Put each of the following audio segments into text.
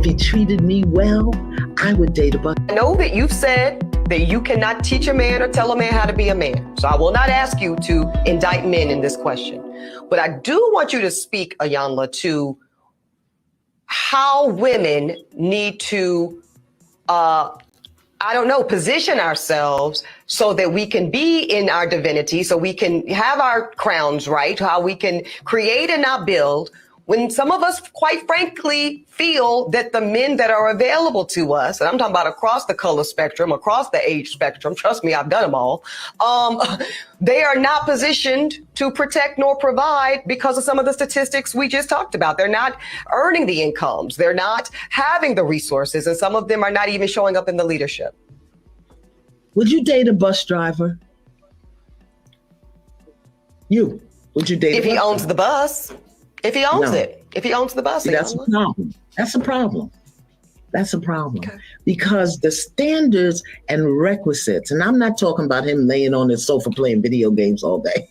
If he treated me well, I would date a buck. I know that you've said that you cannot teach a man or tell a man how to be a man. So I will not ask you to indict men in this question. But I do want you to speak, Iyanla, to how women need to, position ourselves so that we can be in our divinity, so we can have our crowns right, how we can create and not build, when some of us, quite frankly, feel that the men that are available to us, and I'm talking about across the color spectrum, across the age spectrum, trust me, I've done them all, they are not positioned to protect nor provide because of some of the statistics we just talked about. They're not earning the incomes. They're not having the resources, and some of them are not even showing up in the leadership. Would you date a bus driver? Would you date if he owns the bus? If he owns it, if he owns the bus. See, that's a problem. That's a problem. That's a problem. Okay. Because the standards and requisites, and I'm not talking about him laying on his sofa playing video games all day.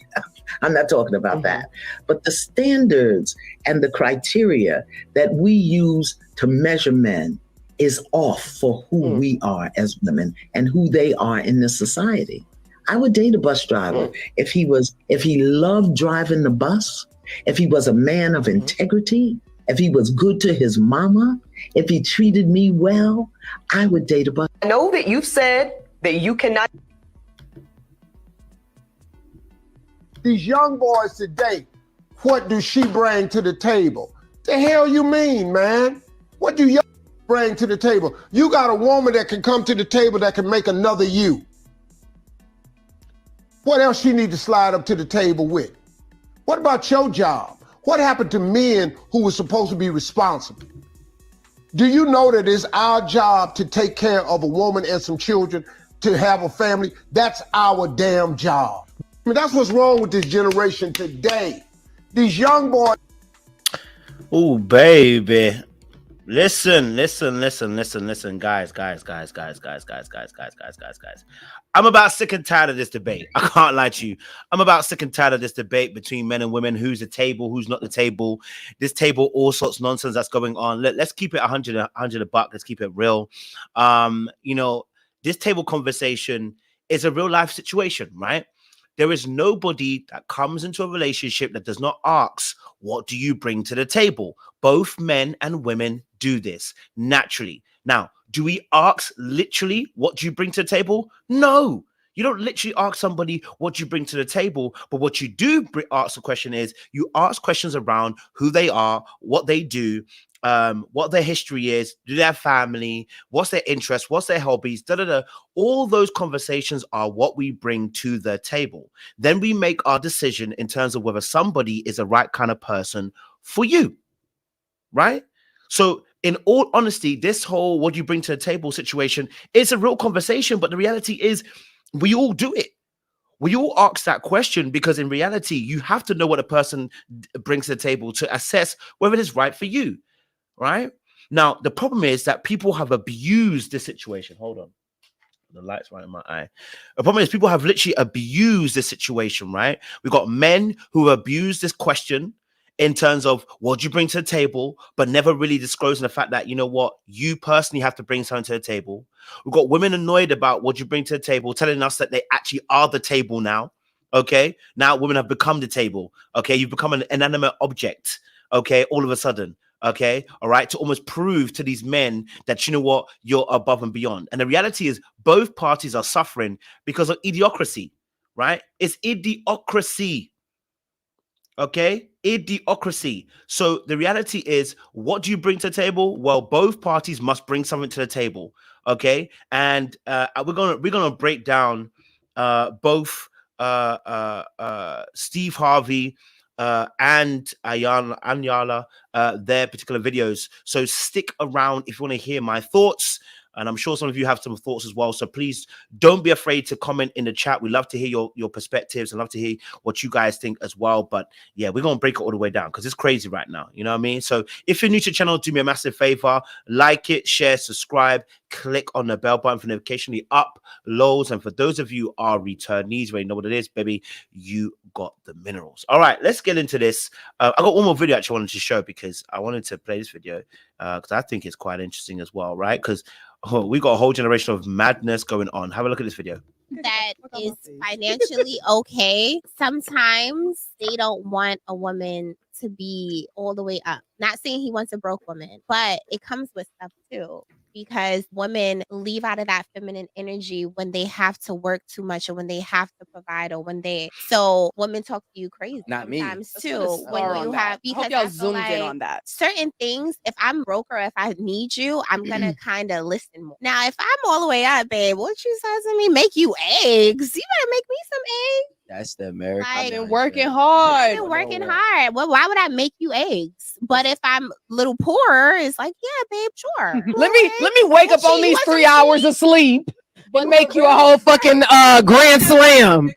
I'm not talking about that. But the standards and the criteria that we use to measure men is off for who we are as women and who they are in this society. I would date a bus driver if he loved driving the bus, if he was a man of integrity, if he was good to his mama, if he treated me well, I would date a bus. I know that you've said that you cannot. These young boys today, what does she bring to the table? The hell you mean, man? What do young bring to the table? You got a woman that can come to the table that can make another you. What else she need to slide up to the table with? What about your job? What happened to men who were supposed to be responsible? Do you know that it's our job to take care of a woman and some children, to have a family? That's our damn job. I mean, that's what's wrong with this generation today. These young boys. Oh, baby. Listen, guys. I'm about sick and tired of this debate. I can't lie to you. I'm about sick and tired of this debate between men and women. Who's the table? Who's not the table? This table, all sorts of nonsense that's going on. Let's keep it 100 a buck. Let's keep it real. This table conversation is a real life situation, right? There is nobody that comes into a relationship that does not ask, what do you bring to the table? Both men and women do this naturally. Now, do we ask literally, what do you bring to the table? No, you don't literally ask somebody what do you bring to the table. But what you do ask the question is, you ask questions around who they are, what they do, what their history is, do they have family, what's their interest, what's their hobbies, all those conversations are what we bring to the table. Then we make our decision in terms of whether somebody is the right kind of person for you, right? So in all honesty, this whole what do you bring to the table situation is a real conversation, but the reality is we all do it. We all ask that question because in reality, you have to know what a person brings to the table to assess whether it is right for you. Right now, the problem is that people have abused this situation. Hold on, the light's right in my eye. The problem is people have literally abused this situation. Right, we've got men who abuse this question in terms of what do you bring to the table, but never really disclosing the fact that, you know what, you personally have to bring something to the table. We've got women annoyed about what you bring to the table, telling us that they actually are the table now. Okay, now women have become the table. Okay, you've become an inanimate object. Okay, all of a sudden. Okay, all right, to almost prove to these men that, you know what, you're above and beyond. And the reality is both parties are suffering because of idiocracy, right? It's idiocracy. Okay, idiocracy. So the reality is, what do you bring to the table? Well, both parties must bring something to the table. Okay, and we're gonna break down both Steve Harvey and Iyanla, their particular videos. So stick around if you want to hear my thoughts. And I'm sure some of you have some thoughts as well. So please don't be afraid to comment in the chat. We love to hear your perspectives and love to hear what you guys think as well. But yeah, we're going to break it all the way down because it's crazy right now. You know what I mean? So if you're new to the channel, do me a massive favor. Like it, share, subscribe, click on the bell button for notification, the uploads. And for those of you who are returnees, you already know what it is, baby. You got the minerals. All right, let's get into this. I got one more video actually I wanted to show because I wanted to play this video because I think it's quite interesting as well, right? Because Oh, we got a whole generation of madness going on. Have a look at this video. That is financially okay. Sometimes they don't want a woman to be all the way up. Not saying he wants a broke woman, but it comes with stuff too. Because women leave out of that feminine energy when they have to work too much or when they have to provide or when they so women talk to you crazy Not me. sometimes Let's too. put a star When on you that. have I because hope y'all I feel zoomed in like on that. certain things, if I'm broke or if I need you, I'm gonna kind of listen more. Now, if I'm all the way up, babe, what you says to me? Make you eggs. You better make me some eggs. That's the American. Like, I've been working hard. hard. I've been working hard. Well, why would I make you eggs? But if I'm a little poorer, it's like, yeah, babe, sure. Let me wake up on these 3 hours of sleep. But make you a whole fucking grand slam.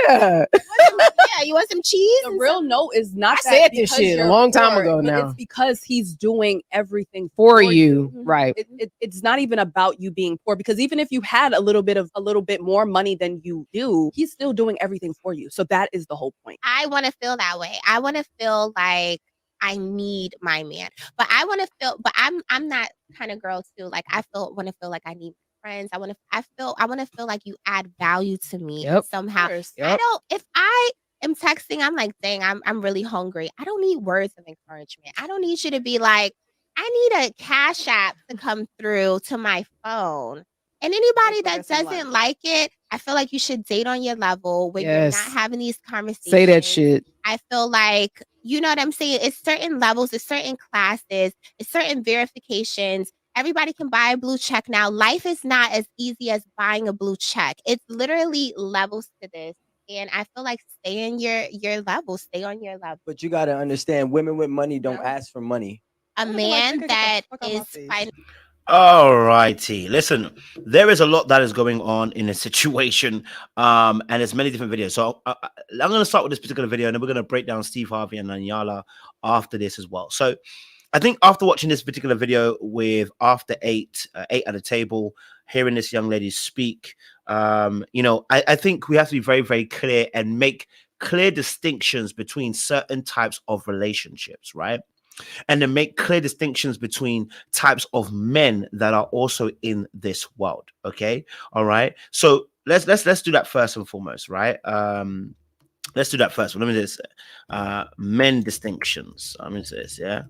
Yeah. Yeah, you want some cheese? The real note is not I that said this because shit a you're long time poor, ago but now. It's because he's doing everything For you. Right. It's not even about you being poor, because even if you had a little bit more money than you do, he's still doing everything for you. So that is the whole point. I want to feel that way. I want to feel like I need my man, but I want to feel. But I'm that kind of girl too. Like I want to feel like I need friends. I want to feel like you add value to me somehow. I don't. If I am texting, I'm like, dang, I'm really hungry. I don't need words of encouragement. I don't need you to be like, I need a cash app to come through to my phone. And anybody that doesn't like it, I feel like you should date on your level when you're not having these conversations. Say that shit. I feel like, you know what I'm saying? It's certain levels, it's certain classes, it's certain verifications. Everybody can buy a blue check now. Life is not as easy as buying a blue check. It's literally levels to this. And I feel like stay in your level, stay on your level. But you gotta understand, women with money don't ask for money. A man that is All righty. Listen, there is a lot that is going on in a situation, and there's many different videos. So I'm going to start with this particular video, and then we're going to break down Steve Harvey and Iyanla after this as well. So I think after watching this particular video with After Eight at the table, hearing this young lady speak, I think we have to be very, very clear and make clear distinctions between certain types of relationships, right? And then make clear distinctions between types of men that are also in this world. Okay, all right. So let's do that first and foremost, right? Let's do that first. Let me do this. Men distinctions. I'm gonna say this. Yeah,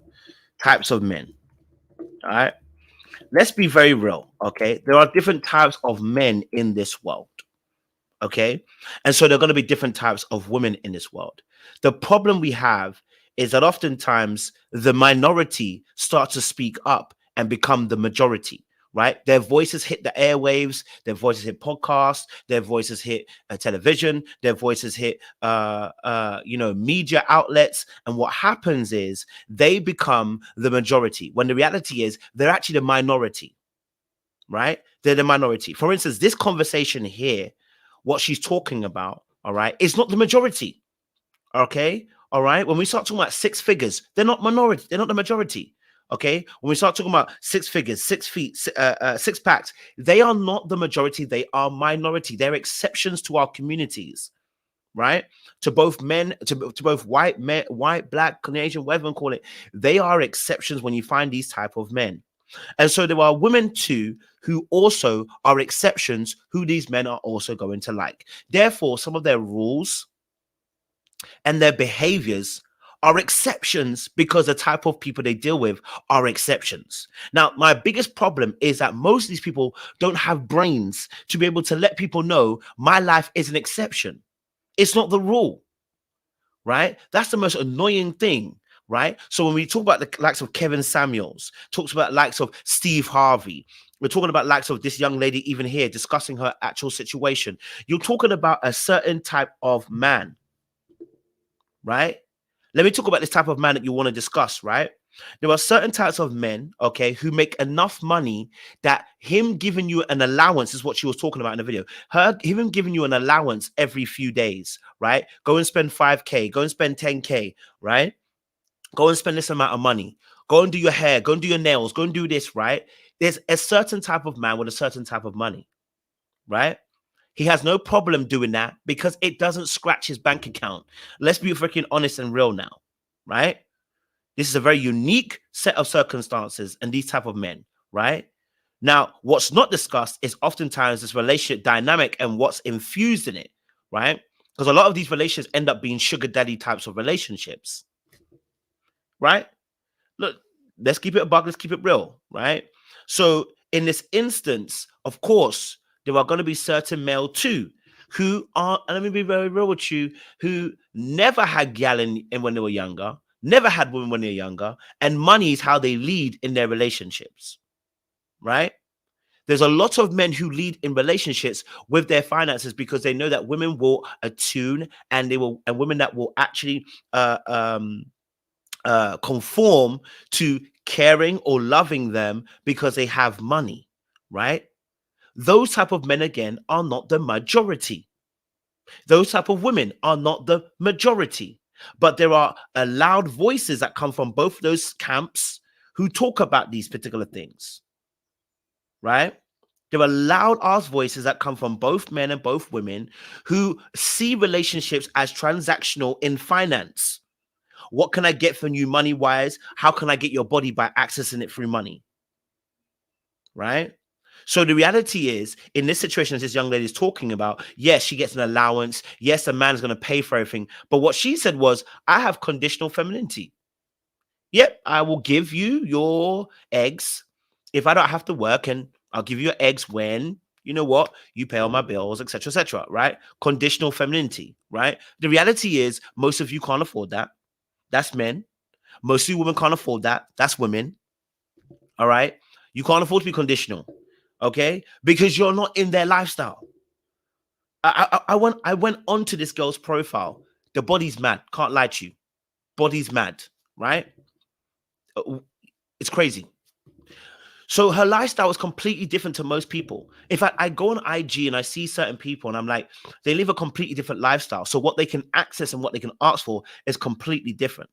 types of men. All right. Let's be very real. Okay, there are different types of men in this world. Okay, and so there are going to be different types of women in this world. The problem we have is that oftentimes the minority start to speak up and become the majority, right? Their voices hit the airwaves, their voices hit podcasts, their voices hit television, their voices hit, media outlets. And what happens is they become the majority when the reality is they're actually the minority, right? They're the minority. For instance, this conversation here, what she's talking about, all right, is not the majority, okay? All right. When we start talking about six figures, they're not minority. They're not the majority. Okay. When we start talking about six figures, 6 feet, six packs, they are not the majority. They are minority. They're exceptions to our communities, right? To both men, to both white, black, Asian, whatever you call it. They are exceptions when you find these type of men. And so there are women too who also are exceptions who these men are also going to like. Therefore, some of their rules and their behaviors are exceptions because the type of people they deal with are exceptions. Now, my biggest problem is that most of these people don't have brains to be able to let people know my life is an exception. It's not the rule, right? That's the most annoying thing, right? So when we talk about the likes of Kevin Samuels, talks about likes of Steve Harvey, we're talking about likes of this young lady even here discussing her actual situation. You're talking about a certain type of man, right? Let me talk about this type of man that you want to discuss, right? There are certain types of men, okay, who make enough money that him giving you an allowance is what she was talking about in the video. Him giving you an allowance every few days, right? Go and spend 5K, go and spend 10K, right? Go and spend this amount of money. Go and do your hair, go and do your nails, go and do this, right? There's a certain type of man with a certain type of money, right? He has no problem doing that because it doesn't scratch his bank account. Let's be freaking honest and real now, right? This is a very unique set of circumstances and these type of men, right? Now, what's not discussed is oftentimes this relationship dynamic and what's infused in it, right? Because a lot of these relationships end up being sugar daddy types of relationships, right? Look, let's keep it a buck, let's keep it real, right? So in this instance, of course, there are going to be certain male too who are, and let me be very real with you, who never had gal in when they were younger, never had women when they're younger, and money is how they lead in their relationships, right? There's a lot of men who lead in relationships with their finances because they know that women will attune and women that will actually conform to caring or loving them because they have money, right? Those type of men, again, are not the majority. Those type of women are not the majority. But there are loud voices that come from both those camps who talk about these particular things, right? There are loud ass voices that come from both men and both women who see relationships as transactional in finance. What can I get from you money wise? How can I get your body by accessing it through money? Right? So the reality is, in this situation, as this young lady is talking about, yes, she gets an allowance. Yes, a man's going to pay for everything. But what she said was, I have conditional femininity. Yep, I will give you your eggs if I don't have to work, and I'll give you your eggs when, you know what, you pay all my bills, etc., right? Conditional femininity, right? The reality is, most of you can't afford that. That's men. Most of you women can't afford that. That's women. All right. You can't afford to be conditional. Okay. Because you're not in their lifestyle. I went onto this girl's profile. The body's mad. Can't lie to you. Body's mad. Right. It's crazy. So her lifestyle is completely different to most people. In fact, I go on IG and I see certain people and I'm like, they live a completely different lifestyle. So what they can access and what they can ask for is completely different.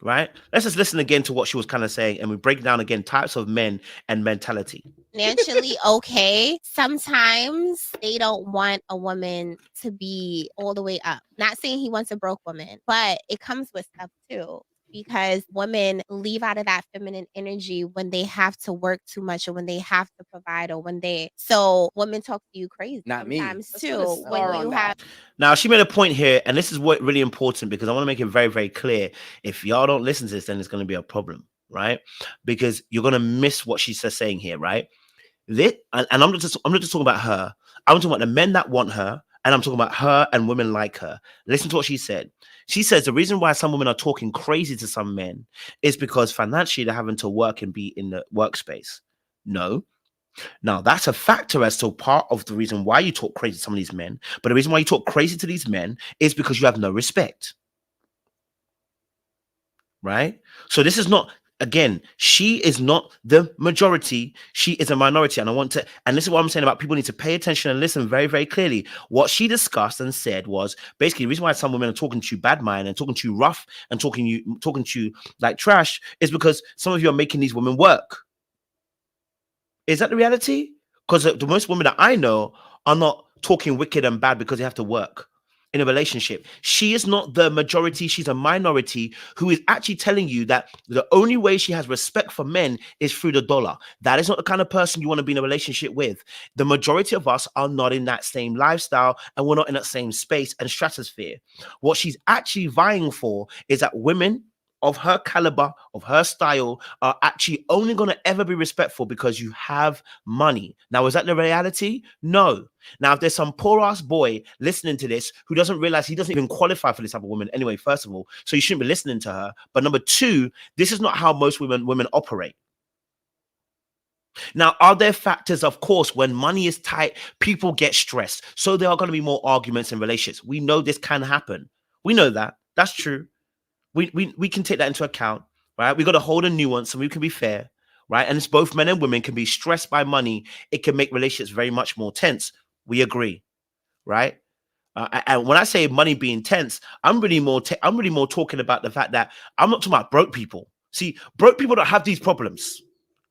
Right? Let's just listen again to what she was kind of saying, and we break down again types of men and mentality. Financially okay, sometimes they don't want a woman to be all the way up. Not saying he wants a broke woman, but it comes with stuff too. Because women leave out of that feminine energy when they have to work too much or when they have to provide or so women talk to you crazy Not me. sometimes Let's too. put a star When you on have that. Now, she made a point here, and this is what really important because I want to make it very, very clear. If y'all don't listen to this, then it's going to be a problem, right? Because you're going to miss what she's saying here, right? And I'm not just talking about her. I'm talking about the men that want her, and I'm talking about her and women like her. Listen to what she said. She says the reason why some women are talking crazy to some men is because financially they're having to work and be in the workspace. No. Now, that's a factor as to part of the reason why you talk crazy to some of these men. But the reason why you talk crazy to these men is because you have no respect. Right? So this is not, again, she is not the majority. She is a minority. And this is what I'm saying about people need to pay attention and listen very, very clearly. What she discussed and said was basically the reason why some women are talking to you bad mind and talking to you rough and talking to you like trash is because some of you are making these women work. Is that the reality? Because the most women that I know are not talking wicked and bad because they have to work in a relationship. She is not the majority. She's a minority who is actually telling you that the only way she has respect for men is through the dollar. That is not the kind of person you want to be in a relationship with. The majority of us are not in that same lifestyle and we're not in that same space and stratosphere. What she's actually vying for is that women of her caliber, of her style, are actually only going to ever be respectful because you have money. Now, is that the reality? No. Now, if there's some poor ass boy listening to this who doesn't realize he doesn't even qualify for this type of woman anyway, first of all, so you shouldn't be listening to her. But number two, this is not how most women operate. Now, are there factors? Of course, when money is tight, people get stressed. So there are going to be more arguments in relationships. We know this can happen. We know that. That's true. We can take that into account, right? We got to hold a nuance and we can be fair, right? And it's both men and women can be stressed by money. It can make relationships very much more tense. We agree, right? And when I say money being tense, I'm really more talking about the fact that I'm not talking about broke people. See, broke people don't have these problems,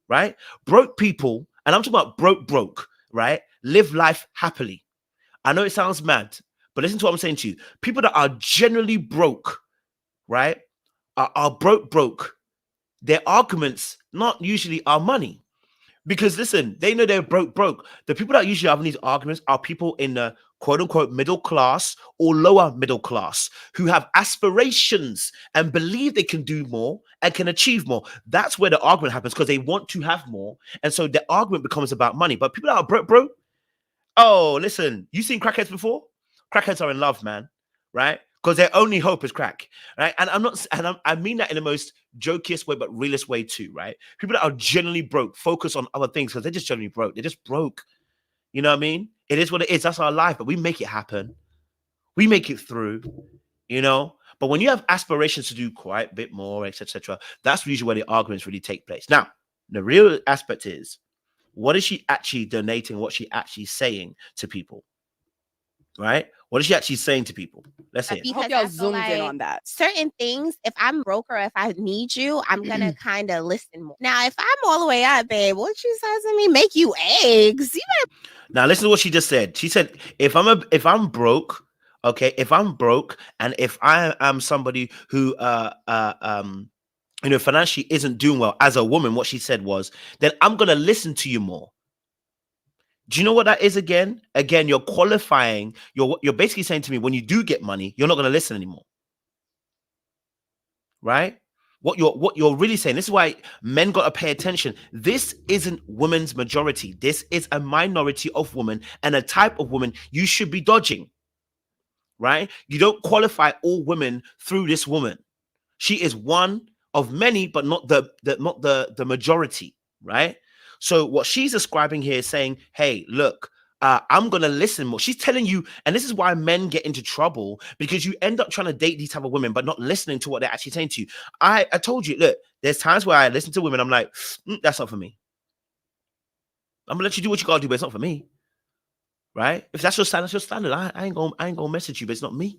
right? Broke people, and I'm talking about broke, right? Live life happily. I know it sounds mad, but listen to what I'm saying to you. People that are generally broke, right, are broke. Their arguments not usually are money. Because listen, they know they're broke. The people that usually have these arguments are people in the quote unquote middle class or lower middle class who have aspirations and believe they can do more and can achieve more. That's where the argument happens, because they want to have more. And so the argument becomes about money. But people that are broke, oh, listen, you seen crackheads before? Crackheads are in love, man, right? Because their only hope is crack, right? And I mean that in the most jokiest way, but realist way too, right? People that are generally broke focus on other things because they're just generally broke. They're just broke. You know what I mean? It is what it is. That's our life, but we make it happen. We make it through, you know? But when you have aspirations to do quite a bit more, etc., that's usually where the arguments really take place. Now, the real aspect is, what is she actually donating? What's she actually saying to people? Right? What is she actually saying to people? Let's hear. I hope y'all zoomed in on that. Certain things, if I'm broke or if I need you, I'm gonna kind of listen more. Now, if I'm all the way up, babe, what you says to me? Make you eggs. You Now listen to what she just said. She said, if I'm broke, okay, if I'm broke and if I am somebody who financially isn't doing well as a woman, what she said was, then I'm gonna listen to you more. Do you know what that is again? Again, you're qualifying. You're basically saying to me, when you do get money, you're not going to listen anymore. Right? What you're really saying, this is why men got to pay attention. This isn't women's majority. This is a minority of women and a type of woman you should be dodging. Right? You don't qualify all women through this woman. She is one of many, but not the majority, right? So what she's describing here is saying, hey, look, I'm going to listen more. She's telling you, and this is why men get into trouble, because you end up trying to date these type of women, but not listening to what they're actually saying to you. I told you, look, there's times where I listen to women, I'm like, that's not for me. I'm going to let you do what you got to do, but it's not for me. Right? If that's your standard, that's your standard. I ain't gonna message you, but it's not me.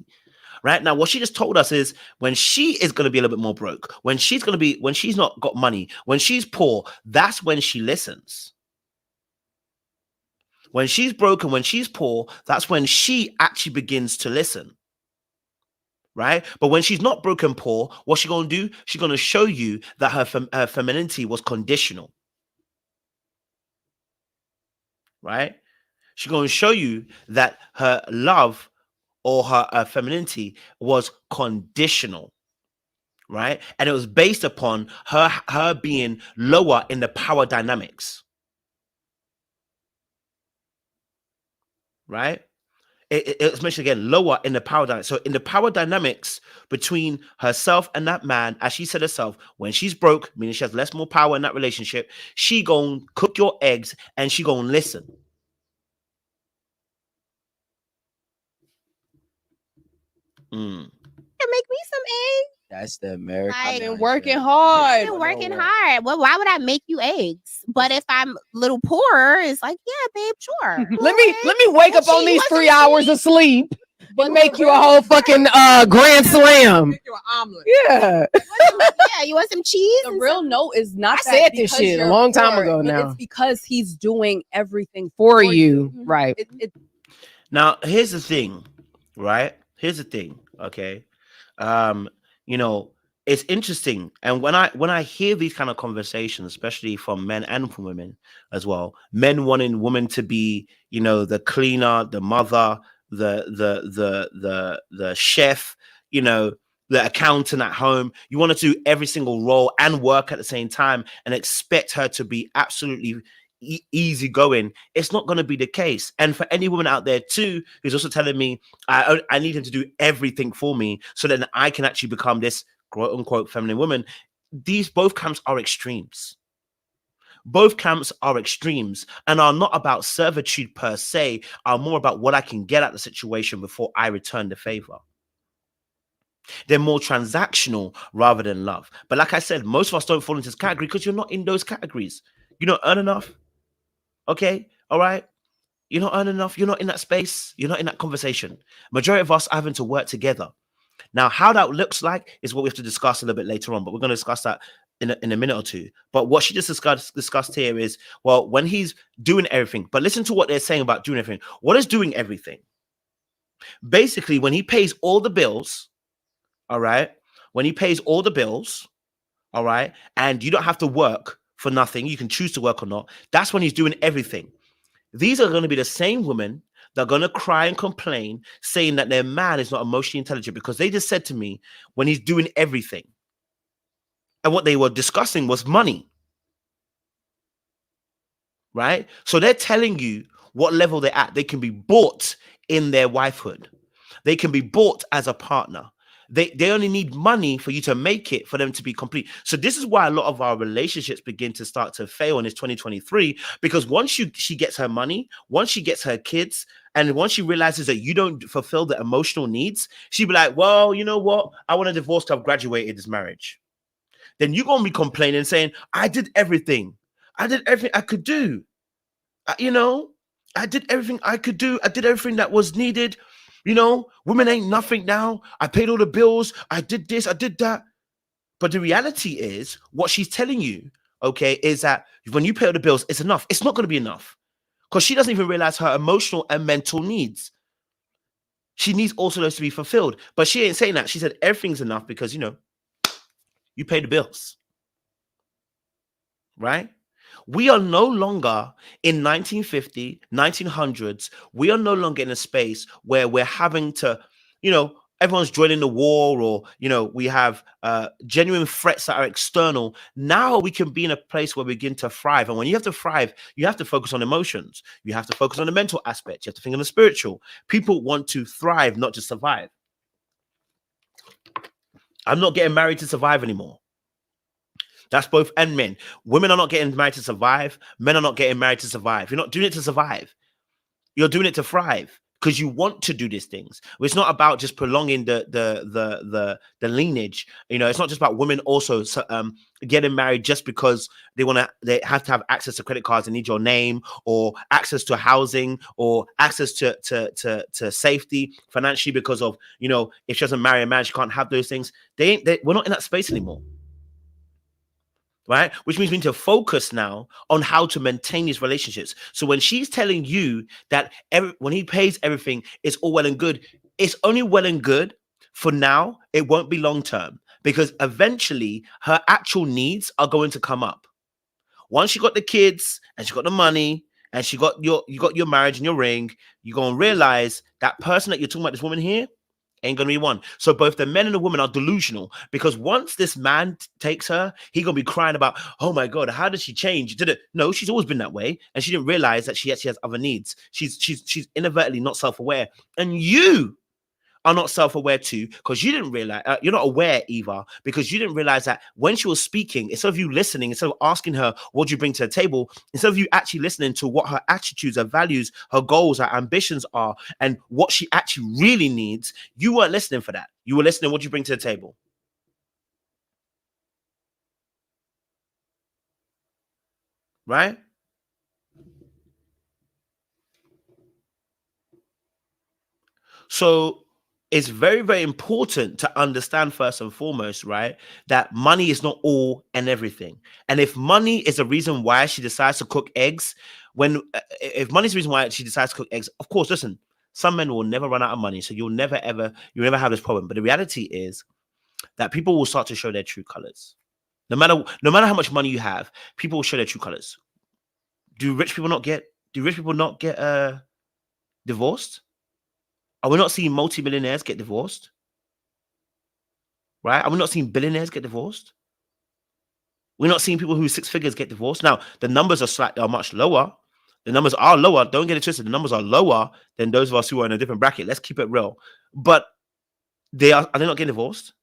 Right now, what she just told us is when she is going to be a little bit more broke, when she's not got money, when she's poor, that's when she listens. When she's broken, when she's poor, that's when she actually begins to listen. Right? But when she's not broken, poor, what's she going to do? She's going to show you that her femininity was conditional. Right? She's going to show you that her love or her femininity was conditional, right? And it was based upon her being lower in the power dynamics, right? It's mentioned again, lower in the power dynamics. So in the power dynamics between herself and that man, as she said herself, when she's broke, meaning she has more power in that relationship, she gonna cook your eggs and she gonna listen. make me some eggs. That's the American. I've been working hard. I've been working hard. Well, why would I make you eggs? But if I'm a little poorer, it's like, yeah, babe, sure. Let me wake up on these 3 hours of sleep and make you a whole fucking grand slam. Make you an omelet. Yeah. Yeah, you want some cheese? The real note is not. I said this shit a long time ago now. It's because he's doing everything For you. Right. Now, here's the thing, right? Here's the thing, okay? It's interesting. And when I hear these kind of conversations, especially from men and from women as well, men wanting women to be, the cleaner, the mother, the chef, the accountant at home. You want to do every single role and work at the same time and expect her to be absolutely easy going. It's not going to be the case. And for any woman out there too who's also telling me I need him to do everything for me so that I can actually become this quote unquote feminine woman, these both camps are extremes. Both camps are extremes and are not about servitude per se, are more about what I can get at the situation before I return the favor. They're more transactional rather than love. But like I said, most of us don't fall into this category because you're not in those categories. You don't earn enough. Okay, all right. You're not earning enough. You're not in that space. You're not in that conversation. Majority of us are having to work together. Now, how that looks like is what we have to discuss a little bit later on, but we're going to discuss that in a minute or two. But what she just discussed here is, well, when he's doing everything, but listen to what they're saying about doing everything. What is doing everything? Basically, when he pays all the bills, all right, when he pays all the bills, all right, and you don't have to work for nothing. You can choose to work or not. That's when he's doing everything. These are going to be the same women that are going to cry and complain, saying that their man is not emotionally intelligent because they just said to me when he's doing everything. And what they were discussing was money. Right? So they're telling you what level they're at. They can be bought in their wifehood. They can be bought as a partner. They only need money for you to make it, for them to be complete. So this is why a lot of our relationships begin to start to fail in this 2023, because once she gets her money, once she gets her kids, and once she realizes that you don't fulfill the emotional needs, she'll be like, well, you know what? I want a divorce to have graduated this marriage. Then you're going to be complaining saying, I did everything. I did everything I could do. I did everything I could do. I did everything that was needed. Women ain't nothing now. I paid all the bills. I did this. I did that. But the reality is what she's telling you, okay, is that when you pay all the bills, it's enough. It's not going to be enough because she doesn't even realize her emotional and mental needs. She needs also those to be fulfilled. But she ain't saying that. She said everything's enough because, you pay the bills. Right? We are no longer in 1950, 1900s. We are no longer in a space where we're having to, everyone's joining the war, or, we have genuine threats that are external. Now we can be in a place where we begin to thrive. And when you have to thrive, you have to focus on emotions. You have to focus on the mental aspect. You have to think on the spiritual. People want to thrive, not just survive. I'm not getting married to survive anymore. That's both and men. Women are not getting married to survive. Men are not getting married to survive. You're not doing it to survive. You're doing it to thrive because you want to do these things. It's not about just prolonging the lineage. It's not just about women also getting married just because they have to have access to credit cards and need your name, or access to housing, or access to safety financially because of, if she doesn't marry a man, she can't have those things. We're not in that space anymore. Right? Which means we need to focus now on how to maintain these relationships. So when she's telling you that when he pays everything, it's all well and good, it's only well and good for now. It won't be long term, because eventually her actual needs are going to come up. Once you got the kids and she got the money and you got your marriage and your ring, you're going to realize that person that you're talking about, this woman here, ain't gonna be one. So both the men and the women are delusional, because once this man takes her, he gonna be crying about, oh my God, how did she change? No, she's always been that way, and she didn't realize that she actually has other needs. She's inadvertently not self-aware, and you are not self-aware too, because you didn't realize, you're not aware, Eva, because you didn't realize that when she was speaking, instead of you listening, instead of asking her, what do you bring to the table, instead of you actually listening to what her attitudes, her values, her goals, her ambitions are, and what she actually really needs, you weren't listening for that. You were listening, what do you bring to the table? Right? So it's very, very important to understand first and foremost, right, that money is not all and everything. And if money is the reason why she decides to cook eggs, if money is the reason why she decides to cook eggs, of course, listen, some men will never run out of money, so you'll never have this problem. But the reality is that people will start to show their true colors. No matter how much money you have, people will show their true colors. Do rich people not get divorced? Are we not seeing multi-millionaires get divorced? Right? Are we not seeing billionaires get divorced? We're not seeing people who 6 figures get divorced. Now, the numbers are much lower. The numbers are lower. Don't get it twisted. The numbers are lower than those of us who are in a different bracket. Let's keep it real. But are they not getting divorced?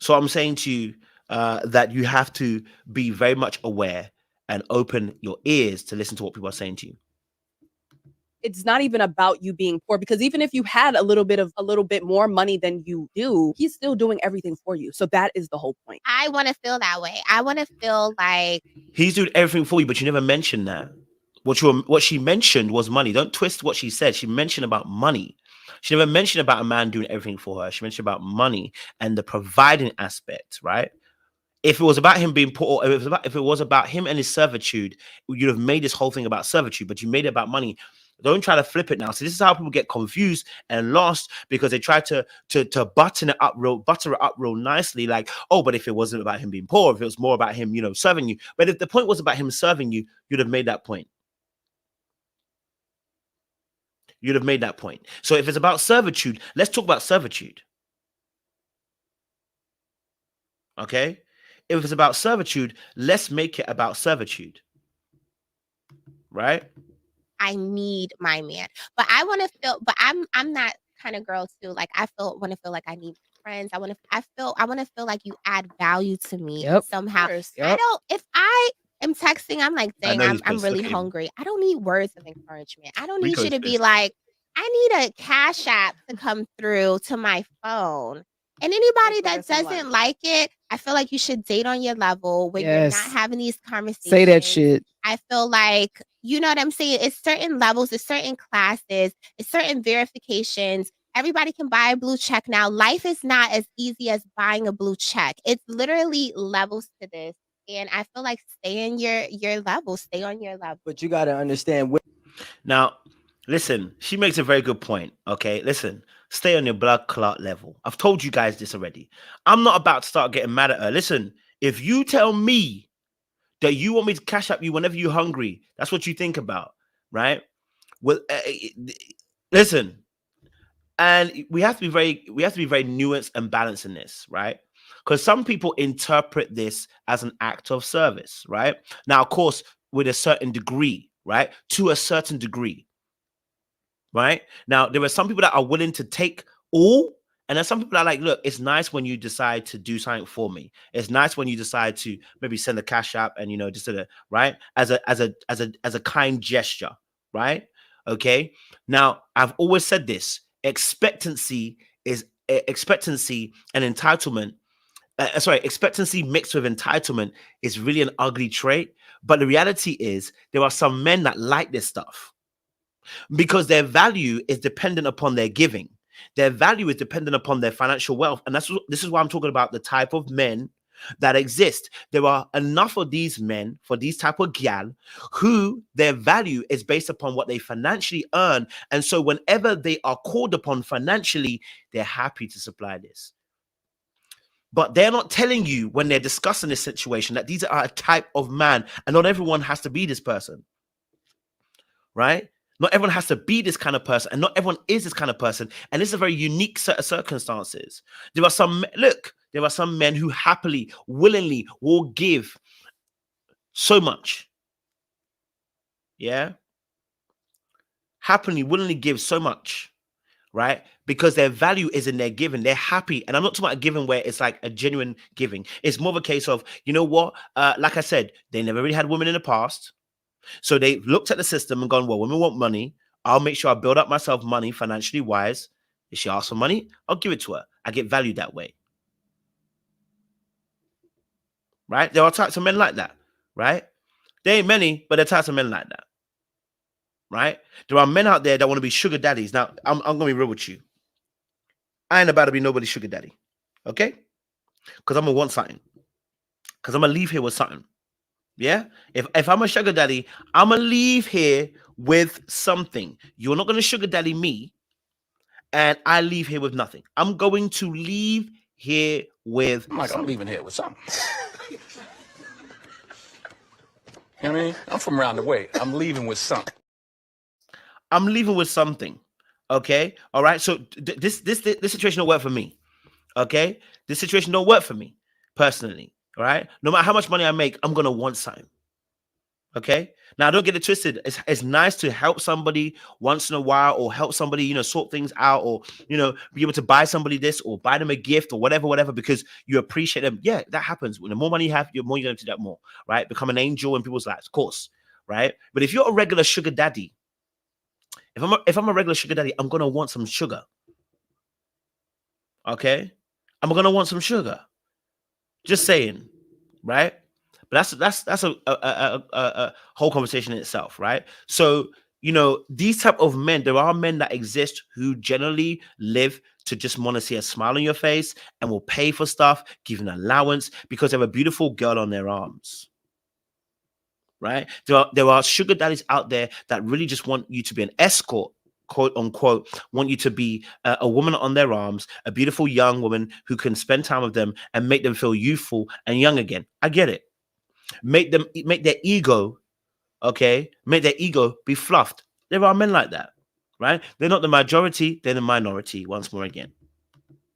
So I'm saying to you that you have to be very much aware and open your ears to listen to what people are saying to you. It's not even about you being poor, because even if you had a little bit more money than you do, he's still doing everything for you. So that is the whole point. I want to feel that way. I want to feel like he's doing everything for you, but you never mentioned that. What she mentioned was money. Don't twist what she said. She mentioned about money. She never mentioned about a man doing everything for her. She mentioned about money and the providing aspect, right? If it was about him being poor, if it was about him and his servitude, you'd have made this whole thing about servitude, but you made it about money. Don't try to flip it now. So this is how people get confused and lost, because they try to butter it up real nicely. Like, oh, but if it wasn't about him being poor, if it was more about him, serving you. But if the point was about him serving you, you'd have made that point. You'd have made that point. So if it's about servitude, let's talk about servitude. Okay? If it's about servitude, let's make it about servitude. Right? I need my man. But I want to feel, but I'm that kind of girl too. Like I want to feel like I need friends. I want to feel like you add value to me somehow. Yep. I don't, if I am texting, I'm like, dang, I'm really okay. hungry. I don't need words of encouragement. I don't need Rico's you to be pissed. like, I need a cash app to come through to my phone. And anybody that doesn't like it, I feel like you should date on your level when you're not having these conversations. Say that shit. I feel like, you know what I'm saying? It's certain levels, it's certain classes, it's certain verifications. Everybody can buy a blue check now. Life is not as easy as buying a blue check. It's literally levels to this. And I feel like stay in your level, stay on your level. But you got to understand. Now, listen, she makes a very good point. Okay, listen, stay on your blood clot level. I've told you guys this already. I'm not about to start getting mad at her. Listen, if you tell me that you want me to cash up you whenever you're hungry, that's what you think about, right? Well, listen, and we have to be very nuanced and balanced in this, right? Because some people interpret this as an act of service, right? Now, of course, with a certain degree, right? To a certain degree, right? Now, there are some people that are willing to take all, and there's some people that are like, look, it's nice when you decide to do something for me. It's nice when you decide to maybe send a cash app and, just sort of, right? As a kind gesture, right? Okay. Now, I've always said this: expectancy and entitlement. Expectancy mixed with entitlement is really an ugly trait. But the reality is, there are some men that like this stuff because their value is dependent upon their giving. Their value is dependent upon their financial wealth. And this is why I'm talking about the type of men that exist. There are enough of these men for these type of gal who their value is based upon what they financially earn. And so whenever they are called upon financially, they're happy to supply this. But they're not telling you when they're discussing this situation that these are a type of man, and not everyone has to be this person, right? Not everyone has to be this kind of person, and not everyone is this kind of person. And this is a very unique set of circumstances. There are some men who happily, willingly will give so much. Yeah. Happily, willingly give so much, right? Because their value is in their giving. They're happy. And I'm not talking about giving where it's like a genuine giving. It's more of a case of, you know what? Like I said, they never really had women in the past. So they looked at the system and gone, well, women want money. I'll make sure I build up myself money financially wise. If she asks for money, I'll give it to her. I get valued that way. Right? There are types of men like that. Right? There ain't many, but there are types of men like that. Right? There are men out there that want to be sugar daddies. Now, I'm going to be real with you. I ain't about to be nobody's sugar daddy. Okay? Because I'm going to want something. Because I'm going to leave here with something. Yeah, if I'm a sugar daddy, I'm gonna leave here with something. You're not gonna sugar daddy me, and I leave here with nothing. I'm going to leave here with. I'm leaving here with something. You know what I mean? I'm from around the way. I'm leaving with something. I'm leaving with something. Okay, all right. So this situation don't work for me. Okay, this situation don't work for me personally. All right. No matter how much money I make, I'm gonna want something. Okay. Now, don't get it twisted. It's nice to help somebody once in a while, or help somebody, sort things out, or be able to buy somebody this or buy them a gift or whatever, because you appreciate them. Yeah, that happens. When the more money you have, the more you're going to do that more. Right. Become an angel in people's lives, of course. Right. But if you're a regular sugar daddy, if I'm a regular sugar daddy, I'm gonna want some sugar. Okay. I'm gonna want some Just saying, right? But that's a whole conversation in itself, right? So, these type of men, there are men that exist who generally live to just want to see a smile on your face and will pay for stuff, give an allowance because they have a beautiful girl on their arms. right? There are sugar daddies out there that really just want you to be an escort, quote unquote, want you to be a woman on their arms, a beautiful young woman who can spend time with them and make them feel youthful and young again. I get it. Make their ego, okay, make their ego be fluffed. There are men like that, right? They're not the majority, they're the minority. Once more again,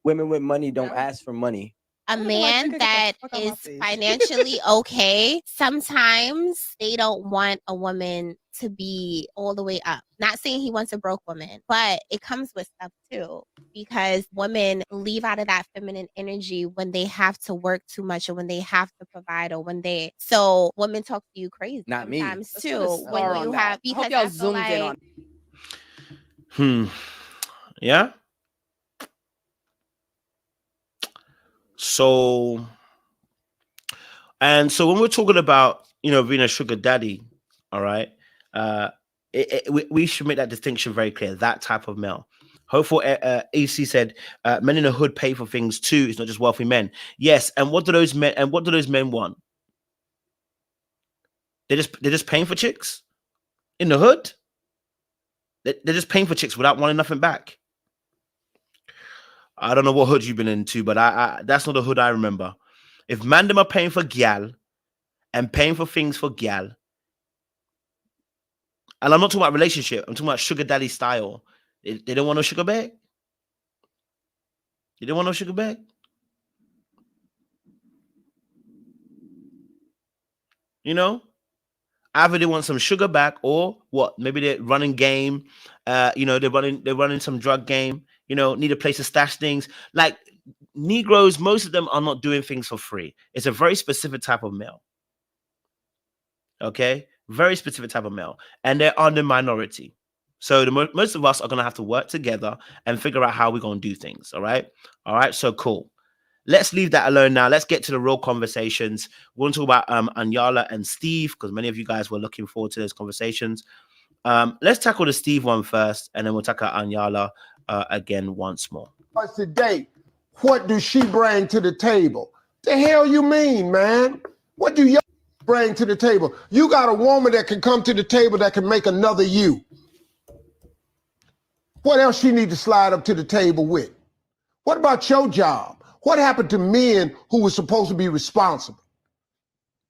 Women with money don't ask for money. A man that is financially okay, sometimes they don't want a woman to be all the way up. Not saying he wants a broke woman, but it comes with stuff too, because women leave out of that feminine energy when they have to work too much or when they have to provide or when they, so women talk to you crazy Not me. sometimes Let's too. put a star When on you that. have, I because hope y'all I feel zoomed in on. like Yeah. So, and so when we're talking about, you know, being a sugar daddy, all right, we should make that distinction very clear. That type of male. Hopeful AC said, men in the hood pay for things too. It's not just wealthy men. Yes, and what do those men want? They're just paying for chicks in the hood. They're just paying for chicks without wanting nothing back. I don't know what hood you've been into, but I that's not the hood I remember. If man them are paying for gyal and paying for things for gyal, and I'm not talking about relationship, I'm talking about sugar daddy style. They don't want no sugar bag. You don't want no sugar bag. You know, either they want some sugar back or what? Maybe they're running game. You know, they're running some drug game. You know, need a place to stash things. Like Negroes, most of them are not doing things for free. It's a very specific type of male. Okay, very specific type of male, and they're on the minority. So most of us are gonna have to work together and figure out how we're gonna do things. All right. So cool. Let's leave that alone now. Let's get to the real conversations. We want to talk about Iyanla and Steve because many of you guys were looking forward to those conversations. Let's tackle the Steve one first, and then we'll tackle Iyanla again once more. Today, what does she bring to the table? The hell you mean, man? What do you bring to the table? You got a woman that can come to the table that can make another you. What else she need to slide up to the table with? What about your job? What happened to men who were supposed to be responsible?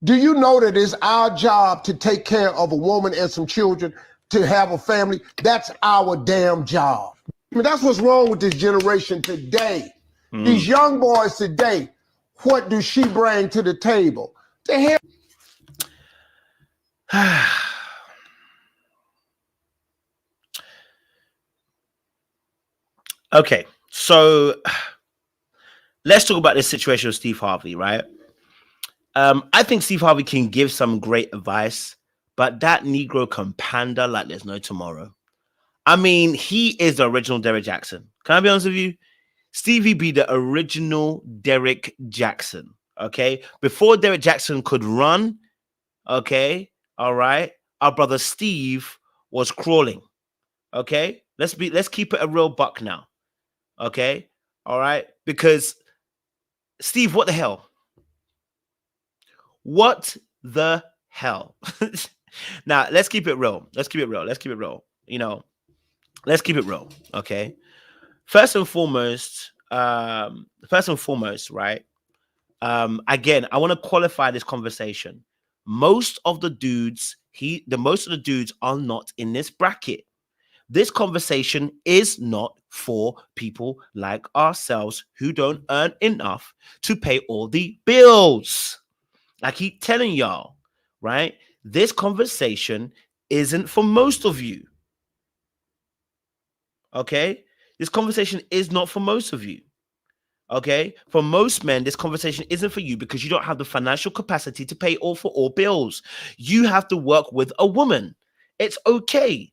Do you know that it's our job to take care of a woman and some children, to have a family? That's our damn job. I mean, that's what's wrong with this generation today. These young boys today, what does she bring to the table? The hell? Okay, so let's talk about this situation with Steve Harvey, right? I think Steve Harvey can give some great advice, but that Negro can pander like there's no tomorrow. I mean, he is the original Derek Jackson. Can I be honest with you? Stevie be the original Derek Jackson, okay? Before Derek Jackson could run, okay, all right, our brother Steve was crawling, okay? Let's keep it a real buck now, okay? All right, because Steve, what the hell? What the hell? Now, let's keep it real. Let's keep it real. You know, let's keep it real, okay? First and foremost, right? Again, I want to qualify this conversation. Most of the dudes are not in this bracket. This conversation is not for people like ourselves who don't earn enough to pay all the bills. I keep telling y'all, right? This conversation isn't for most of you. Okay? This conversation is not for most of you. Okay? For most men, this conversation isn't for you because you don't have the financial capacity to pay for all bills. You have to work with a woman. It's okay.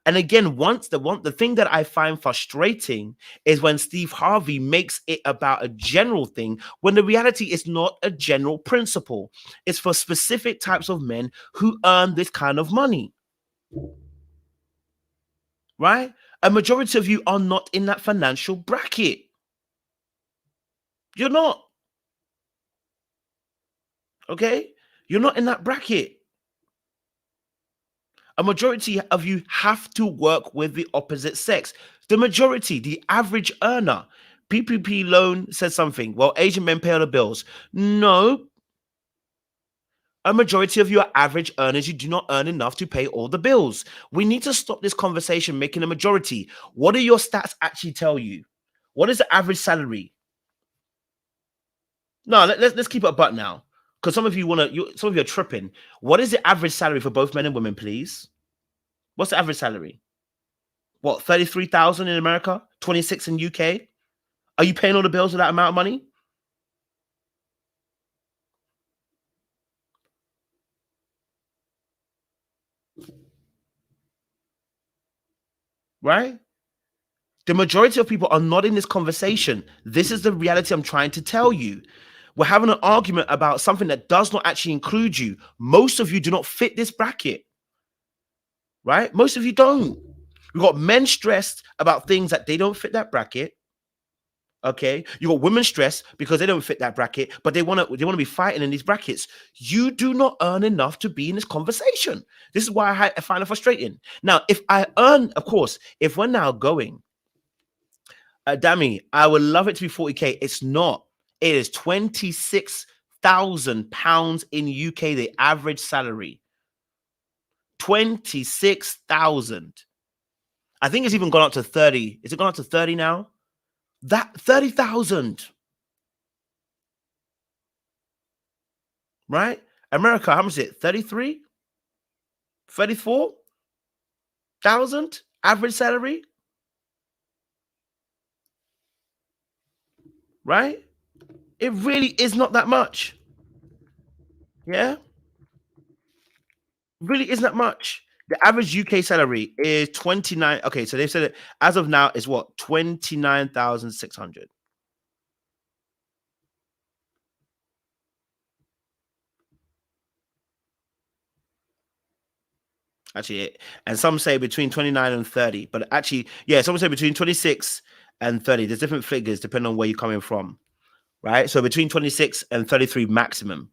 And again, the thing that I find frustrating is when Steve Harvey makes it about a general thing when the reality is not a general principle. It's for specific types of men who earn this kind of money. Right? A majority of you are not in that financial bracket. You're not. Okay? You're not in that bracket. A majority of you have to work with the opposite sex. The majority, the average earner. PPP loan says something. Well, Asian men pay all the bills. No. A majority of your average earners, you do not earn enough to pay all the bills. We need to stop this conversation making a majority. What do your stats actually tell you? What is the average salary? No, let's keep it a butt now. Because some of you some of you are tripping. What is the average salary for both men and women, please? What's the average salary? What, 33,000 in America? 26 in UK? Are you paying all the bills with that amount of money? Right? The majority of people are not in this conversation. This is the reality I'm trying to tell you. We're having an argument about something that does not actually include you. Most of you do not fit this bracket. Right? Most of you don't. We've got men stressed about things that they don't fit that bracket. Okay, you got women stressed because they don't fit that bracket, but they want to be fighting in these brackets. You do not earn enough to be in this conversation. This is why I find it frustrating. Now, if I earn, of course, if we're now going, Dami, I would love it to be 40K. It's not. It is £26,000 in UK, the average salary. 26,000. I think it's even gone up to 30. Is it gone up to 30 now? That 30,000, right? America, how much is it? 33? 34,000 average salary, right? It really is not that much. Yeah, really isn't that much. The average UK salary is 29. Okay, so they've said it as of now is what? 29,600. Actually, and some say between 29 and 30, but actually, yeah, some say between 26 and 30. There's different figures depending on where you're coming from, right? So between 26 and 33 maximum.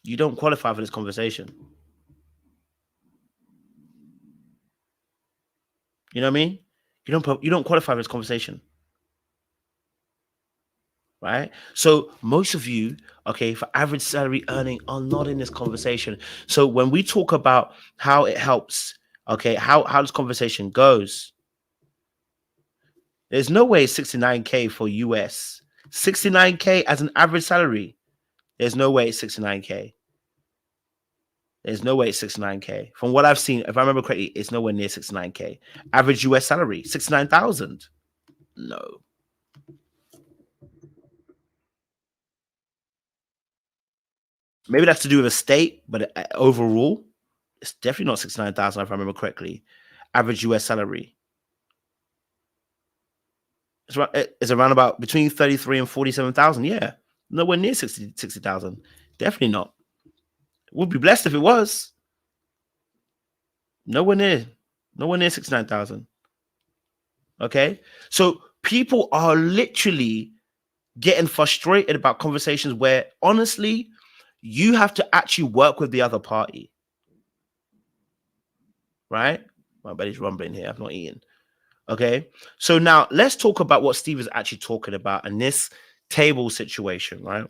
You don't qualify for this conversation. You know what I mean? You don't qualify for this conversation. Right? So most of you, okay, for average salary earning are not in this conversation. So when we talk about how it helps, okay, how this conversation goes, there's no way 69K for US. 69K as an average salary. There's no way it's 69K. There's no way it's 69K. From what I've seen, if I remember correctly, it's nowhere near 69K. Average US salary, 69,000. No. Maybe that's to do with a state, but overall, it's definitely not 69,000 if I remember correctly. Average US salary. It's around about between 33 and 47,000. Yeah. Nowhere near 60,000. Definitely not. We'd be blessed if it was. Nowhere near 69,000. Okay. So people are literally getting frustrated about conversations where honestly, you have to actually work with the other party. Right? My belly's rumbling here. I've not eaten. Okay. So now let's talk about what Steve is actually talking about in this table situation, right?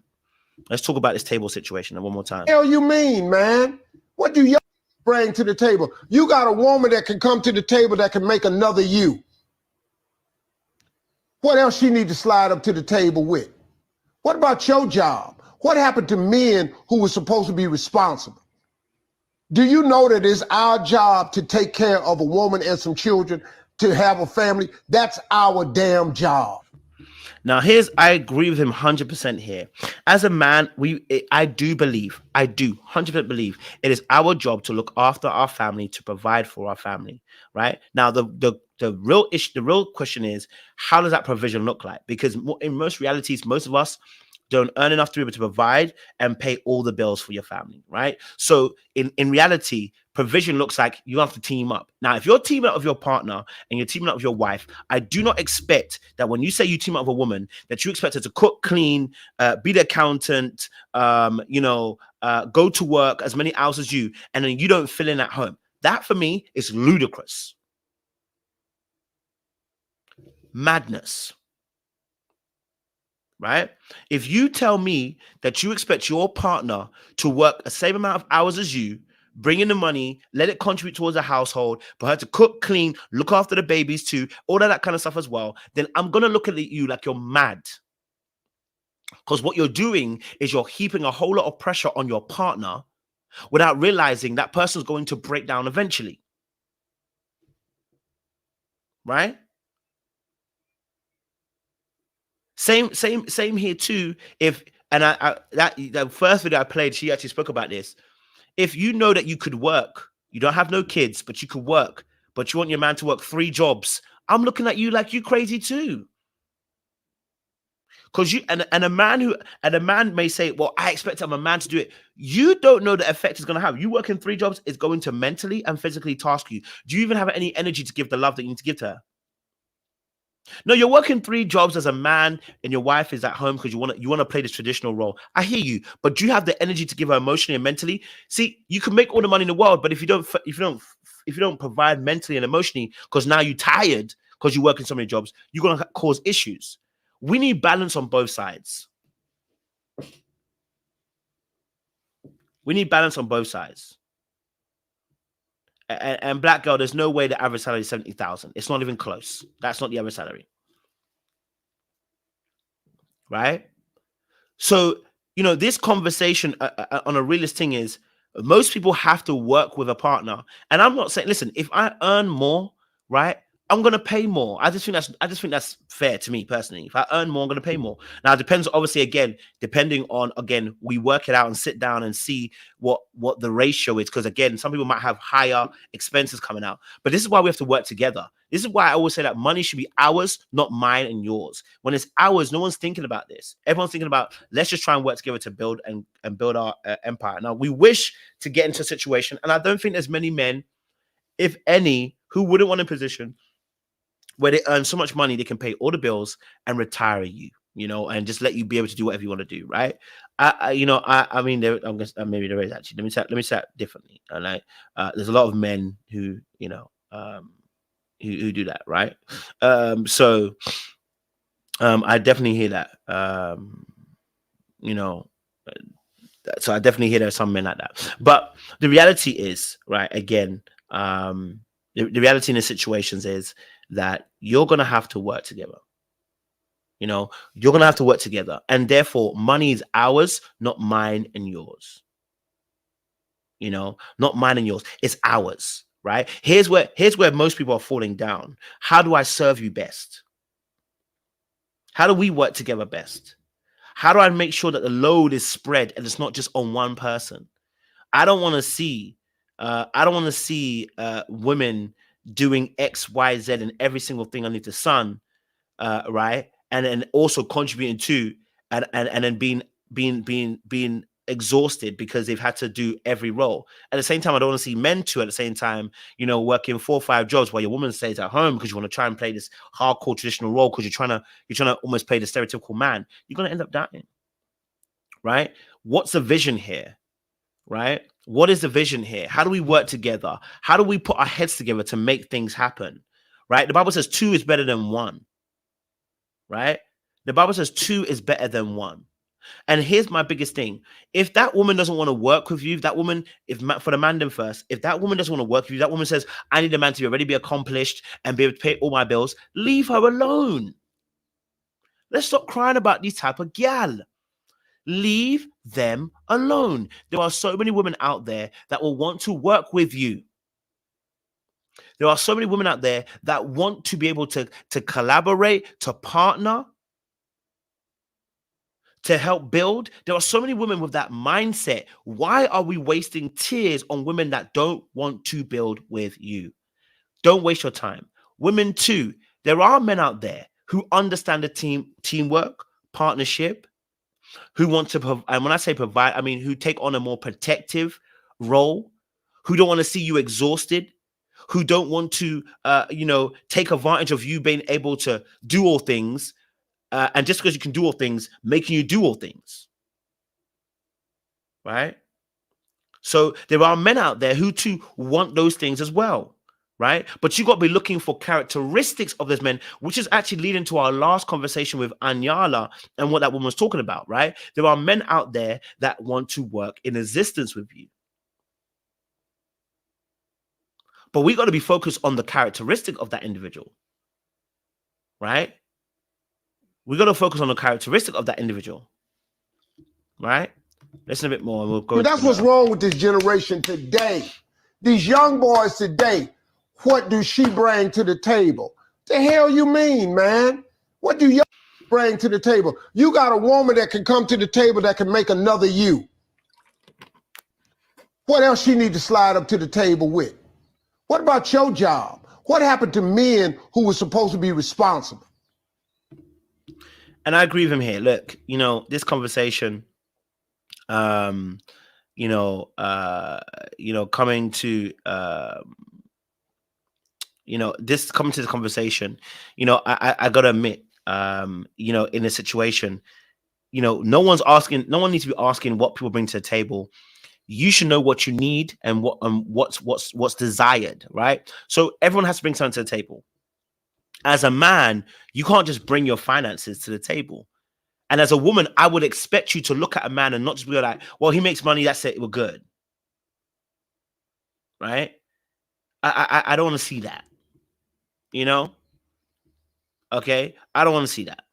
Let's talk about this table situation one more time. What the hell you mean, man? What do you bring to the table? You got a woman that can come to the table that can make another you. What else she need to slide up to the table with? What about your job? What happened to men who were supposed to be responsible? Do you know that it's our job to take care of a woman and some children, to have a family? That's our damn job. Now, I agree with him 100% here. As a man, I do 100% believe it is our job to look after our family, to provide for our family, right? Now, the real question is, how does that provision look like? Because in most realities, most of us don't earn enough to be able to provide and pay all the bills for your family, right? So in reality, provision looks like you have to team up. Now, if you're teaming up with your partner and you're teaming up with your wife, I do not expect that when you say you team up with a woman, that you expect her to cook, clean, be the accountant, go to work as many hours as you, and then you don't fill in at home. That for me is ludicrous. Madness. Right? If you tell me that you expect your partner to work the same amount of hours as you, bring in the money, let it contribute towards the household, for her to cook, clean, look after the babies too, all of that kind of stuff as well, then I'm going to look at you like you're mad. Because what you're doing is you're heaping a whole lot of pressure on your partner without realizing that person's going to break down eventually. Right? Same here too. The first video I played, she actually spoke about this. If you know that you could work, you don't have no kids, but you could work, but you want your man to work 3 jobs, I'm looking at you like you crazy too. Because a man may say, well, I expect I'm a man to do it. You don't know the effect it's going to have. You working 3 jobs is going to mentally and physically task you. Do you even have any energy to give the love that you need to give to her? No, you're working 3 jobs as a man, and your wife is at home because you want to play this traditional role. I hear you, but do you have the energy to give her emotionally and mentally? See, you can make all the money in the world, but if you don't provide mentally and emotionally, because now you're tired because you work in so many jobs, you're gonna cause issues. We need balance on both sides. We need balance on both sides. And black girl, there's no way the average salary is 70,000. It's not even close. That's not the average salary. Right? So, this conversation on a realist thing is most people have to work with a partner. And I'm not saying, listen, if I earn more, right, I'm going to pay more. I just think that's fair to me personally. If I earn more, I'm going to pay more. Now, it depends, obviously, depending on, we work it out and sit down and see what the ratio is. Because, again, some people might have higher expenses coming out. But this is why we have to work together. This is why I always say that money should be ours, not mine and yours. When it's ours, no one's thinking about this. Everyone's thinking about, let's just try and work together to build and build our empire. Now, we wish to get into a situation, and I don't think there's many men, if any, who wouldn't want a position where they earn so much money they can pay all the bills and retire you, and just let you be able to do whatever you want to do, right? I mean, maybe there is actually. Let me say it differently. And there's a lot of men who, who do that, right? So I definitely hear that. So I definitely hear there's some men like that. But the reality is, right? Again, the reality in the situations is that you're going to have to work together. You're going to have to work together. And therefore, money is ours, not mine and yours. Not mine and yours. It's ours, right? Here's where most people are falling down. How do I serve you best? How do we work together best? How do I make sure that the load is spread and it's not just on one person? I don't want to see women doing X, Y, Z and every single thing underneath the sun, right? And then also contributing to and then being exhausted because they've had to do every role. At the same time, I don't want to see men too at the same time, working 4 or 5 jobs while your woman stays at home because you want to try and play this hardcore traditional role because you're trying to almost play the stereotypical man. You're gonna end up dying. Right? What's the vision here? Right? What is the vision here? How do we work together? How do we put our heads together to make things happen? Right? The Bible says 2 is better than 1. Right? The Bible says 2 is better than 1. And here's my biggest thing. If that woman doesn't want to work with you, for the man then first, if that woman doesn't want to work with you, that woman says, I need a man to already be accomplished and be able to pay all my bills, leave her alone. Let's stop crying about these type of gal. Leave them alone. There are so many women out there that will want to work with you. There are so many women out there that want to be able to collaborate, to partner, to help build. There are so many women with that mindset. Why are we wasting tears on women that don't want to build with you? Don't waste your time. Women too. There are men out there who understand the teamwork, partnership, who want to and when I say provide, I mean who take on a more protective role, who don't want to see you exhausted, who don't want to, take advantage of you being able to do all things, and just because you can do all things, making you do all things, right? So there are men out there who too want those things as well, right? But you got to be looking for characteristics of those men, which is actually leading to our last conversation with Iyanla and what that woman was talking about, right? There are men out there that want to work in existence with you. But we got to be focused on the characteristic of that individual, right? We got to focus on the characteristic of that individual, right? Listen a bit more and we'll go. That's what's wrong with this generation today. These young boys today, what do she bring to the table? The hell you mean, man? What do you bring to the table? You got a woman that can come to the table that can make another you. What else she need to slide up to the table with? What about your job? What happened to men who were supposed to be responsible? And I agree with him here. Look, this conversation, coming to, coming to the conversation, I gotta admit, in a situation, no one needs to be asking what people bring to the table. You should know what you need and what's desired, right? So everyone has to bring something to the table. As a man, you can't just bring your finances to the table. And as a woman, I would expect you to look at a man and not just be like, well, he makes money, that's it, we're good. Right? I don't want to see that. Okay? I don't want to see that.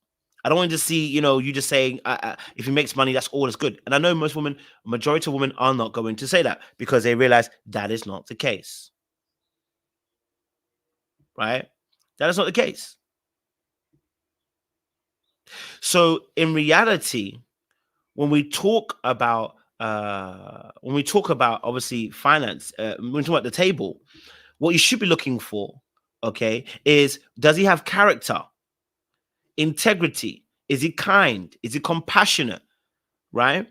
I don't want to see, you just saying, if he makes money, that's all that's good. And I know majority of women are not going to say that because they realize that is not the case. Right? That is not the case. So in reality, when we talk about obviously finance, when we talk about the table, what you should be looking for, okay, is does he have character, integrity? Is he kind? Is he compassionate? Right?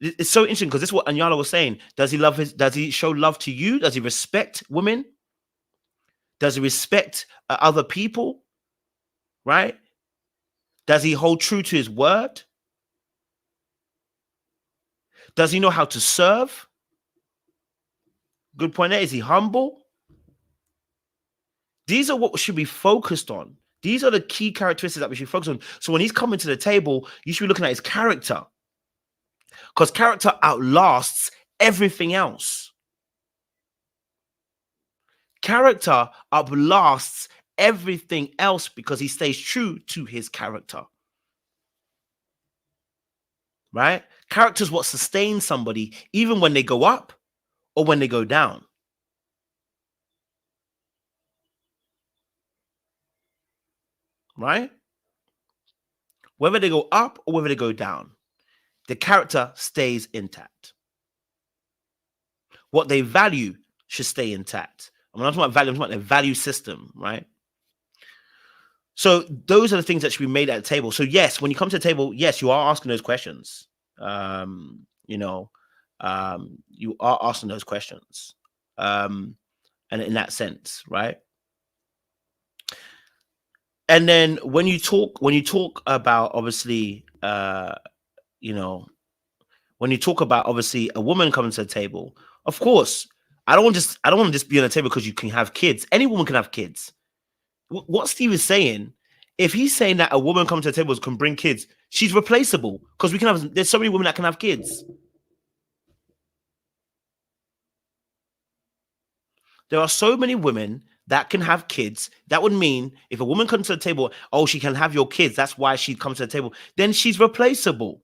It's so interesting because this is what Iyanla was saying. Does he show love to you? Does he respect women? Does he respect other people? Right? Does he hold true to his word? Does he know how to serve? Good point there. Is he humble? These are what we should be focused on. These are the key characteristics that we should focus on. So when he's coming to the table, you should be looking at his character. Because character outlasts everything else. Character outlasts everything else because he stays true to his character. Right? Character is what sustains somebody even when they go up or when they go down. Right? Whether they go up or whether they go down, the character stays intact. What they value should stay intact. I'm not talking about value, I'm talking about the value system, right? So those are the things that should be made at the table. So yes, when you come to the table, yes, you are asking those questions. You are asking those questions. And in that sense, right? And then when you talk about obviously, when you talk about obviously a woman coming to the table, of course, I don't want to just be on the table because you can have kids. Any woman can have kids. What Steve is saying, if he's saying that a woman coming to the table can bring kids, she's replaceable because there's so many women that can have kids. There are so many women that can have kids. That would mean if a woman comes to the table, oh, she can have your kids. That's why she comes to the table. Then she's replaceable.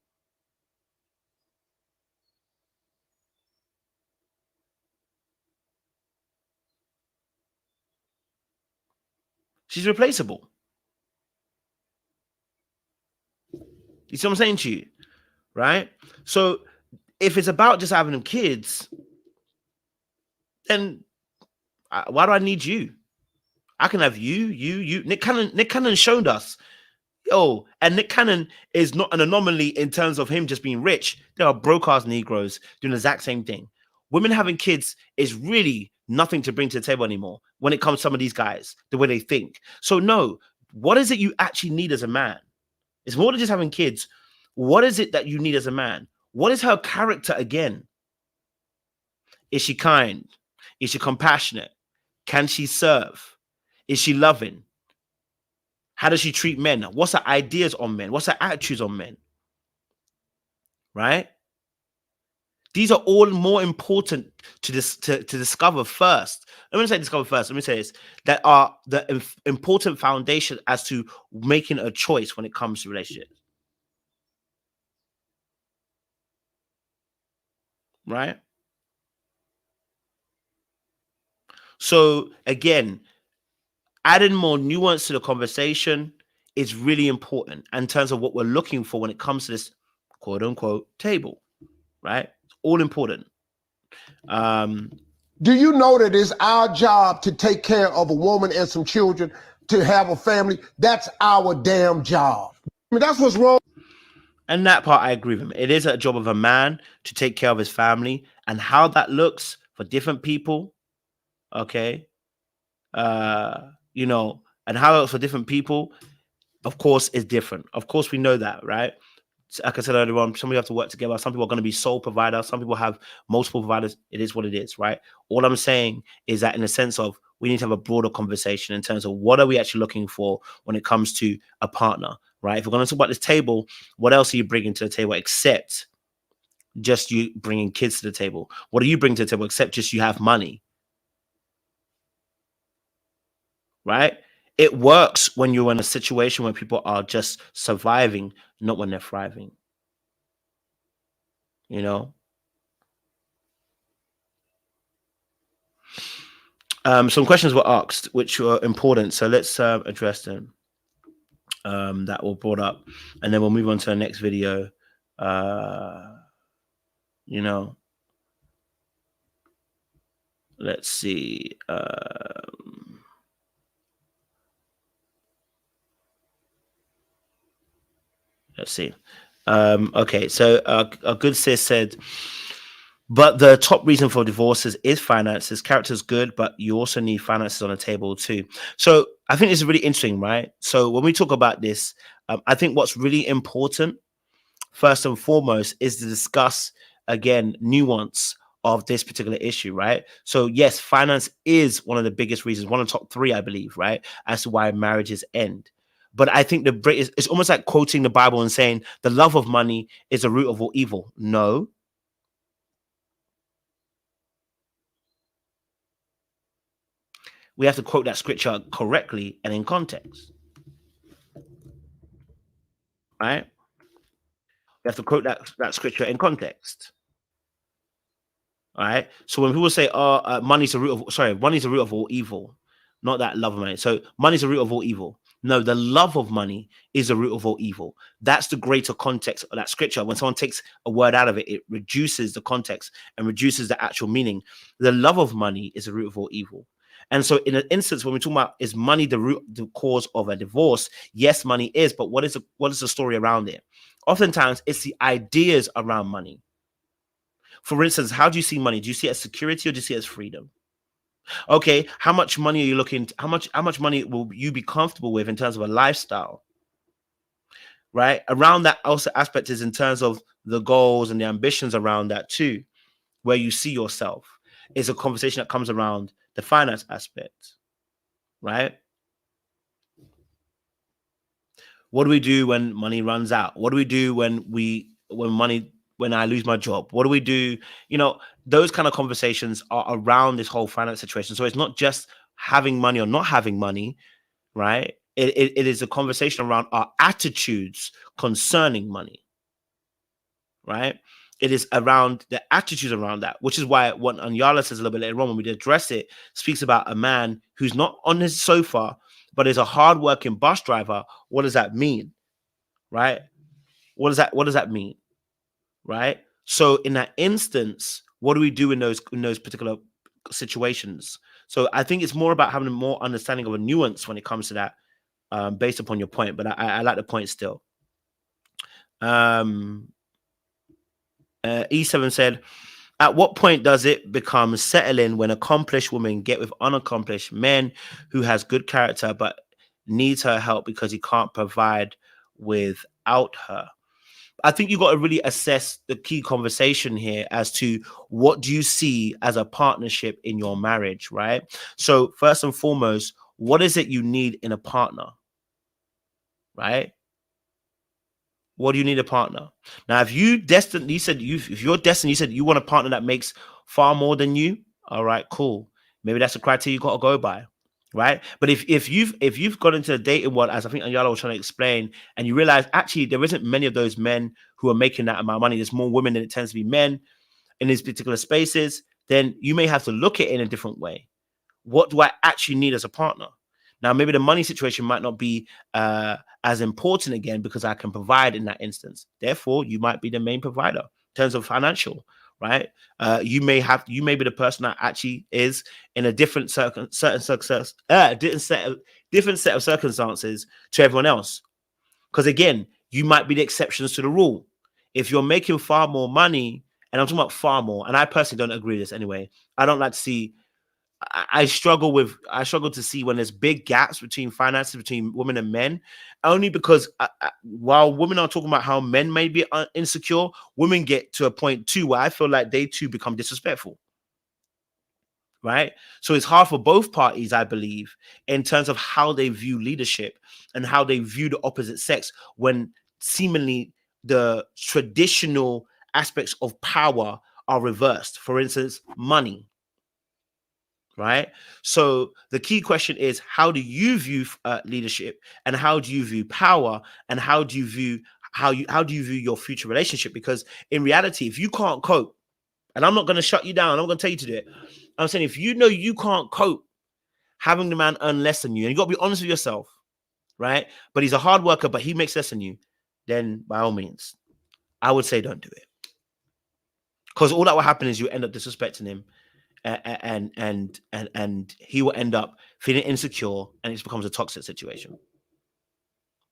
She's replaceable. You see what I'm saying to you? Right? So if it's about just having them kids, then why do I need you? I can have you. Nick Cannon showed us. Yo, and Nick Cannon is not an anomaly in terms of him just being rich. There are broke-ass Negroes doing the exact same thing. Women having kids is really nothing to bring to the table anymore when it comes to some of these guys, the way they think. So no, what is it you actually need as a man? It's more than just having kids. What is it that you need as a man? What is her character again? Is she kind? Is she compassionate? Can she serve? Is she loving? How does she treat men? What's her ideas on men? What's her attitudes on men? Right? These are all more important to discover first. Let me say discover first. Let me say this. That are the important foundation as to making a choice when it comes to relationships. Right? So again, adding more nuance to the conversation is really important in terms of what we're looking for when it comes to this quote unquote table, right? All important. Do you know that it's our job to take care of a woman and some children, to have a family? That's our damn job. I mean, that's what's wrong. And that part, I agree with him. It is a job of a man to take care of his family, and how that looks for different people. Okay. You know, and how it looks for different people, of course, is different. Of course, we know that, right? Like I said earlier on, some people have to work together. Some people are going to be sole provider. Some people have multiple providers. It is what it is, right? All I'm saying is that in the sense of we need to have a broader conversation in terms of what are we actually looking for when it comes to a partner, right? If we're going to talk about this table, what else are you bringing to the table except just you bringing kids to the table? What do you bring to the table except just you have money, right? It works when you're in a situation where people are just surviving, not when they're thriving. You know? Some questions were asked, which were important. So let's address them. That were brought up. And then we'll move on to the next video. You know? Let's see. Let's see. Okay, so a good sis said, but the top reason for divorces is finances. Character's good, but you also need finances on the table too. So I think this is really interesting, right? So when we talk about this, I think what's really important, first and foremost, is to discuss, again, nuance of this particular issue, right? So yes, finance is one of the biggest reasons, one of the top three, I believe, right, as to why marriages end. But I think it's almost like quoting the Bible and saying the love of money is the root of all evil. No. We have to quote that scripture correctly and in context. Right? We have to quote that scripture in context. All right. So when people say, money's the root of all evil, not that love of money. So money's the root of all evil. No, the love of money is the root of all evil. That's the greater context of that scripture. When someone takes a word out of it, it reduces the context and reduces the actual meaning. The love of money is the root of all evil. And so in an instance, when we're talking about is money the cause of a divorce? Yes, money is, but what is the story around it? Oftentimes, it's the ideas around money. For instance, how do you see money? Do you see it as security or do you see it as freedom? Okay, how much money are you looking? How much money will you be comfortable with in terms of a lifestyle? Right? Around that also aspect is in terms of the goals and the ambitions around that too, where you see yourself. Is a conversation that comes around the finance aspect, right? What do we do when money runs out? What do we do when I lose my job? What do we do? You know, those kind of conversations are around this whole finance situation. So it's not just having money or not having money, right? It is a conversation around our attitudes concerning money, right? It is around the attitudes around that, which is why what Iyanla says a little bit later on when we address it, speaks about a man who's not on his sofa, but is a hardworking bus driver. What does that mean, right? What does that mean, right? So in that instance, what do we do in those particular situations? So I think it's more about having more understanding of a nuance when it comes to that based upon your point, but I like the point still. E7 said, at what point does it become settling when accomplished women get with unaccomplished men who has good character but needs her help because he can't provide without her? I think you got to really assess the key conversation here as to what do you see as a partnership in your marriage, right? So first and foremost, what is it you need in a partner, right? What do you need a partner? Now, if you're destined, you said you want a partner that makes far more than you. All right, cool. Maybe that's the criteria you got to go by, right? But if you've got into the dating world, as I think Iyanla was trying to explain, and you realize actually there isn't many of those men who are making that amount of money. There's more women than it tends to be men in these particular spaces. Then you may have to look at it in a different way. What do I actually need as a partner? Now, maybe the money situation might not be as important again because I can provide in that instance. Therefore, you might be the main provider in terms of financial, right? You may be the person that actually is in a different set of circumstances to everyone else. Because again, you might be the exceptions to the rule. If you're making far more money, and I'm talking about far more, and I personally don't agree with this anyway. I don't like to see. I struggle to see when there's big gaps between finances between women and men, only because while women are talking about how men may be insecure, women get to a point too where I feel like they too become disrespectful, right? So it's hard for both parties, I believe, in terms of how they view leadership and how they view the opposite sex when seemingly the traditional aspects of power are reversed. For instance, money. Right. So the key question is, how do you view leadership, and how do you view power, and how do you view your future relationship? Because in reality, if you can't cope, and I'm not going to shut you down, I'm going to tell you to do it. I'm saying if you know you can't cope having the man earn less than you, and you got to be honest with yourself, right? But he's a hard worker, but he makes less than you, then by all means, I would say don't do it. Because all that will happen is you end up disrespecting him. And he will end up feeling insecure, and it becomes a toxic situation,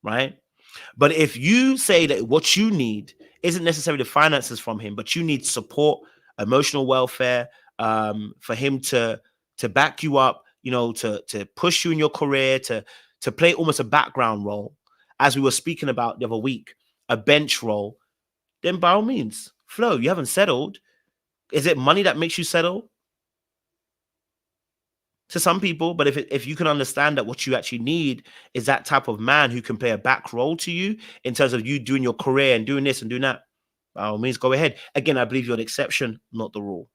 right? But if you say that what you need isn't necessarily the finances from him, but you need support, emotional welfare, for him to back you up, to push you in your career, to play almost a background role, as we were speaking about the other week, a bench role, then by all means, flow. You haven't settled. Is it money that makes you settle? To some people, but if you can understand that what you actually need is that type of man who can play a back role to you in terms of you doing your career and doing this and doing that, by all means, go ahead. Again, I believe you're the exception, not the rule.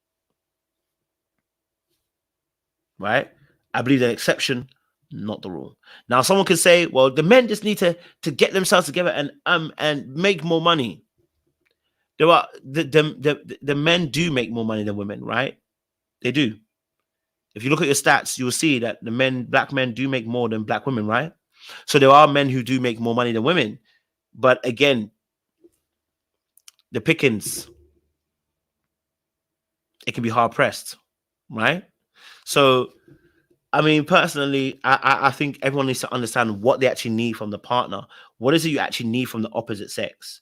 Right? I believe the exception, not the rule. Now, someone could say, well, the men just need to get themselves together and make more money. There are the men do make more money than women, right? They do. If you look at your stats, you will see that black men do make more than black women, right? So there are men who do make more money than women. But again, the pickings, it can be hard pressed, right? So, I mean, personally, I think everyone needs to understand what they actually need from the partner. What is it you actually need from the opposite sex?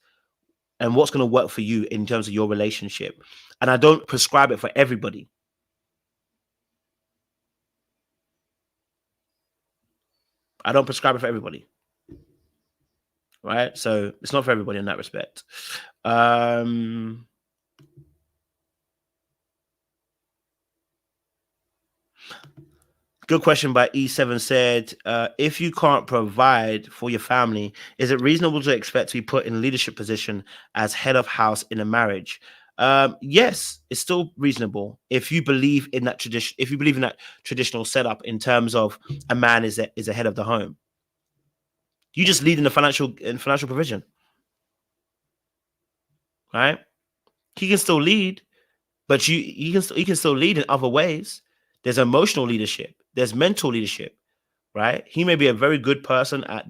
And what's going to work for you in terms of your relationship? And I don't prescribe it for everybody. I don't prescribe it for everybody. Right? So it's not for everybody in that respect. Good question by E7 said, if you can't provide for your family, is it reasonable to expect to be put in a leadership position as head of house in a marriage? Yes, it's still reasonable if you believe in that tradition. If you believe in that traditional setup in terms of a man is a head of the home, you just lead in the financial provision, right? He can still lead, but he can still lead in other ways. There's emotional leadership. There's mental leadership, right? He may be a very good person at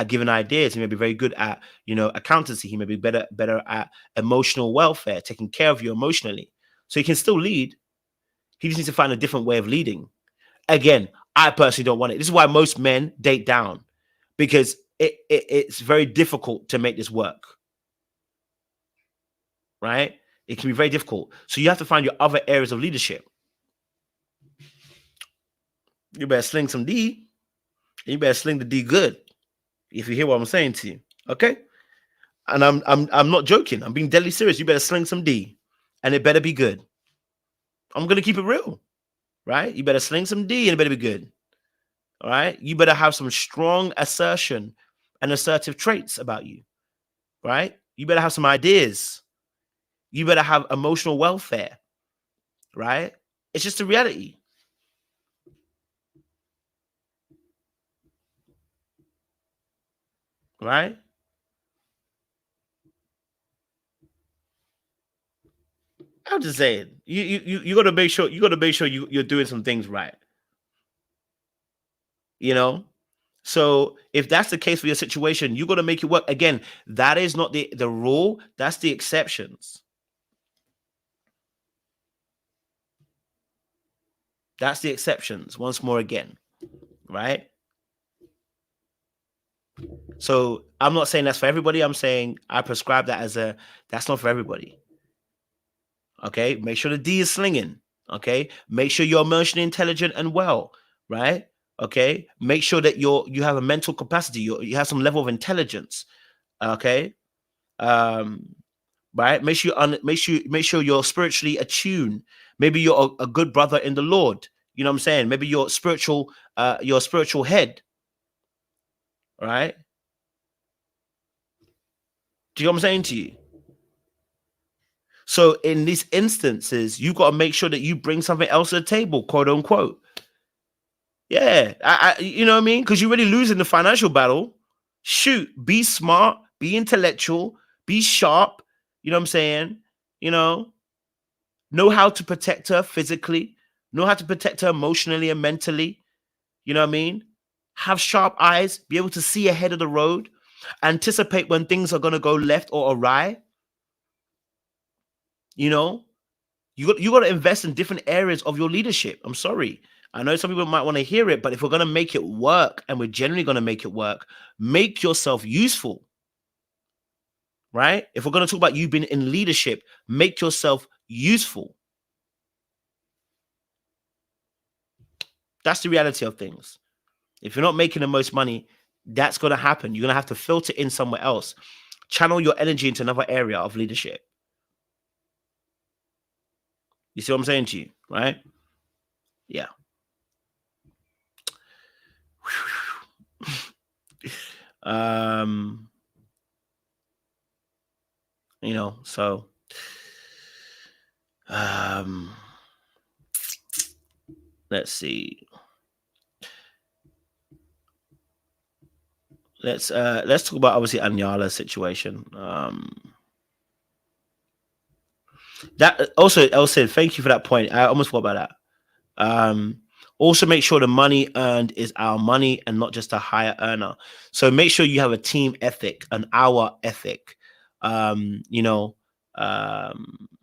giving ideas. He may be very good at, accountancy. He may be better at emotional welfare, taking care of you emotionally. So he can still lead. He just needs to find a different way of leading. Again, I personally don't want it. This is why most men date down. because it's very difficult to make this work, right? It can be very difficult. So you have to find your other areas of leadership. You better sling some D. And you better sling the D good. If you hear what I'm saying to you, okay? And I'm not joking. I'm being deadly serious. You better sling some D, and it better be good. I'm gonna keep it real, right? You better sling some D, and it better be good. All right. You better have some strong assertion and assertive traits about you, right? You better have some ideas. You better have emotional welfare, right? It's just a reality. Right? I'm just saying, you got to make sure you're doing some things right. You know, so if that's the case for your situation, you got to make it work. Again, that is not the rule. That's the exceptions. That's the exceptions. Once more again, right? So I'm not saying that's for everybody. I'm saying I prescribe that as that's not for everybody. Okay, make sure the D is slinging. Okay, make sure you're emotionally intelligent and well, right? Okay, make sure that you have a mental capacity. You have some level of intelligence. Okay, right. Make sure you're spiritually attuned. Maybe you're a good brother in the Lord. You know what I'm saying? Maybe you're spiritual head. Right? Do you know what I'm saying to you? So in these instances, you got to make sure that you bring something else to the table, quote unquote. Yeah, you know what I mean? Because you're really losing the financial battle. Shoot, be smart, be intellectual, be sharp. You know what I'm saying? You know how to protect her physically, know how to protect her emotionally and mentally. You know what I mean? Have sharp eyes, be able to see ahead of the road, anticipate when things are going to go left or awry. You know, you got to invest in different areas of your leadership. I'm sorry. I know some people might want to hear it, but if we're going to make it work, and we're generally going to make it work, make yourself useful, right? If we're going to talk about you being in leadership, make yourself useful. That's the reality of things. If you're not making the most money, that's going to happen. You're going to have to filter in somewhere else. Channel your energy into another area of leadership. You see what I'm saying to you, right? Yeah. You know, so let's see. Let's talk about obviously Iyanla's situation. That also, Elsa, thank you for that point. I almost forgot about that. Also make sure the money earned is our money and not just a higher earner. So make sure you have a team ethic, an hour ethic. You know,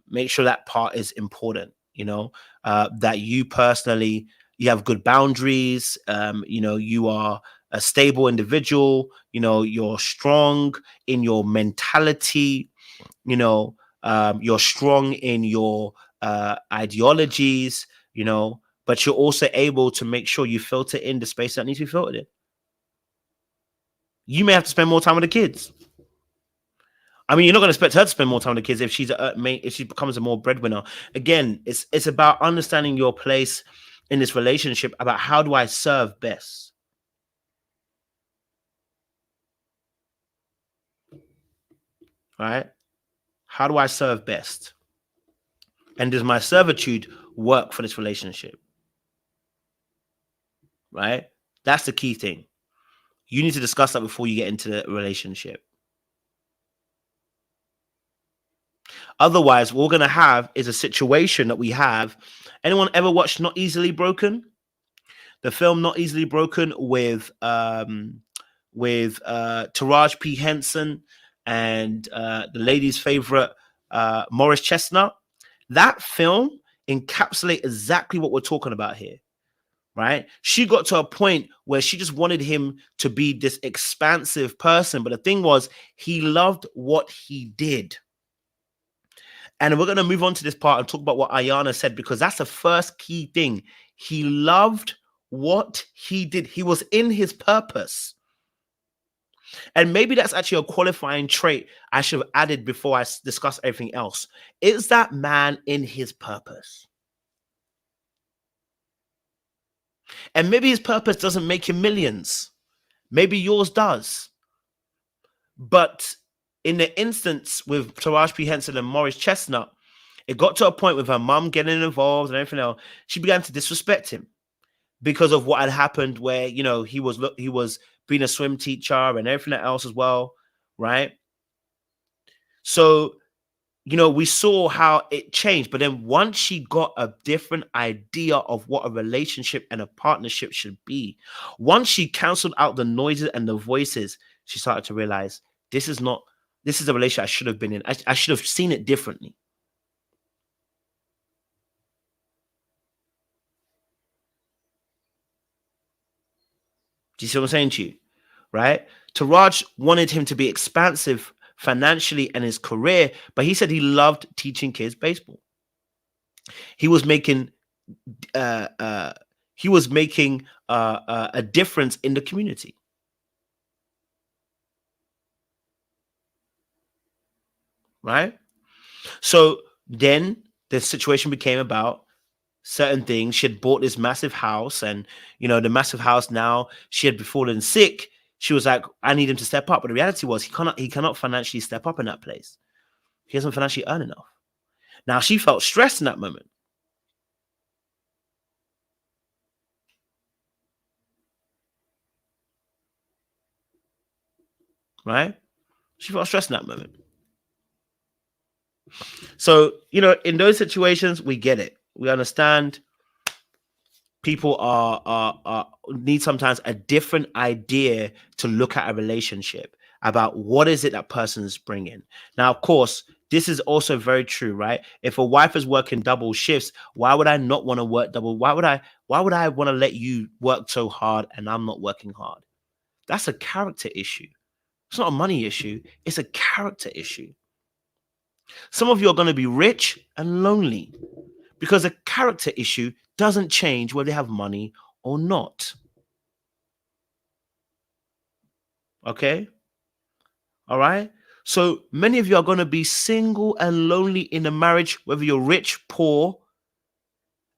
make sure that part is important, you know, that you personally, you have good boundaries. You know, you are a stable individual, you know, you're strong in your mentality, you know, you're strong in your ideologies, you know, but you're also able to make sure you filter in the space that needs to be filtered in. You may have to spend more time with the kids. I mean, you're not going to expect her to spend more time with the kids if if she becomes a more breadwinner. Again, it's about understanding your place in this relationship, about how do I serve best. Right? How do I serve best? And does my servitude work for this relationship? Right? That's the key thing. You need to discuss that before you get into the relationship. Otherwise, what we're going to have is a situation that we have. Anyone ever watched Not Easily Broken? The film Not Easily Broken with Taraji P. Henson and the lady's favorite, Morris Chestnut. That film encapsulates exactly what we're talking about here, right? She got to a point where she just wanted him to be this expansive person. But the thing was, he loved what he did. And we're going to move on to this part and talk about what Iyanla said, because that's the first key thing. He loved what he did. He was in his purpose. And maybe that's actually a qualifying trait I should have added before I discuss everything else. Is that man in his purpose? And maybe his purpose doesn't make him millions. Maybe yours does. But in the instance with Taraji P. Henson and Morris Chestnut, it got to a point with her mum getting involved and everything else. She began to disrespect him because of what had happened, where, you know, he was being a swim teacher and everything else as well, right? So, you know, we saw how it changed. But then once she got a different idea of what a relationship and a partnership should be, once she canceled out the noises and the voices, she started to realize this is a relationship I should have been in. I should have seen it differently. Do you see what I'm saying to you? Right? Taraj wanted him to be expansive financially and his career, but he said he loved teaching kids baseball. He was making a difference in the community. Right? So then the situation became about certain things. She had bought this massive house, and, you know, the massive house, now she had fallen sick. She was like, I need him to step up. But the reality was he cannot financially step up in that place. He doesn't financially earn enough. Now she felt stressed in that moment. Right? She felt stressed in that moment. So, you know, in those situations, we get it. We understand people need sometimes a different idea to look at a relationship about what is it that person's bringing. Now, of course, this is also very true, right? If a wife is working double shifts, why would I not want to work double? Why would I want to let you work so hard and I'm not working hard? That's a character issue. It's not a money issue. It's a character issue. Some of you are going to be rich and lonely because a character issue doesn't change whether they have money or not. Okay? All right? So many of you are going to be single and lonely in a marriage, whether you're rich, poor,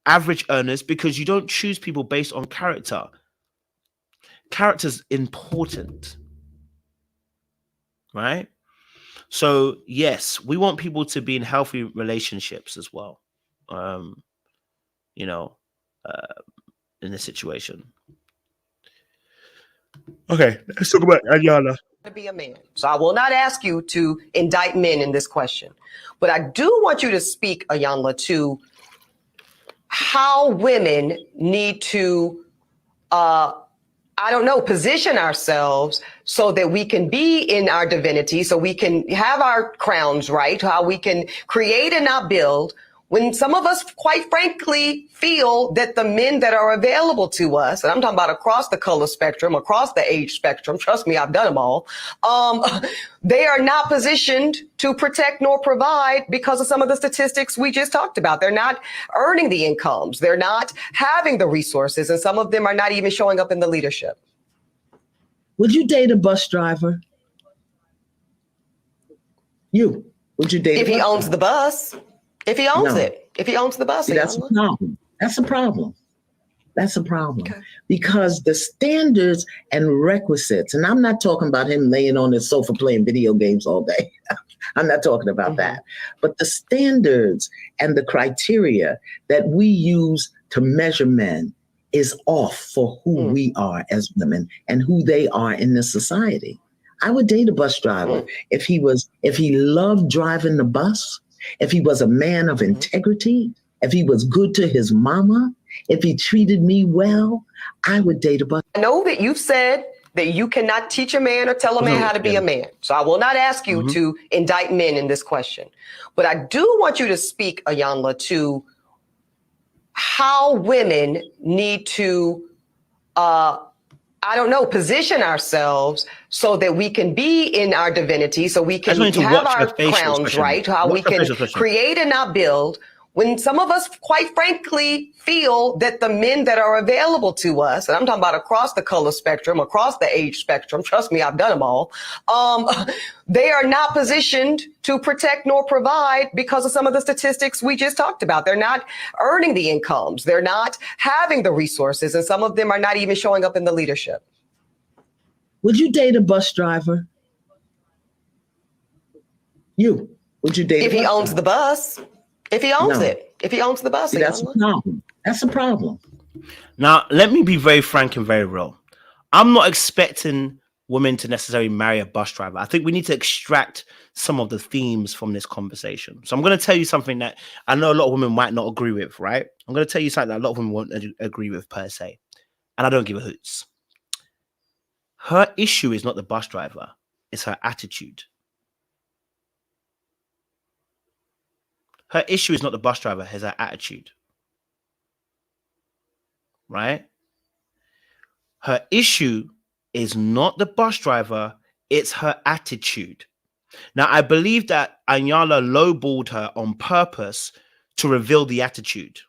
average earners, because you don't choose people based on character. Character's important. Right? So, yes, we want people to be in healthy relationships as well. You know, in this situation. Okay, let's talk about Iyanla. To be a man. So I will not ask you to indict men in this question, but I do want you to speak, Iyanla, to how women need to, position ourselves so that we can be in our divinity, so we can have our crowns right, how we can create and not build, when some of us, quite frankly, feel that the men that are available to us, and I'm talking about across the color spectrum, across the age spectrum, trust me, I've done them all, they are not positioned to protect nor provide because of some of the statistics we just talked about. They're not earning the incomes. They're not having the resources, and some of them are not even showing up in the leadership. Would you date a bus driver? Would you date if he owns the bus? If he owns it, if he owns the bus. See, that's a problem. That's a problem. That's a problem. Okay. Because the standards and requisites, and I'm not talking about him laying on his sofa playing video games all day. I'm not talking about that. But the standards and the criteria that we use to measure men is off for who we are as women and who they are in this society. I would date a bus driver if he loved driving the bus, if he was a man of integrity, if he was good to his mama, if he treated me well, I would date a bus. I know that you've said that you cannot teach a man or tell a man how to be a man. So I will not ask you to indict men in this question. But I do want you to speak, Iyanla, to how women need to, position ourselves so that we can be in our divinity, so we can need to have watch her our facial crowns, expression. right? How Watch we her can facial expression. create and not build. When some of us, quite frankly, feel that the men that are available to us, and I'm talking about across the color spectrum, across the age spectrum, trust me, I've done them all, they are not positioned to protect nor provide because of some of the statistics we just talked about. They're not earning the incomes. They're not having the resources, and some of them are not even showing up in the leadership. Would you date a bus driver? Would you date if he owns the bus? If he owns it. If he owns the bus. See, that's a problem. That's a problem. Now, let me be very frank and very real. I'm not expecting women to necessarily marry a bus driver. I think we need to extract some of the themes from this conversation. So I'm going to tell you something that I know a lot of women might not agree with, right? I'm going to tell you something that a lot of women won't agree with per se. And I don't give a hoots. Her issue is not the bus driver. It's her attitude. Her issue is not the bus driver. It's her attitude. Right? Her issue is not the bus driver. It's her attitude. Now, I believe that Iyanla lowballed her on purpose to reveal the attitude.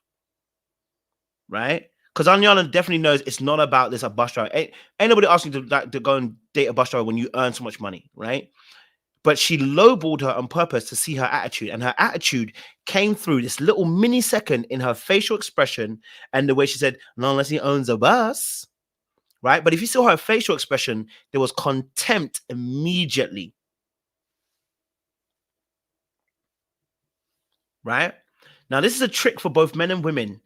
Right? Because Iyanla definitely knows it's not about this a bus driver. Ain't nobody asking you to go and date a bus driver when you earn so much money, right? But she lowballed her on purpose to see her attitude. And her attitude came through this little mini second in her facial expression and the way she said, not unless he owns a bus. Right? But if you saw her facial expression, there was contempt immediately. Right? Now, this is a trick for both men and women.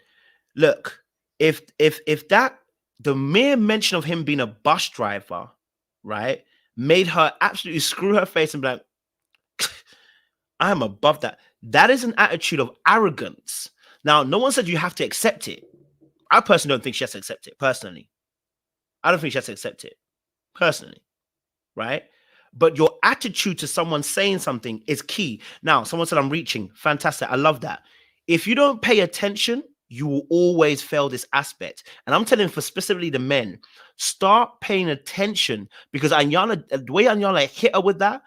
Look, if that, the mere mention of him being a bus driver, right, made her absolutely screw her face and be like, I am above that. That is an attitude of arrogance. Now, no one said you have to accept it. I personally don't think she has to accept it, personally. I don't think she has to accept it, personally, right? But your attitude to someone saying something is key. Now, someone said, I'm reaching. Fantastic. I love that. If you don't pay attention, you will always fail this aspect. And I'm telling for specifically the men, start paying attention, because Iyanla, the way Iyanla hit her with that,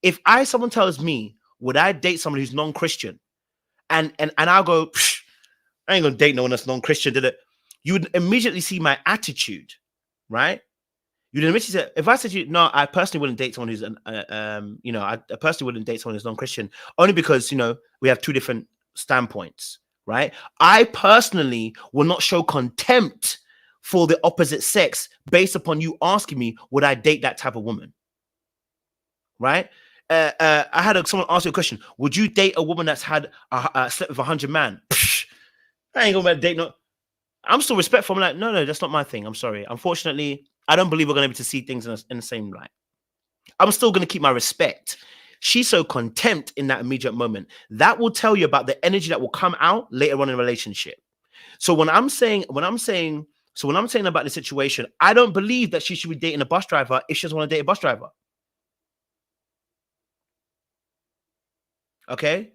if someone tells me, would I date someone who's non-Christian? And I'll go, I ain't gonna date no one that's non-Christian, did it? You would immediately see my attitude, right? You'd immediately say, if I said to you, no, I personally wouldn't date someone who's I personally wouldn't date someone who's non-Christian, only because we have two different standpoints, right? I personally will not show contempt for the opposite sex based upon you asking me, would I date that type of woman? Right? I had someone ask you a question. Would you date a woman that's had slept with 100 men? I ain't gonna date no. I'm still respectful. I'm like, no, that's not my thing. I'm sorry. Unfortunately, I don't believe we're gonna be able to see things in the same light. I'm still gonna keep my respect. She's so contempt in that immediate moment. That will tell you about the energy that will come out later on in a relationship. So when I'm saying about the situation, I don't believe that she should be dating a bus driver if she doesn't want to date a bus driver. Okay,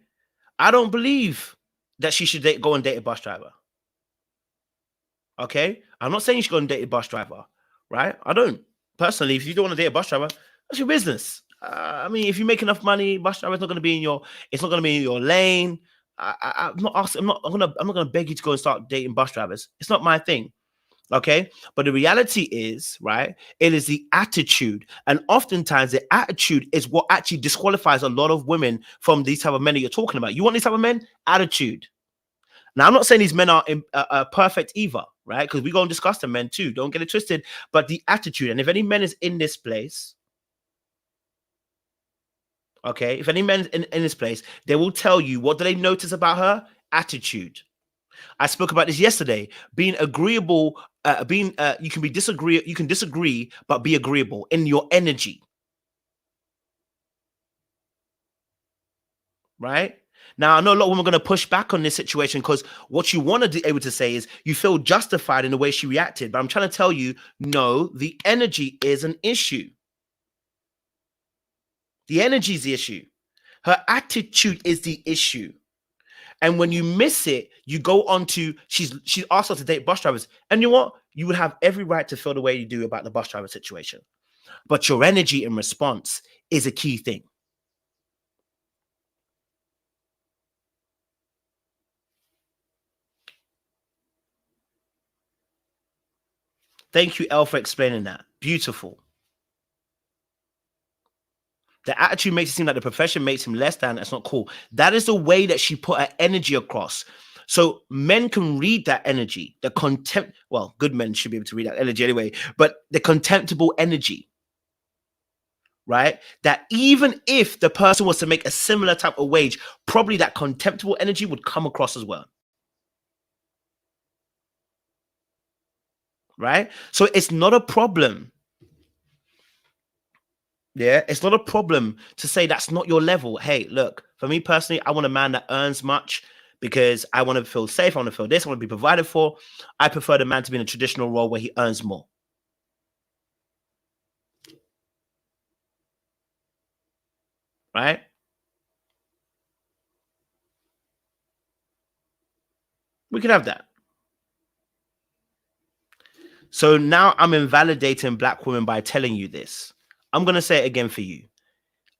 I don't believe that she should go and date a bus driver. Okay, I'm not saying you should go and date a bus driver, right? I don't personally. If you don't want to date a bus driver, that's your business. I mean, if you make enough money, bus driver's not going to be in your. It's not going to be in your lane. I'm not asking. I'm not going to beg you to go and start dating bus drivers. It's not my thing. Okay, but the reality is, right, it is the attitude, and oftentimes the attitude is what actually disqualifies a lot of women from these type of men that you're talking about. You want these type of men? Attitude. Now, I'm not saying these men are perfect either, right? Because we're going to discuss the men too. Don't get it twisted. But the attitude, and if any men is in this place, okay, if any men in this place, they will tell you, what do they notice about her? Attitude. I spoke about this yesterday. Being agreeable, you can disagree, but be agreeable in your energy. Right? Now, I know a lot of women are going to push back on this situation because what you want to be able to say is you feel justified in the way she reacted. But I'm trying to tell you, no, the energy is an issue. The energy is the issue. Her attitude is the issue. And when you miss it, you go on to she's asked us to date bus drivers. And you know what? You would have every right to feel the way you do about the bus driver situation. But your energy in response is a key thing. Thank you, Elle, for explaining that. Beautiful. The attitude makes it seem like the profession makes him less than. That's not cool. That is the way that she put her energy across. So men can read that energy, the contempt. Well, good men should be able to read that energy anyway, but the contemptible energy, right? That even if the person was to make a similar type of wage, probably that contemptible energy would come across as well. Right? So it's not a problem. Yeah, it's not a problem to say that's not your level. Hey, look, for me personally, I want a man that earns much because I want to feel safe. I want to feel this. I want to be provided for. I prefer the man to be in a traditional role where he earns more. Right? We could have that. So now I'm invalidating black women by telling you this. I'm going to say it again for you.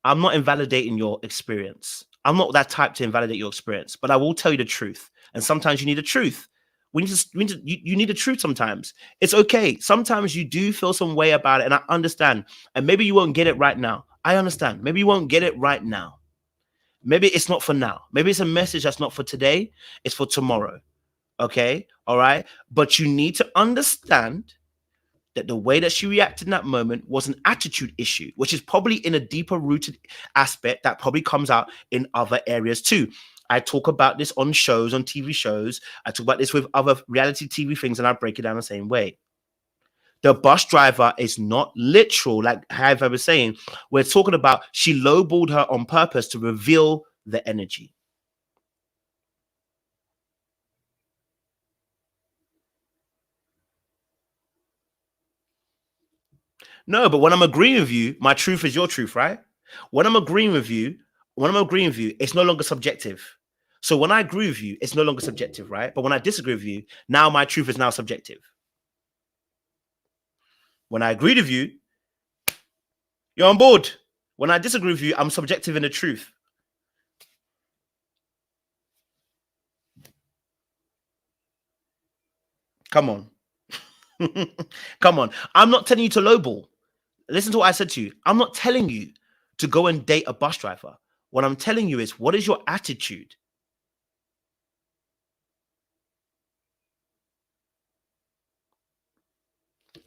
I'm not invalidating your experience. I'm not that type to invalidate your experience, but I will tell you the truth. And sometimes you need the truth. You need the truth sometimes. It's okay. Sometimes you do feel some way about it, and I understand. And maybe you won't get it right now. I understand. Maybe you won't get it right now. Maybe it's not for now. Maybe it's a message that's not for today. It's for tomorrow. Okay? All right? But you need to understand that the way that she reacted in that moment was an attitude issue, which is probably in a deeper rooted aspect that probably comes out in other areas too. I talk about this on shows, on TV shows. I talk about this with other reality TV things, and I break it down the same way. The bus driver is not literal, like Harvey was saying. We're talking about she lowballed her on purpose to reveal the energy. No, but when I'm agreeing with you, my truth is your truth, right? When I'm agreeing with you, it's no longer subjective. So when I agree with you, it's no longer subjective, right? But when I disagree with you, now my truth is now subjective. When I agree with you, you're on board. When I disagree with you, I'm subjective in the truth. Come on. Come on. I'm not telling you to lowball. Listen to what I said to you. I'm not telling you to go and date a bus driver. What I'm telling you is, what is your attitude?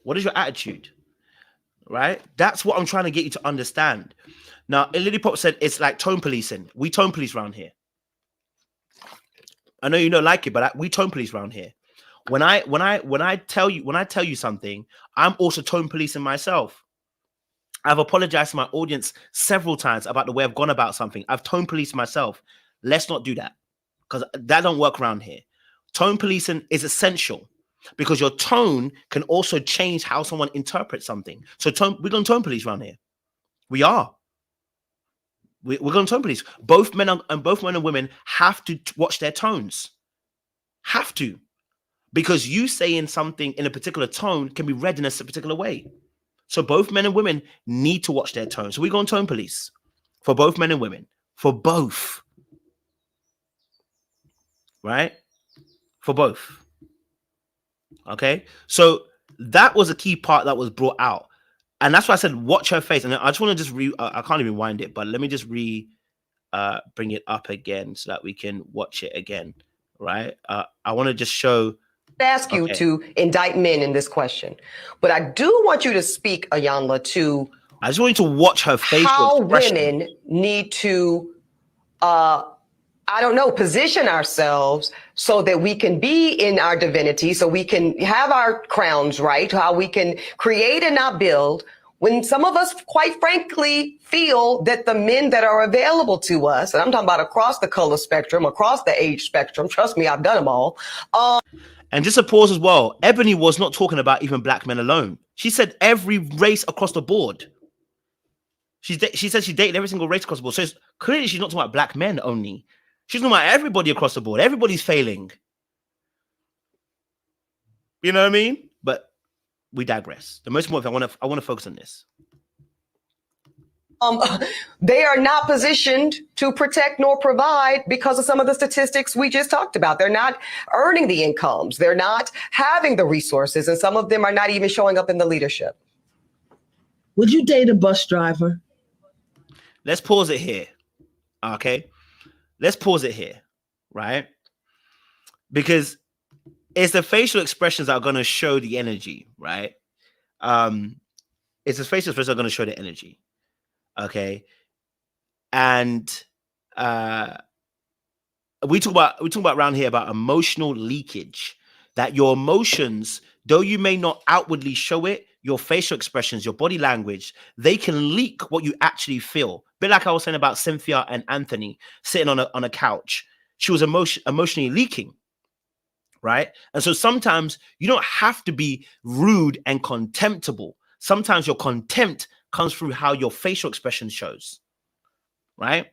What is your attitude? Right? That's what I'm trying to get you to understand. Now, Lily Pop said it's like tone policing. We tone police around here. I know you don't like it, but we tone police around here. When I tell you something, I'm also tone policing myself. I've apologized to my audience several times about the way I've gone about something. I've tone policed myself. Let's not do that, because that don't work around here. Tone policing is essential because your tone can also change how someone interprets something. So we're going to tone police around here. We are. We're going to tone police. Both men and women have to watch their tones. Have to. Because you saying something in a particular tone can be read in a particular way. So both men and women need to watch their tone. So we go on tone police for both men and women. For both. Right? For both. Okay? So that was a key part that was brought out. And that's why I said watch her face. And I just want to I can't even wind it, but let me just bring it up again so that we can watch it again. Right? I want to just show... ask you to indict men in this question, but I do want you to speak, Iyanla, to I just want you to watch her face. How women need to, position ourselves so that we can be in our divinity, so we can have our crowns right, how we can create and not build. When some of us, quite frankly, feel that the men that are available to us, and I'm talking about across the color spectrum, across the age spectrum, trust me, I've done them all. And just a pause as well. Ebony was not talking about even black men alone. She said every race across the board. She said she dated every single race across the board. So clearly she's not talking about black men only. She's talking about everybody across the board. Everybody's failing. You know what I mean? But we digress. The most important thing, I want to focus on this. They are not positioned to protect nor provide because of some of the statistics we just talked about. They're not earning the incomes. They're not having the resources. And some of them are not even showing up in the leadership. Would you date a bus driver? Let's pause it here. Okay. Let's pause it here. Right. Because it's the facial expressions that are going to show the energy. Right. It's the facial expressions that are going to show the energy. Okay. And we talk about around here about emotional leakage, that your emotions, though you may not outwardly show it, your facial expressions, your body language, they can leak what you actually feel. A bit like I was saying about Cynthia and Anthony sitting on a couch. She was emotionally leaking, right? And so sometimes you don't have to be rude and contemptible. Sometimes your contempt comes through how your facial expression shows, right?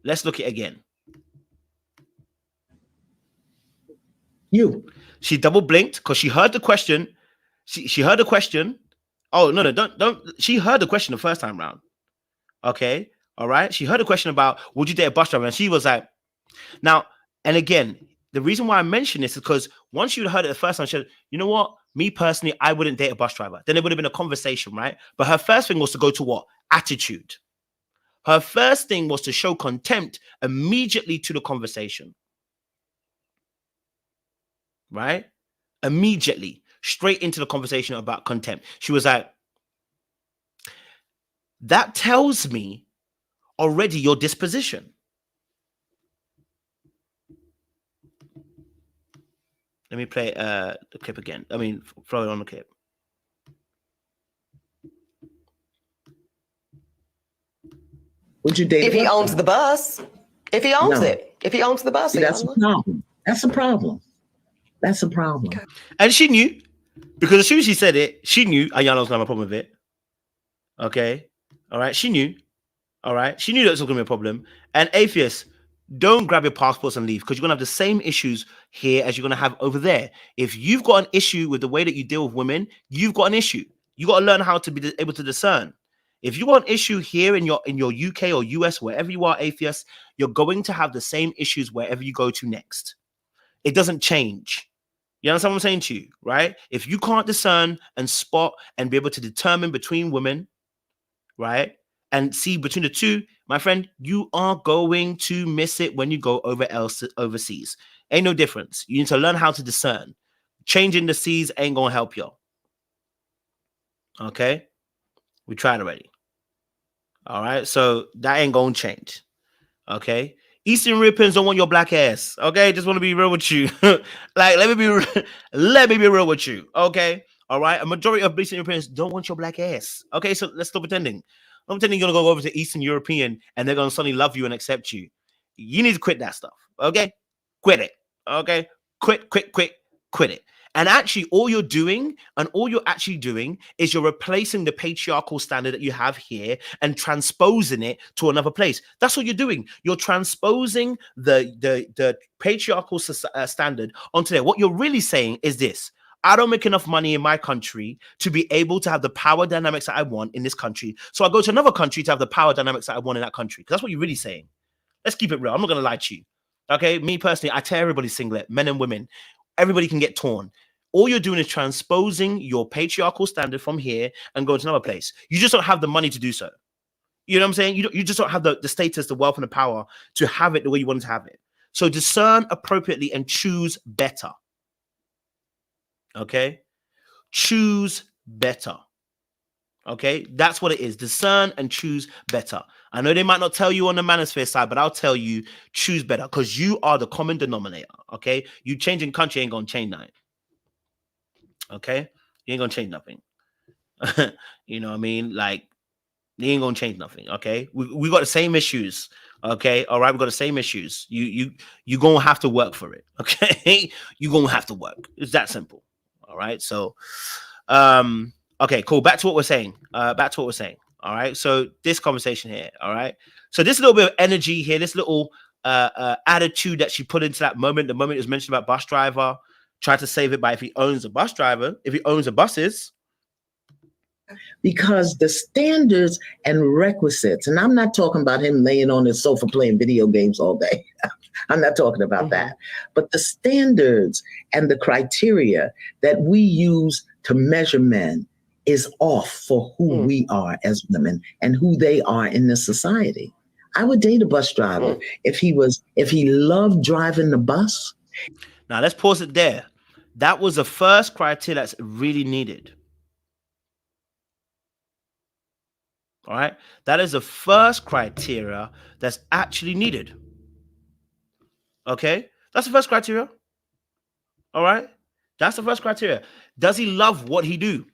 Let's look at it again. She double blinked because she heard the question. She heard the question. Oh, no, don't. She heard the question the first time round. Okay. All right. She heard a question about, would you date a bus driver? And she was like, now, and again, the reason why I mention this is because once you'd heard it the first time, she said, you know what? Me personally, I wouldn't date a bus driver. Then it would have been a conversation, right? But her first thing was to go to what? Attitude. Her first thing was to show contempt immediately to the conversation. Right? Immediately, straight into the conversation about contempt. She was like, that tells me already your disposition. Let me play the clip again. I mean, throw it on the clip. Would you date if he owns the bus? If he owns it. If he owns the bus. See, that's a problem. That's a problem. That's a problem. Okay. And she knew, because as soon as she said it, she knew Iyanla was going to have a problem with it. Okay. All right. She knew. All right. She knew that was going to be a problem. And atheists, don't grab your passports and leave, because you're going to have the same issues here as you're going to have over there. If you've got an issue with the way that you deal with women, you've got an issue. You got to learn how to be able to discern. If you got an issue here in your UK or US, wherever you are, atheists, you're going to have the same issues wherever you go to next. It doesn't change. You understand what I'm saying to you, right? If you can't discern and spot and be able to determine between women, right, and see between the two, my friend, you are going to miss it when you go overseas. Ain't no difference. You need to learn how to discern. Changing the seas ain't gonna help you. Okay? We tried already. All right? So that ain't gonna change. Okay? Eastern Europeans don't want your black ass. Okay? Just want to be real with you. Like, let me be real with you. Okay? All right? A majority of Eastern Europeans don't want your black ass. Okay? So let's stop pretending. I'm pretending you're going to go over to Eastern European and they're going to suddenly love you and accept you. You need to quit that stuff. Okay? Quit it. Okay? Quit it. And actually, all you're doing is you're replacing the patriarchal standard that you have here and transposing it to another place. That's what you're doing. You're transposing the patriarchal standard onto there. What you're really saying is this: I don't make enough money in my country to be able to have the power dynamics that I want in this country. So I go to another country to have the power dynamics that I want in that country. Because that's what you're really saying. Let's keep it real. I'm not going to lie to you. Okay? Me personally, I tear everybody's singlet, men and women. Everybody can get torn. All you're doing is transposing your patriarchal standard from here and going to another place. You just don't have the money to do so. You know what I'm saying? You just don't have the status, the wealth, and the power to have it the way you want to have it. So discern appropriately and choose better. Okay? Choose better. Okay? That's what it is. Discern and choose better. I know they might not tell you on the manosphere side, but I'll tell you, choose better, because you are the common denominator. Okay? You changing country ain't gonna change nothing. Okay? You ain't gonna change nothing. You know what I mean? Like, you ain't gonna change nothing. Okay? We got the same issues. Okay? All right, we got the same issues. You gonna have to work for it. Okay? You gonna have to work. It's that simple. All right. So, okay, cool. Back to what we're saying. All right. So this conversation here. All right. So this little bit of energy here, this little attitude that she put into that moment. The moment it was mentioned about bus driver, tried to save it by if he owns a bus driver, if he owns the buses. Because the standards and requisites, and I'm not talking about him laying on his sofa playing video games all day. I'm not talking about that. But the standards and the criteria that we use to measure men is off for who we are as women and who they are in this society. I would date a bus driver if he loved driving the bus. Now let's pause it there. That was the first criteria that's really needed. All right. That is the first criteria that's actually needed. Okay. That's the first criteria. All right. That's the first criteria. Does he love what he do?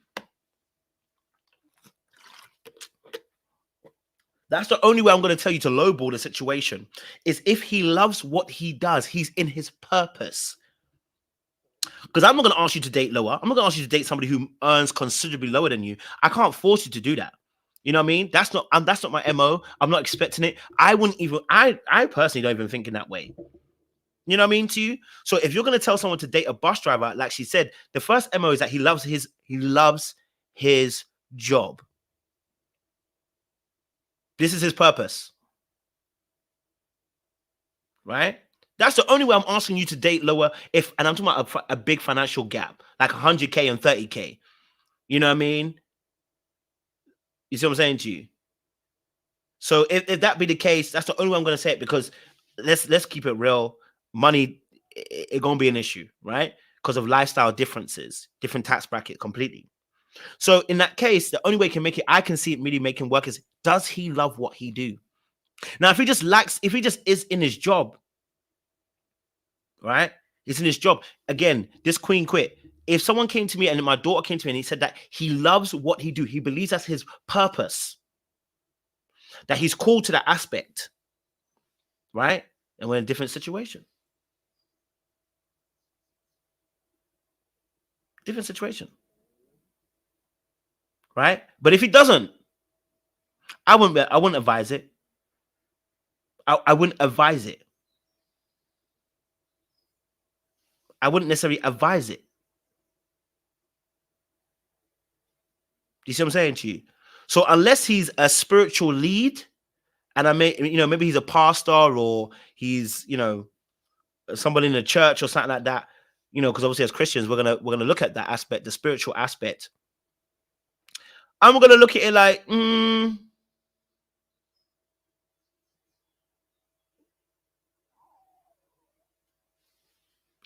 That's the only way I'm going to tell you to lowball the situation is if he loves what he does, he's in his purpose. Because I'm not going to ask you to date lower. I'm not going to ask you to date somebody who earns considerably lower than you. I can't force you to do that. You know what I mean? That's not my MO. I'm not expecting it. I wouldn't even, I personally don't even think in that way. You know what I mean to you? So if you're going to tell someone to date a bus driver, like she said, the first MO is that he loves his job. This is his purpose. Right? That's the only way I'm asking you to date lower and I'm talking about a big financial gap, like 100K and 30K. You know what I mean? You see what I'm saying to you? So if that be the case, that's the only way I'm going to say it, because let's keep it real. Money, it's going to be an issue, right? Because of lifestyle differences, different tax bracket completely. So in that case, the only way I can see it really making work is, does he love what he do? Now, if he just is in his job, right? He's in his job. Again, this queen quit. If someone came to me and my daughter came to me and he said that he loves what he do, he believes that's his purpose, that he's called to that aspect, right? And we're in a different situation. Different situation. Right? But if he doesn't, I wouldn't advise it. I wouldn't advise it. I wouldn't necessarily advise it. You see what I'm saying to you? So unless he's a spiritual lead, and maybe he's a pastor or he's, somebody in the church or something like that, because obviously as Christians, we're gonna look at that aspect, the spiritual aspect. I'm gonna look at it like, you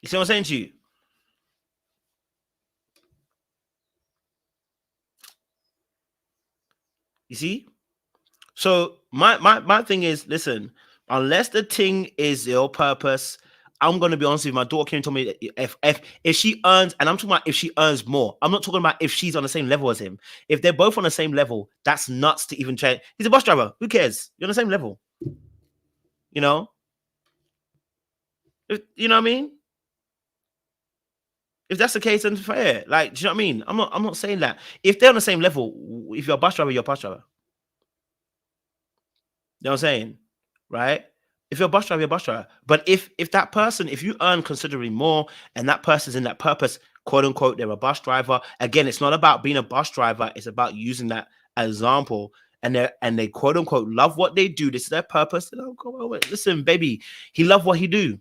see what I'm saying to you? You see? So my thing is, listen, unless the thing is your purpose, I'm gonna be honest with you. My daughter came and told me that if she earns, and I'm talking about if she earns more. I'm not talking about if she's on the same level as him. If they're both on the same level, that's nuts to even try. He's a bus driver. Who cares? You're on the same level. You know what I mean? If that's the case, then fair. Like, do you know what I mean? I'm not saying that. If they're on the same level, if you're a bus driver, you're a bus driver. You know what I'm saying? Right? If you're a bus driver, you're a bus driver. But if that person, if you earn considerably more and that person's in that purpose, quote unquote, they're a bus driver. Again, it's not about being a bus driver. It's about using that example. And they quote unquote love what they do. This is their purpose. Listen, baby, he loves what he do.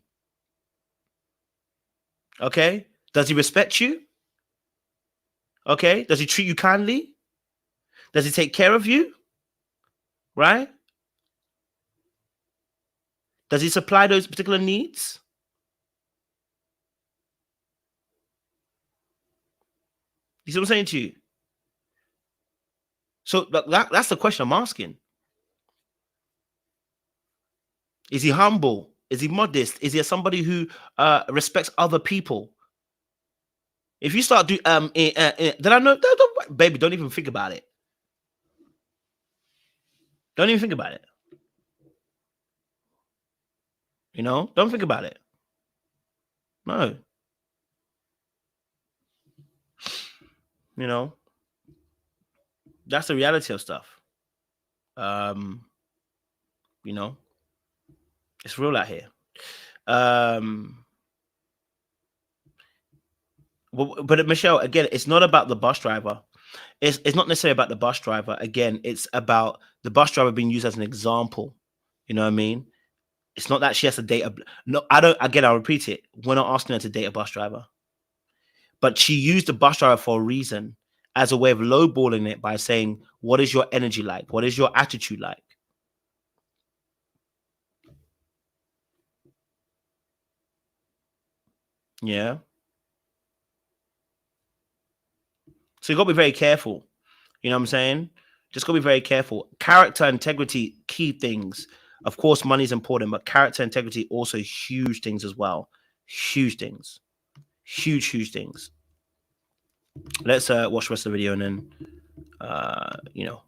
Okay? Does he respect you? Okay? Does he treat you kindly? Does he take care of you? Right? Does he supply those particular needs? You see what I'm saying to you? So that's the question I'm asking. Is he humble? Is he modest? Is he somebody who respects other people? If you start then I know, baby, don't even think about it. Don't even think about it. Don't think about it. No. That's the reality of stuff. It's real out here. But Michelle, again, it's not about the bus driver. It's not necessarily about the bus driver. Again, it's about the bus driver being used as an example. You know what I mean? It's not that she has to date a. No, I don't. Again, I'll repeat it. We're not asking her to date a bus driver, but she used the bus driver for a reason, as a way of lowballing it by saying, "What is your energy like? What is your attitude like?" Yeah. So you got to be very careful. You know what I'm saying? Just got to be very careful. Character, integrity, key things. Of course, money is important, but character, integrity, also huge things as well. Huge things. Huge things. Let's watch the rest of the video and then, you know.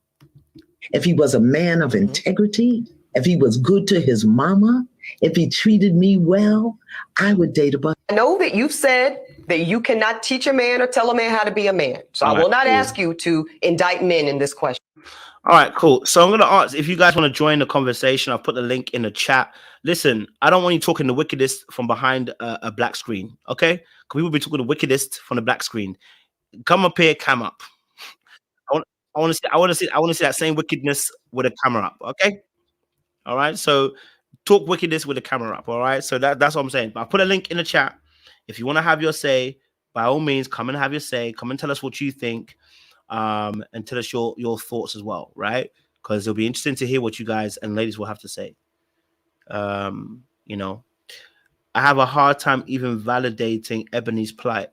If he was a man of integrity, if he was good to his mama, if he treated me well, I would date a bus. I know that you've said that you cannot teach a man or tell a man how to be a man. So I will not ask you to indict men in this question. All right, cool. So I'm going to ask if you guys want to join the conversation. I'll put the link in the chat. Listen, I don't want you talking the wickedest from behind a black screen, okay? Because we will be talking the wickedest from the black screen. Come up here, cam up. I want to see that same wickedness with a camera up, okay? All right. So talk wickedness with the camera up. All right. So that's what I'm saying. But I'll put a link in the chat. If you want to have your say, by all means, come and have your say. Come and tell us what you think. And tell us your thoughts as well, right? Because it'll be interesting to hear what you guys and ladies will have to say. You know, I have a hard time even validating Ebony's plight.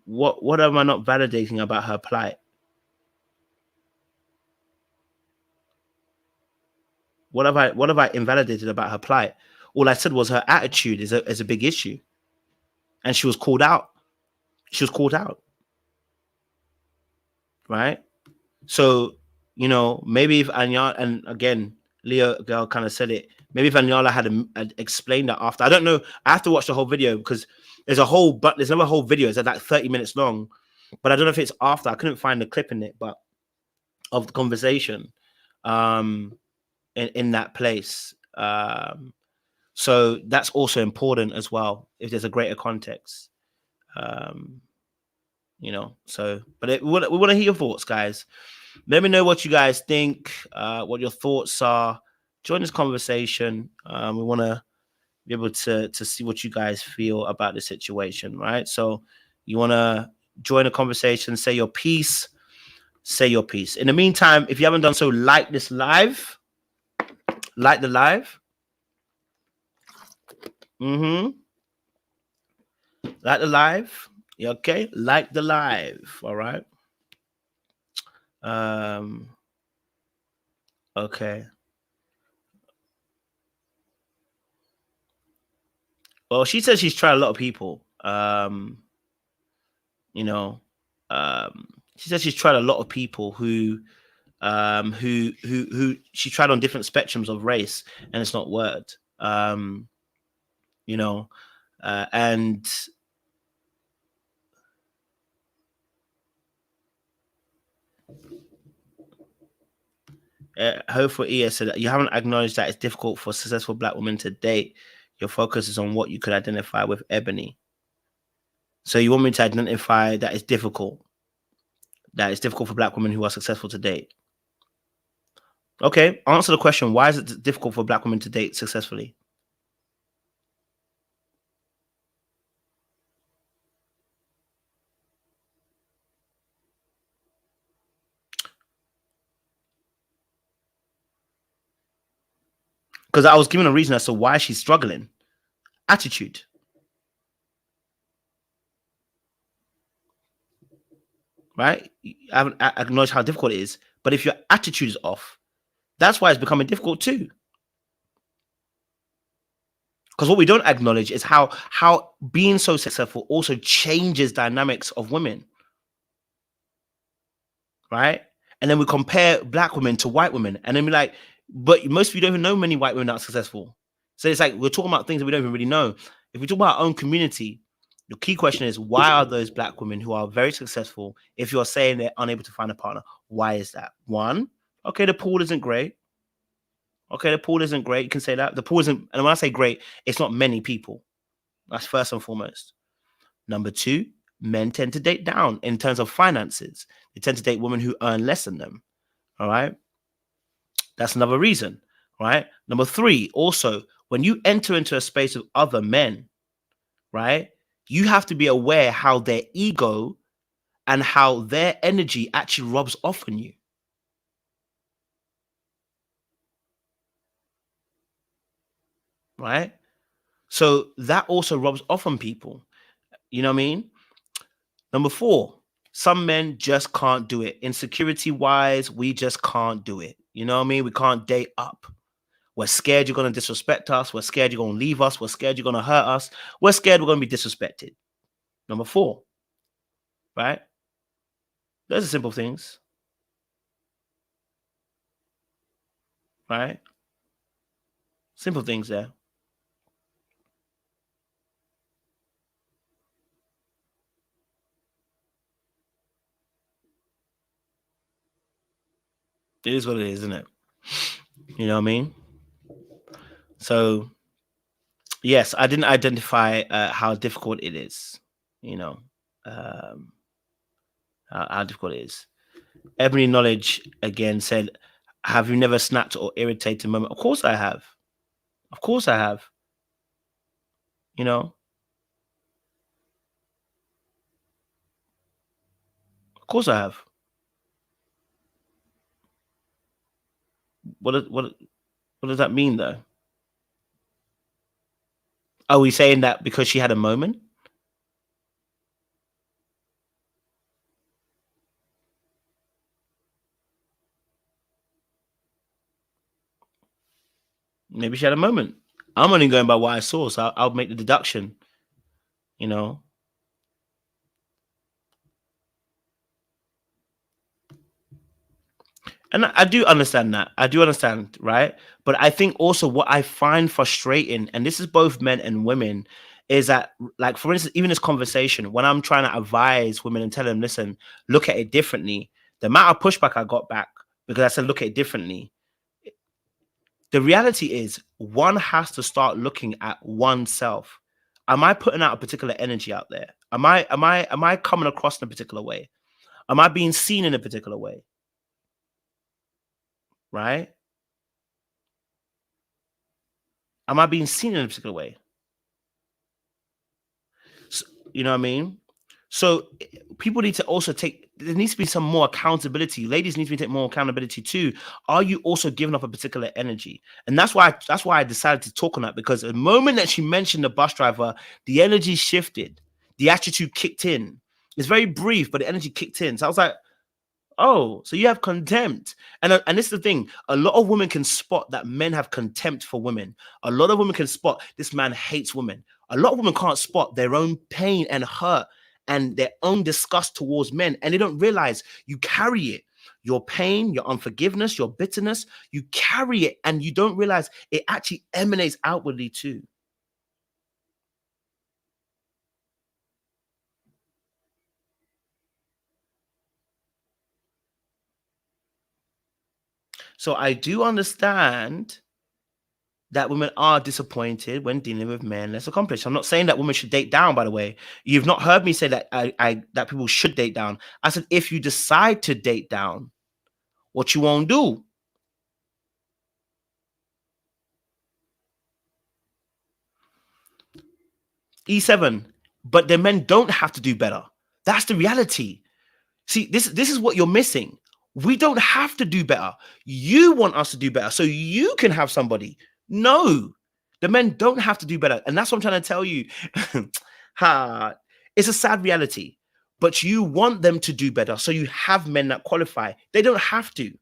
What am I not validating about her plight? What have I invalidated about her plight? All I said was her attitude is a big issue, and she was called out. She was called out, right? So, you know, maybe if Iyanla, and again, Leo girl kind of said it. Maybe if Iyanla had explained that after, I don't know. I have to watch the whole video because there's another whole video. It's like 30 minutes long, but I don't know if it's after. I couldn't find the clip in it, but of the conversation. In that place. So that's also important as well, if there's a greater context. You know, so, but we want to hear your thoughts, guys. Let me know what you guys think, what your thoughts are. Join this conversation. We want to be able to see what you guys feel about the situation, right? So you want to join the conversation, say your piece, say your piece. In the meantime, if you haven't done so, like this live. Like the live. Like the live. Yeah, okay. Like the live. All right. Okay. Well, she says she's tried a lot of people. You know, she says she's tried a lot of people who she tried on different spectrums of race, and it's not worked. You know, and hopefully ES said that you haven't acknowledged that it's difficult for successful black women to date. Your focus is on what you could identify with Ebony. So you want me to identify that it's difficult. That it's difficult for black women who are successful to date. Okay, answer the question. Why is it difficult for black women to date successfully? Because I was given a reason as to why she's struggling. Attitude. Right? I haven't acknowledged how difficult it is. But if your attitude is off, that's why it's becoming difficult too. Because what we don't acknowledge is how being so successful also changes dynamics of women. Right? And then we compare black women to white women. And then we're like, but most of you don't even know many white women that are successful. So it's like we're talking about things that we don't even really know. If we talk about our own community, the key question is, why are those black women who are very successful, if you're saying they're unable to find a partner, why is that? One, okay, the pool isn't great. Okay, the pool isn't great. You can say that. The pool isn't, and when I say great, it's not many people. That's first and foremost. Number two, men tend to date down in terms of finances. They tend to date women who earn less than them. All right. That's another reason. Right. Number three, also, when you enter into a space of other men, right, you have to be aware how their ego and how their energy actually rubs off on you. Right. So that also rubs off on people. You know what I mean? Number four, some men just can't do it. Insecurity wise, we just can't do it. You know what I mean? We can't date up. We're scared you're going to disrespect us. We're scared you're going to leave us. We're scared you're going to hurt us. We're scared we're going to be disrespected. Number four, right? Those are simple things, right? Simple things there. It is what it is, isn't it? You know what I mean? So, yes, I didn't identify how difficult it is, you know, how difficult it is. Ebony Knowledge again said, have you never snapped or irritated a moment? Of course I have. Of course I have. You know? Of course I have. What does that mean though? Are we saying that because she had a moment? Maybe she had a moment. I'm only going by what I saw, so I'll make the deduction. You know? And I do understand that. I do understand, right? But I think also what I find frustrating, and this is both men and women, is that, like, for instance, even this conversation, when I'm trying to advise women and tell them, listen, look at it differently, the amount of pushback I got back because I said, look at it differently. The reality is one has to start looking at oneself. Am I putting out a particular energy out there? Am I coming across in a particular way? Am I being seen in a particular way? Right? Am I being seen in a particular way? So, you know what I mean? So people need to also there needs to be some more accountability. Ladies need to take more accountability too. Are you also giving up a particular energy? And that's why I decided to talk on that, because the moment that she mentioned the bus driver, the energy shifted. The attitude kicked in. It's very brief, but the energy kicked in. So I was like, oh, so you have contempt. And this is the thing. A lot of women can spot that men have contempt for women. A lot of women can spot this man hates women. A lot of women can't spot their own pain and hurt and their own disgust towards men. And they don't realize you carry it. Your pain, your unforgiveness, your bitterness, you carry it and you don't realize it actually emanates outwardly too. So I do understand that women are disappointed when dealing with men less accomplished. I'm not saying that women should date down, by the way. You've not heard me say that that people should date down. I said, if you decide to date down, what you won't do. E7, but the men don't have to do better. That's the reality. See, this is what you're missing. We don't have to do better. You want us to do better so you can have somebody. No, the men don't have to do better. And that's what I'm trying to tell you. It's a sad reality, but you want them to do better. So you have men that qualify. They don't have to. Do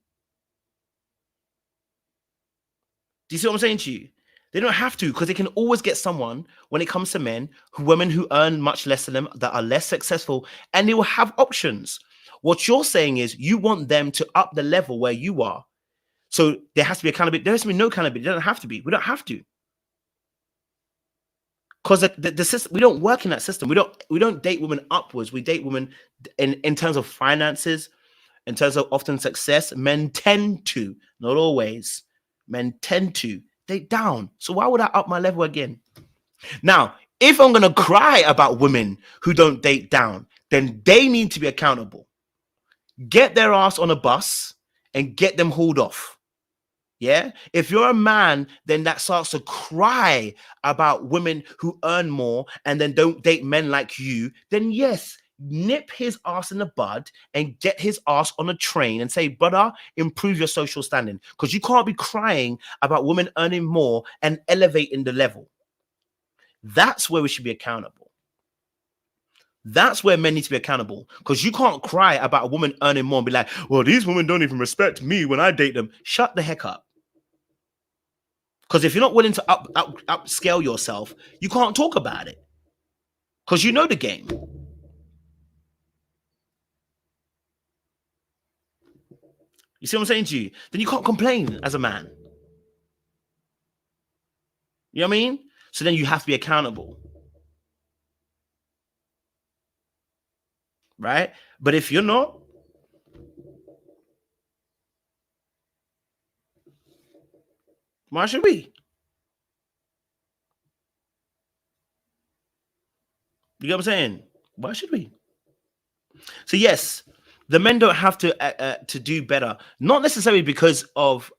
you see what I'm saying to you? They don't have to, because they can always get someone when it comes to women who earn much less than them, that are less successful, and they will have options. What you're saying is you want them to up the level where you are. So there has to be accountability. There has to be no accountability. There doesn't have to be. We don't have to. Because the system, we don't work in that system. We don't date women upwards. We date women in terms of finances, in terms of often success. Men tend to, not always, men tend to date down. So why would I up my level again? Now, if I'm going to cry about women who don't date down, then they need to be accountable. Get their ass on a bus and get them hauled off. Yeah. If you're a man, then that starts to cry about women who earn more and then don't date men like you, then yes, nip his ass in the bud and get his ass on a train and say, brother, improve your social standing. Because you can't be crying about women earning more and elevating the level. That's where we should be accountable. That's where men need to be accountable, because you can't cry about a woman earning more and be like, well, these women don't even respect me when I date them. Shut the heck up. Because if you're not willing to upscale yourself, you can't talk about it, because you know the game. You see what I'm saying to you? Then you can't complain as a man. You know what I mean? So then you have to be accountable. Right? But if you're not, why should we? You get what I'm saying? Why should we? So yes, the men don't have to do better, not necessarily because of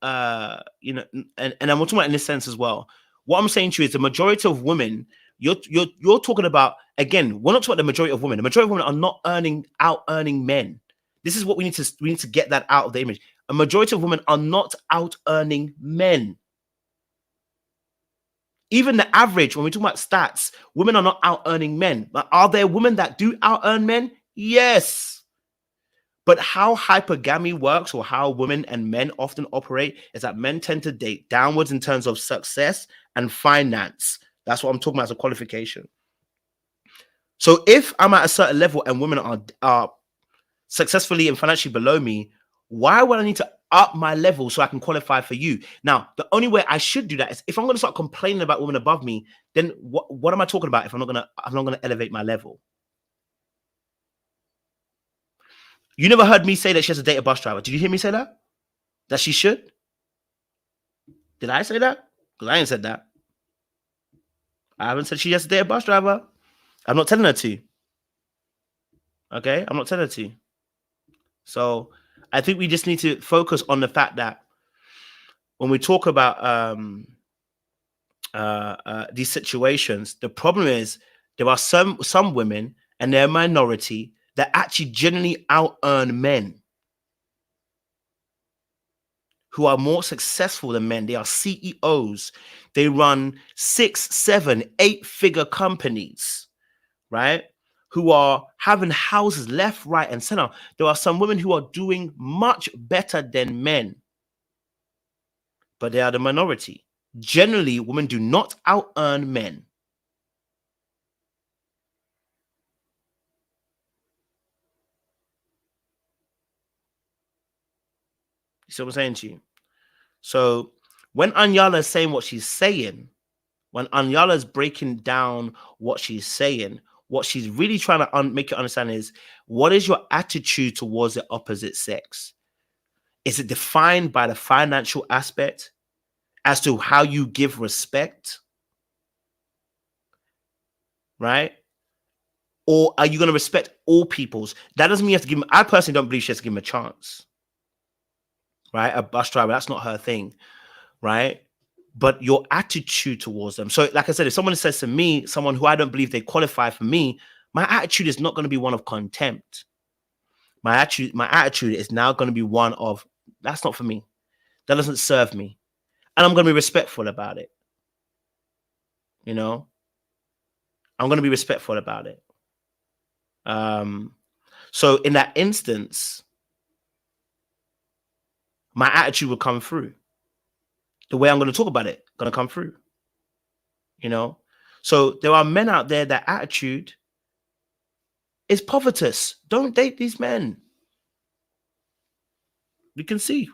you know, and I'm talking about in this sense as well. What I'm saying to you is the majority of women, you're talking about, again, we're not talking about the majority of women. The majority of women are not out earning men. This is what we need to get that out of the image. A majority of women are not out earning men. Even the average, when we talk about stats, women are not out earning men. But are there women that do out earn men? Yes. But how hypergamy works, or how women and men often operate, is that men tend to date downwards in terms of success and finance. That's what I'm talking about as a qualification. So if I'm at a certain level and women are successfully and financially below me, why would I need to up my level so I can qualify for you? Now, the only way I should do that is if I'm going to start complaining about women above me, then what am I talking about if I'm not going to elevate my level? You never heard me say that she has to date a bus driver. Did you hear me say that? That she should? Did I say that? Because I ain't said that. I haven't said she has to date a bus driver. I'm not telling her to. Okay? I'm not telling her to. So I think we just need to focus on the fact that when we talk about these situations, the problem is there are some women, and they're a minority, that actually generally out earn men who are more successful than men. They are CEOs. They run 6, 7, 8-figure companies, right? Who are having houses left, right, and center. There are some women who are doing much better than men, but they are the minority. Generally, women do not out earn men. You see what I'm saying to you? So when Iyanla is saying what she's saying, when Iyanla is breaking down what she's saying, what she's really trying to make you understand is, what is your attitude towards the opposite sex? Is it defined by the financial aspect as to how you give respect? Right? Or are you going to respect all people's? That doesn't mean you have to give them. I personally don't believe she has to give them a chance. Right? A bus driver, that's not her thing. Right? But your attitude towards them. So like I said, if someone says to me, someone who I don't believe they qualify for me, my attitude is not going to be one of contempt. My attitude is now going to be one of, that's not for me. That doesn't serve me. And I'm going to be respectful about it. You know? I'm going to be respectful about it. So in that instance, my attitude will come through. The way I'm going to talk about it, going to come through. You know? So there are men out there that attitude is povertous. Don't date these men. We can see.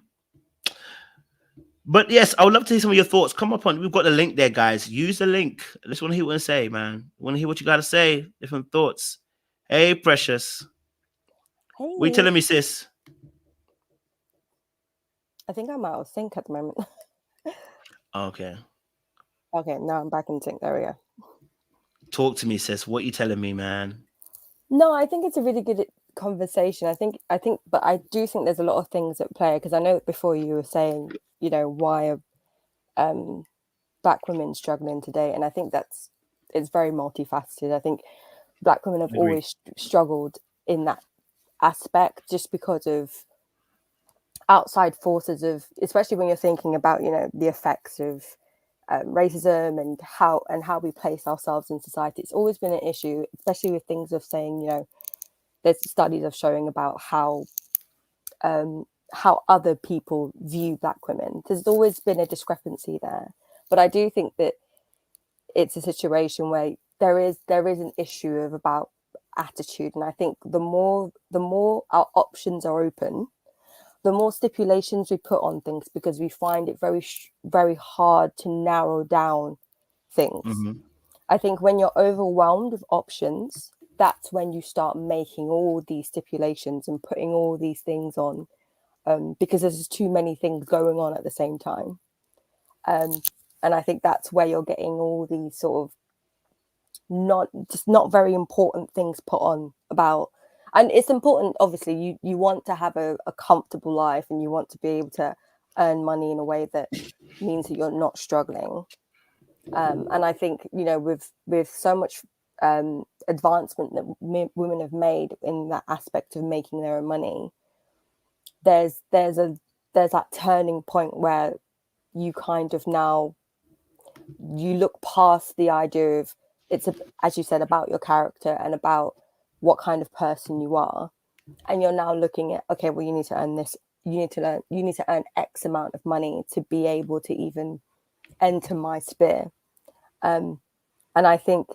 But yes, I would love to hear some of your thoughts. Come up on, we've got the link there, guys. Use the link. I just want to hear what you say, man. I want to hear what you got to say. Different thoughts. Hey, Precious. Hey. What are you telling me, sis? I think I'm out of sync at the moment. Okay. Okay, now I'm back in sync. There we go. Talk to me, sis. What you telling me, man? No, I think it's a really good conversation. But I do think there's a lot of things at play, because I know before you were saying, why are Black women struggling today, and I think it's very multifaceted. I think Black women have Agreed. always struggled in that aspect, just because of outside forces of, especially when you're thinking about the effects of racism and how we place ourselves in society. It's always been an issue, especially with things of saying, there's studies of showing about how other people view Black women. There's always been a discrepancy there, but I do think that it's a situation where there is an issue of about attitude, and I think the more our options are open, the more stipulations we put on things, because we find it very hard to narrow down things. Mm-hmm. I think when you're overwhelmed with options, that's when you start making all these stipulations and putting all these things on, because there's just too many things going on at the same time. And I think that's where you're getting all these sort of not very important things put on about. And it's important, obviously, you want to have a comfortable life, and you want to be able to earn money in a way that means that you're not struggling. And I think, with so much advancement that women have made in that aspect of making their own money, there's that turning point where you kind of now, you look past the idea of as you said, about your character and about what kind of person you are, and you're now looking at, okay, well, you need to earn this, you need to earn X amount of money to be able to even enter my sphere. And I think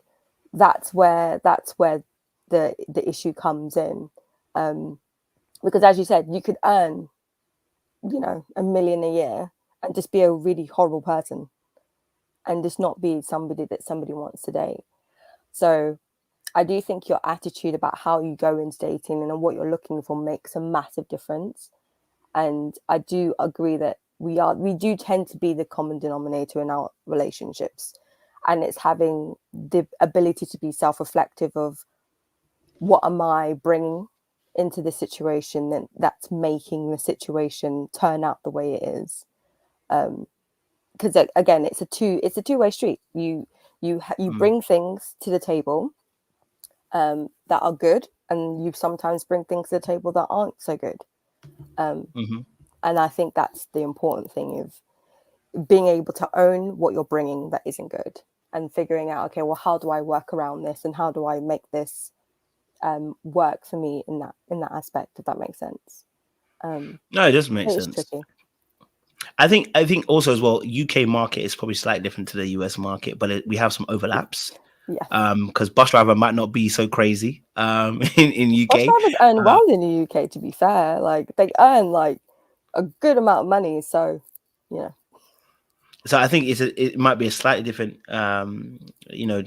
that's where the issue comes in, because as you said, you could earn $1 million a year and just be a really horrible person and just not be somebody that somebody wants to date. So I do think your attitude about how you go into dating and what you're looking for makes a massive difference. And I do agree that we do tend to be the common denominator in our relationships. And it's having the ability to be self-reflective of, what am I bringing into the situation that's making the situation turn out the way it is. Because again, it's a two-way street. You bring things to the table that are good, and you sometimes bring things to the table that aren't so good. And I think that's the important thing, of being able to own what you're bringing that isn't good, and figuring out, okay, well, how do I work around this, and how do I make this work for me in that aspect, if that makes sense. No, it does make sense. Tricky. I think also as well, UK market is probably slightly different to the US market, but we have some overlaps. Yeah. Because bus driver might not be so crazy in UK. Bus drivers earn well in the UK, to be fair. Like, they earn like a good amount of money, so yeah. So I think it might be a slightly different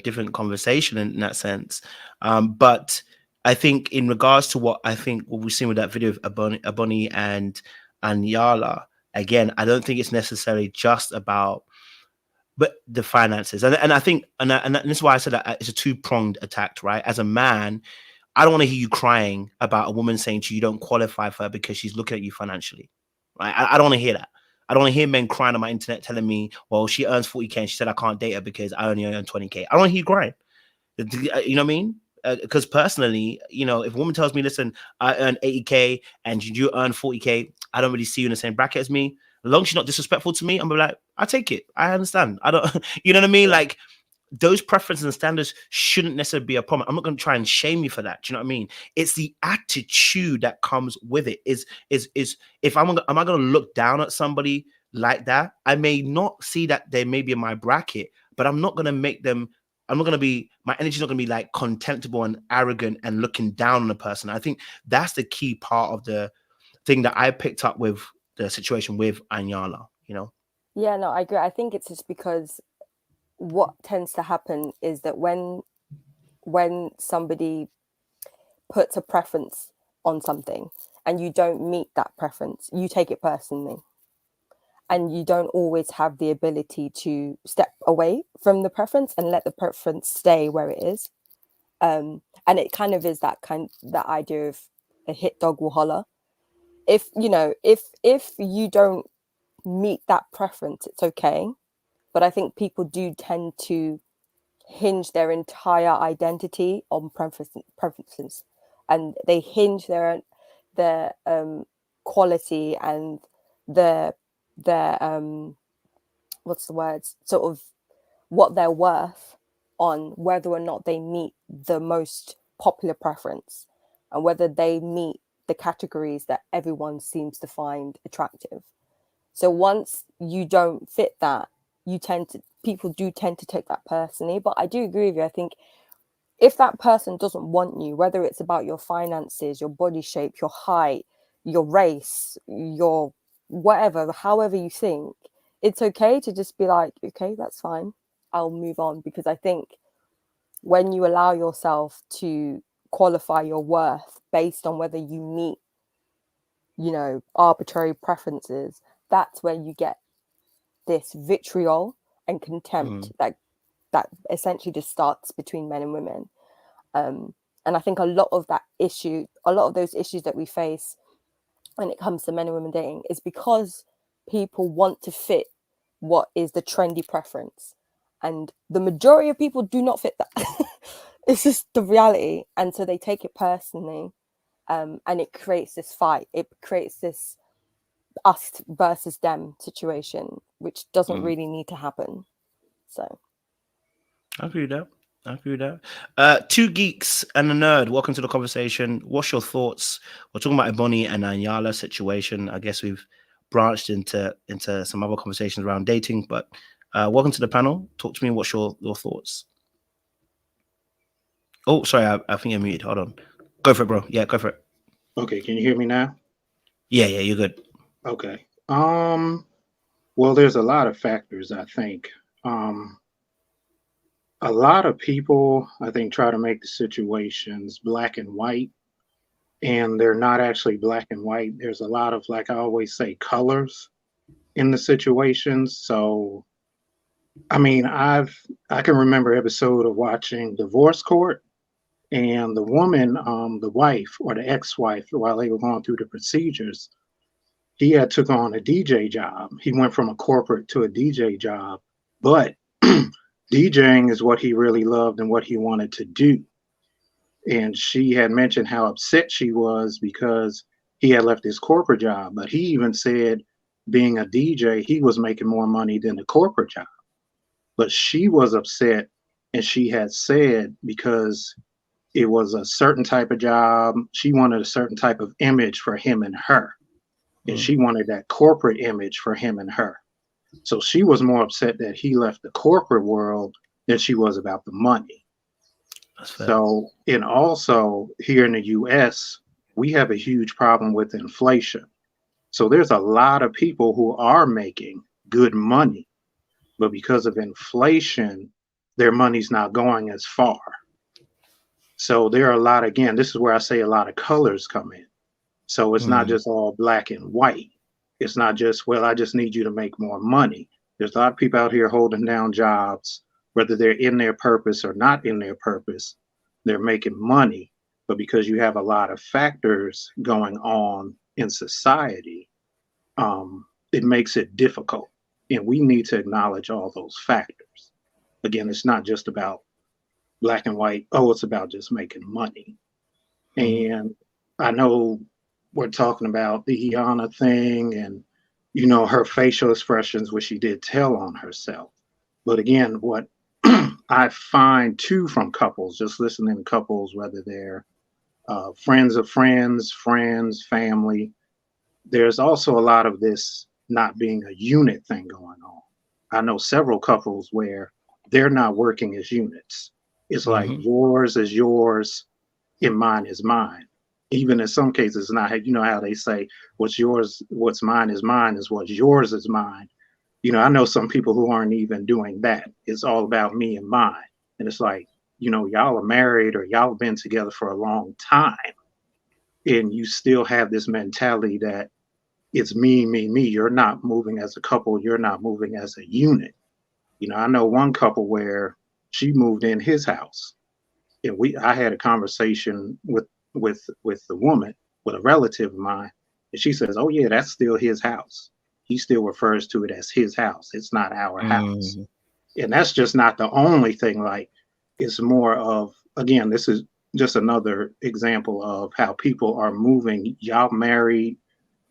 different conversation in that sense. But I think in regards to what we've seen with that video of Aboni and Iyanla, again, I don't think it's necessarily just about but the finances. And I think and this is why I said that it's a two-pronged attack, right? As a man, I don't want to hear you crying about a woman saying to you, you don't qualify for her because she's looking at you financially, right? I don't want to hear that. I don't want to hear men crying on my internet telling me, well, she earns 40K and she said I can't date her because I only earn 20K. I don't want to hear you crying. You know what I mean? Because personally, if a woman tells me, listen, I earn 80K and you earn 40K, I don't really see you in the same bracket as me. As long as she's not disrespectful to me, I'm like, I take it. I understand. I don't, you know what I mean? Like, those preferences and standards shouldn't necessarily be a problem. I'm not going to try and shame you for that. Do you know what I mean? It's the attitude that comes with it. Is if am I going to look down at somebody like that? I may not see that they may be in my bracket, but I'm not going to make them. I'm not going to be. My energy's not going to be like contemptible and arrogant and looking down on a person. I think that's the key part of the thing that I picked up with the situation with Iyanla. Yeah, no, I agree. I think it's just because what tends to happen is that when somebody puts a preference on something and you don't meet that preference, you take it personally. and you don't always have the ability to step away from the preference and let the preference stay where it is. And it kind of is that idea of a hit dog will holler. If you don't meet that preference, it's okay. But I think people do tend to hinge their entire identity on preferences, and they hinge their quality and their what's the word, sort of what they're worth on whether or not they meet the most popular preference and whether they meet the categories that everyone seems to find attractive. So once you don't fit that, people do tend to take that personally. But I do agree with you. I think if that person doesn't want you, whether it's about your finances, your body shape, your height, your race, your whatever, however you think, it's okay to just be like, okay, that's fine, I'll move on. Because I think when you allow yourself to qualify your worth based on whether you meet, arbitrary preferences, that's where you get this vitriol and contempt that essentially just starts between men and women. And I think a lot of those issues that we face when it comes to men and women dating is because people want to fit what is the trendy preference, and the majority of people do not fit that. It's just the reality, and so they take it personally, and it creates this fight. It creates this us versus them situation, which doesn't really need to happen. So I agree with that. Two geeks and a nerd. Welcome to the conversation. What's your thoughts? We're talking about Ebony and Iyanla situation. I guess we've branched into some other conversations around dating, but welcome to the panel. Talk to me. What's your thoughts? Oh, sorry, I think you're muted. Hold on. Go for it, bro. Yeah, go for it. Okay, can you hear me now? Yeah, you're good. Okay. Well, there's a lot of factors, I think. A lot of people, I think, try to make the situations black and white, and they're not actually black and white. There's a lot of, like I always say, colors in the situations. So, I mean, I can remember an episode of watching Divorce Court, and the woman, the wife or the ex-wife, while they were going through the procedures, he had took on a DJ job. He went from a corporate to a DJ job, but DJing is what he really loved and what he wanted to do. And she had mentioned how upset she was because he had left his corporate job. But he even said, being a DJ, he was making more money than the corporate job. But she was upset, and she had said because it was a certain type of job, she wanted a certain type of image for him and her. And she wanted that corporate image for him and her. So she was more upset that he left the corporate world than she was about the money. So, and also here in the US, we have a huge problem with inflation. So there's a lot of people who are making good money, but because of inflation, their money's not going as far. So there are a lot, again, this is where I say a lot of colors come in. So it's not just all black and white. It's not just, well, I just need you to make more money. There's a lot of people out here holding down jobs, whether they're in their purpose or not in their purpose, they're making money. But because you have a lot of factors going on in society, it makes it difficult. And we need to acknowledge all those factors. Again, it's not just about black and white. Oh, it's about just making money. And I know we're talking about the Iyanla thing and, her facial expressions, which she did tell on herself. But again, what I find too from couples, just listening to couples, whether they're friends of friends, family, there's also a lot of this not being a unit thing going on. I know several couples where they're not working as units. It's like yours is yours and mine is mine. Even in some cases, not, how they say what's yours, what's mine is what's yours is mine. I know some people who aren't even doing that. It's all about me and mine. And it's like, y'all are married or y'all have been together for a long time. And you still have this mentality that it's me, me, me. You're not moving as a couple. You're not moving as a unit. You know, I know one couple where she moved in his house, and I had a conversation with the woman, with a relative of mine, and she says, "Oh yeah, that's still his house. He still refers to it as his house. It's not our house." And that's just not the only thing. Like, it's more of, again, this is just another example of how people are moving. Y'all married.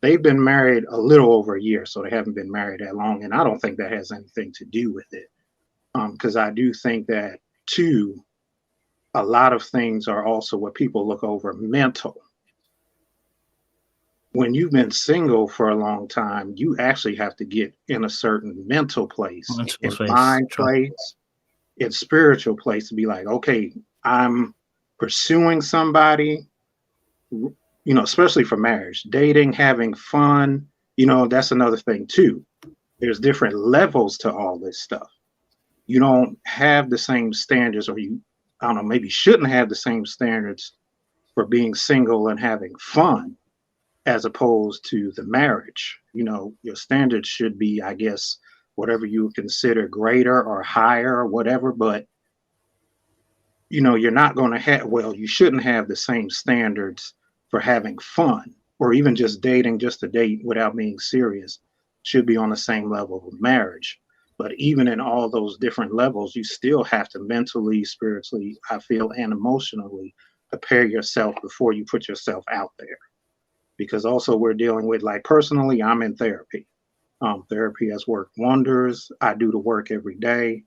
They've been married a little over a year, so they haven't been married that long. And I don't think that has anything to do with it. Because I do think that, too, a lot of things are also what people look over mental. When you've been single for a long time, you actually have to get in a certain mental place, in mind place, in spiritual place, to be like, okay, I'm pursuing somebody, you know, especially for marriage, dating, having fun, you know, that's another thing too. There's different levels to all this stuff. You don't have the same standards, or you, I don't know, maybe shouldn't have the same standards for being single and having fun as opposed to the marriage. You know, your standards should be, I guess, whatever you consider greater or higher or whatever, but you know, you're not going to have, well, you shouldn't have the same standards for having fun, or even just dating, just to date without being serious, should be on the same level of marriage. But even in all those different levels, you still have to mentally, spiritually, I feel, and emotionally prepare yourself before you put yourself out there. Because also we're dealing with, like, personally, I'm in therapy. Therapy has worked wonders. I do the work every day.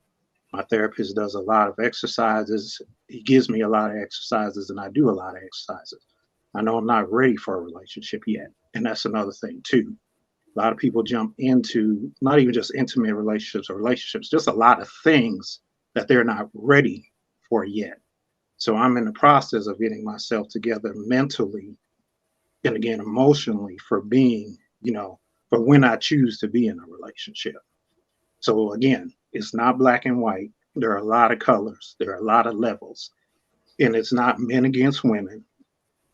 My therapist does a lot of exercises. He gives me a lot of exercises, and I do a lot of exercises. I know I'm not ready for a relationship yet. And that's another thing too. A lot of people jump into not even just intimate relationships or relationships, just a lot of things that they're not ready for yet. So I'm in the process of getting myself together mentally and, again, emotionally, for being, you know, for when I choose to be in a relationship. So again, it's not black and white. There are a lot of colors. There are a lot of levels. And it's not men against women.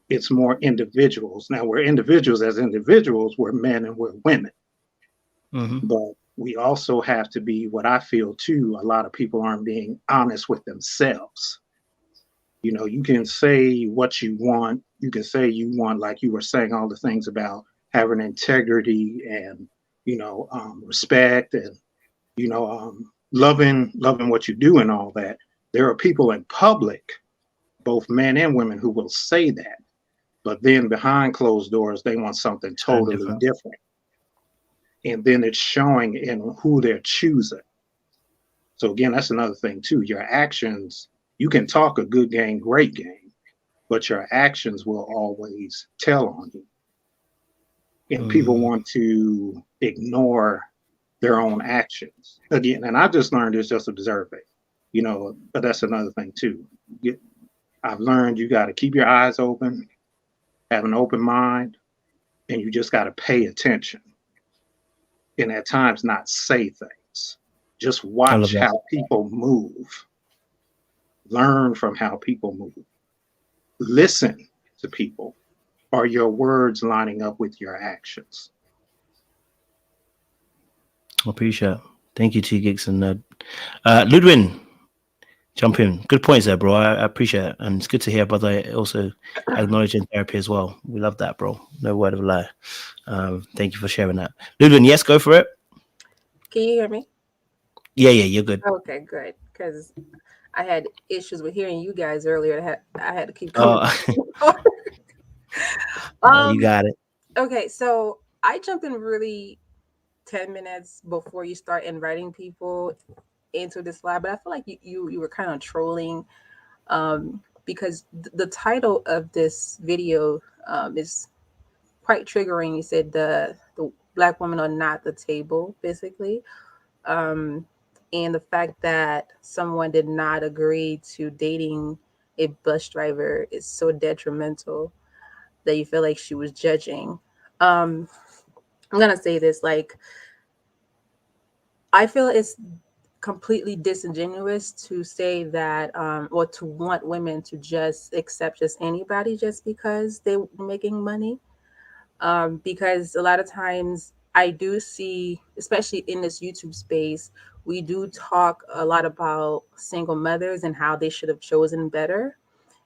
It's more individuals. Now, we're individuals as individuals. We're men and we're women. But we also have to be, what I feel too, a lot of people aren't being honest with themselves. You know, you can say what you want. You can say you want, like you were saying, all the things about having integrity and, you know, respect and, you know, loving what you do and all that. There are people in public, both men and women, who will say that. But then behind closed doors, they want something totally different. And then it's showing in who they're choosing. So again, that's another thing too. Your actions, you can talk a good game, great game, but your actions will always tell on you. And people want to ignore their own actions. Again, and I just learned this just observing, you know, but that's another thing too. I've learned you got to keep your eyes open, have an open mind, and you just got to pay attention. And at times not say things. Just watch how people move. Learn from how people move. Listen to people. Are your words lining up with your actions? I appreciate it. Thank you, T Gigs and Ludwin. Jump in. Good points there, bro. I appreciate it. And it's good to hear, brother, also acknowledging therapy as well. We love that, bro. No word of a lie. Thank you for sharing that. Ludwin, yes, go for it. Can you hear me? Yeah, you're good. Okay, good. Because I had issues with hearing you guys earlier. I had to keep coming. You got it. Okay, so I jumped in really 10 minutes before you start inviting people into this live, but I feel like you were kind of trolling because the title of this video is quite triggering. You said the Black women are not the table, basically. And the fact that someone did not agree to dating a bus driver is so detrimental that you feel like she was judging. I'm gonna say this, like, I feel it's completely disingenuous to say that or to want women to just accept just anybody just because they're making money. because a lot of times I do see, especially in this YouTube space, we do talk a lot about single mothers and how they should have chosen better.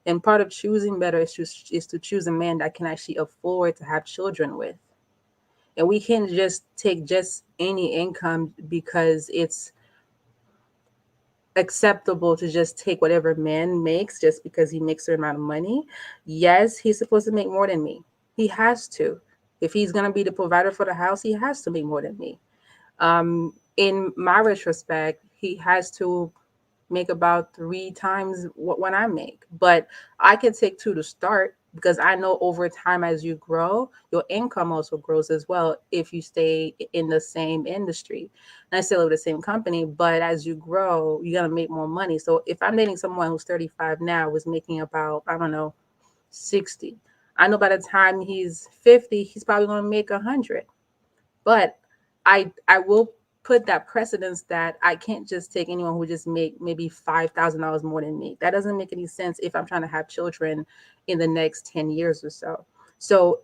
And part of choosing better is to choose a man that can actually afford to have children with. And we can't just take just any income because it's acceptable to just take whatever man makes just because he makes a certain amount of money. Yes, he's supposed to make more than me. He has to. If he's going to be the provider for the house, he has to make more than me. In my retrospect, he has to make about 3 times what I make. But I can take 2 to start because I know over time as you grow, your income also grows as well if you stay in the same industry. And I still live with the same company, but as you grow, you're going to make more money. So if I'm dating someone who's 35 now, was making about, I don't know, 60. I know by the time he's 50, he's probably going to make 100. But I will put that precedence that I can't just take anyone who just make maybe $5,000 more than me. That doesn't make any sense if I'm trying to have children in the next 10 years or so. So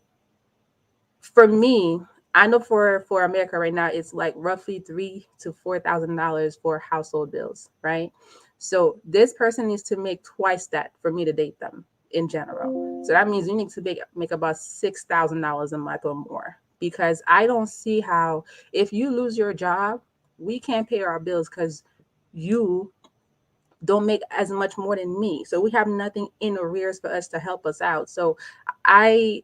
for me, I know for America right now, it's like roughly $3,000 to $4,000 for household bills, right? So this person needs to make twice that for me to date them in general. So that means you need to make about $6,000 a month or more, because I don't see how, if you lose your job, we can't pay our bills because you don't make as much more than me. So we have nothing in arrears for us to help us out. So I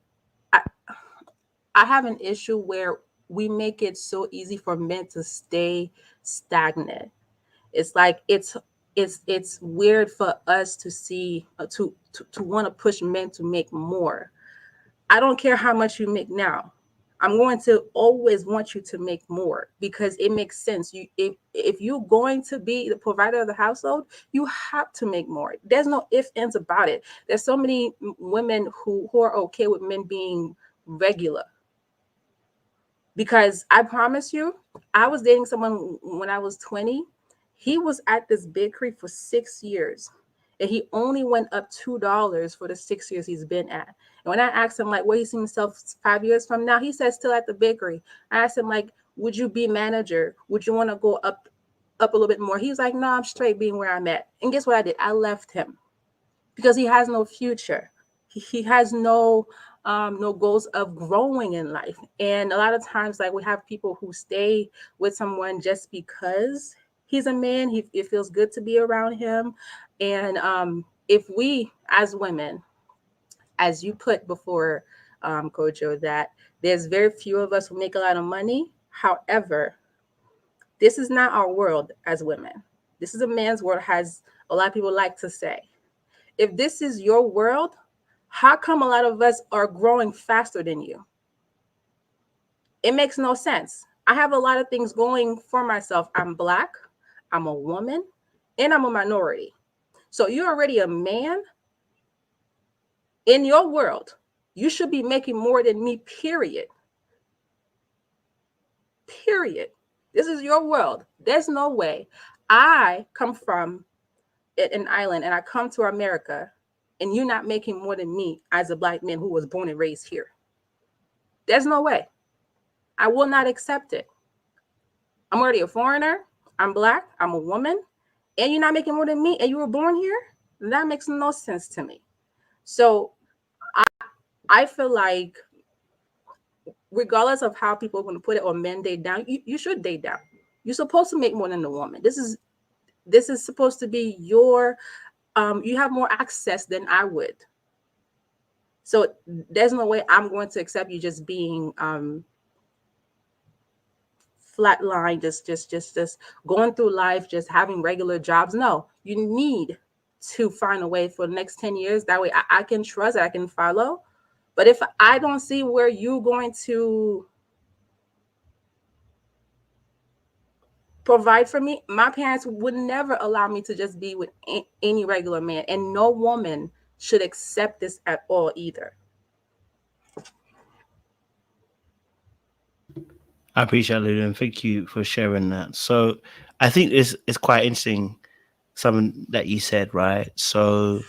have an issue where we make it so easy for men to stay stagnant. It's like it's weird for us to see to want to push men to make more. I don't care how much you make now. I'm going to always want you to make more because it makes sense. If you're going to be the provider of the household, you have to make more. There's no ifs, ands about it. There's so many women who are okay with men being regular. Because I promise you, I was dating someone when I was 20. He was at this bakery for 6 years, and he only went up $2 for the 6 years he's been at. And when I asked him, like, where he sees himself 5 years from now, he said still at the bakery. I asked him, like, would you be manager? Would you want to go up a little bit more? He's like, no, I'm straight being where I'm at. And guess what I did? I left him because he has no future. He has no goals of growing in life. And a lot of times, like, we have people who stay with someone just because he's a man. It feels good to be around him. And if we as women, as you put before, Kojo, that there's very few of us who make a lot of money. However, this is not our world as women. This is a man's world, as a lot of people like to say. If this is your world, how come a lot of us are growing faster than you? It makes no sense. I have a lot of things going for myself. I'm Black, I'm a woman, and I'm a minority. So you're already a man. In your world, you should be making more than me, period. Period. This is your world. There's no way. I come from an island and I come to America, and you're not making more than me as a Black man who was born and raised here. There's no way. I will not accept it. I'm already a foreigner. I'm Black. I'm a woman. And you're not making more than me, and you were born here? That makes no sense to me. So I feel like regardless of how people are going to put it, or men date down, you should date down. You're supposed to make more than the woman. This is supposed to be your, you have more access than I would. So there's no way I'm going to accept you just being flatline, just going through life, just having regular jobs. No, you need to find a way for the next 10 years. That way I can trust, I can follow. But if I don't see where you're going to provide for me, my parents would never allow me to just be with any regular man. And no woman should accept this at all either. I appreciate it, and thank you for sharing that. So I think it's quite interesting, something that you said, right? So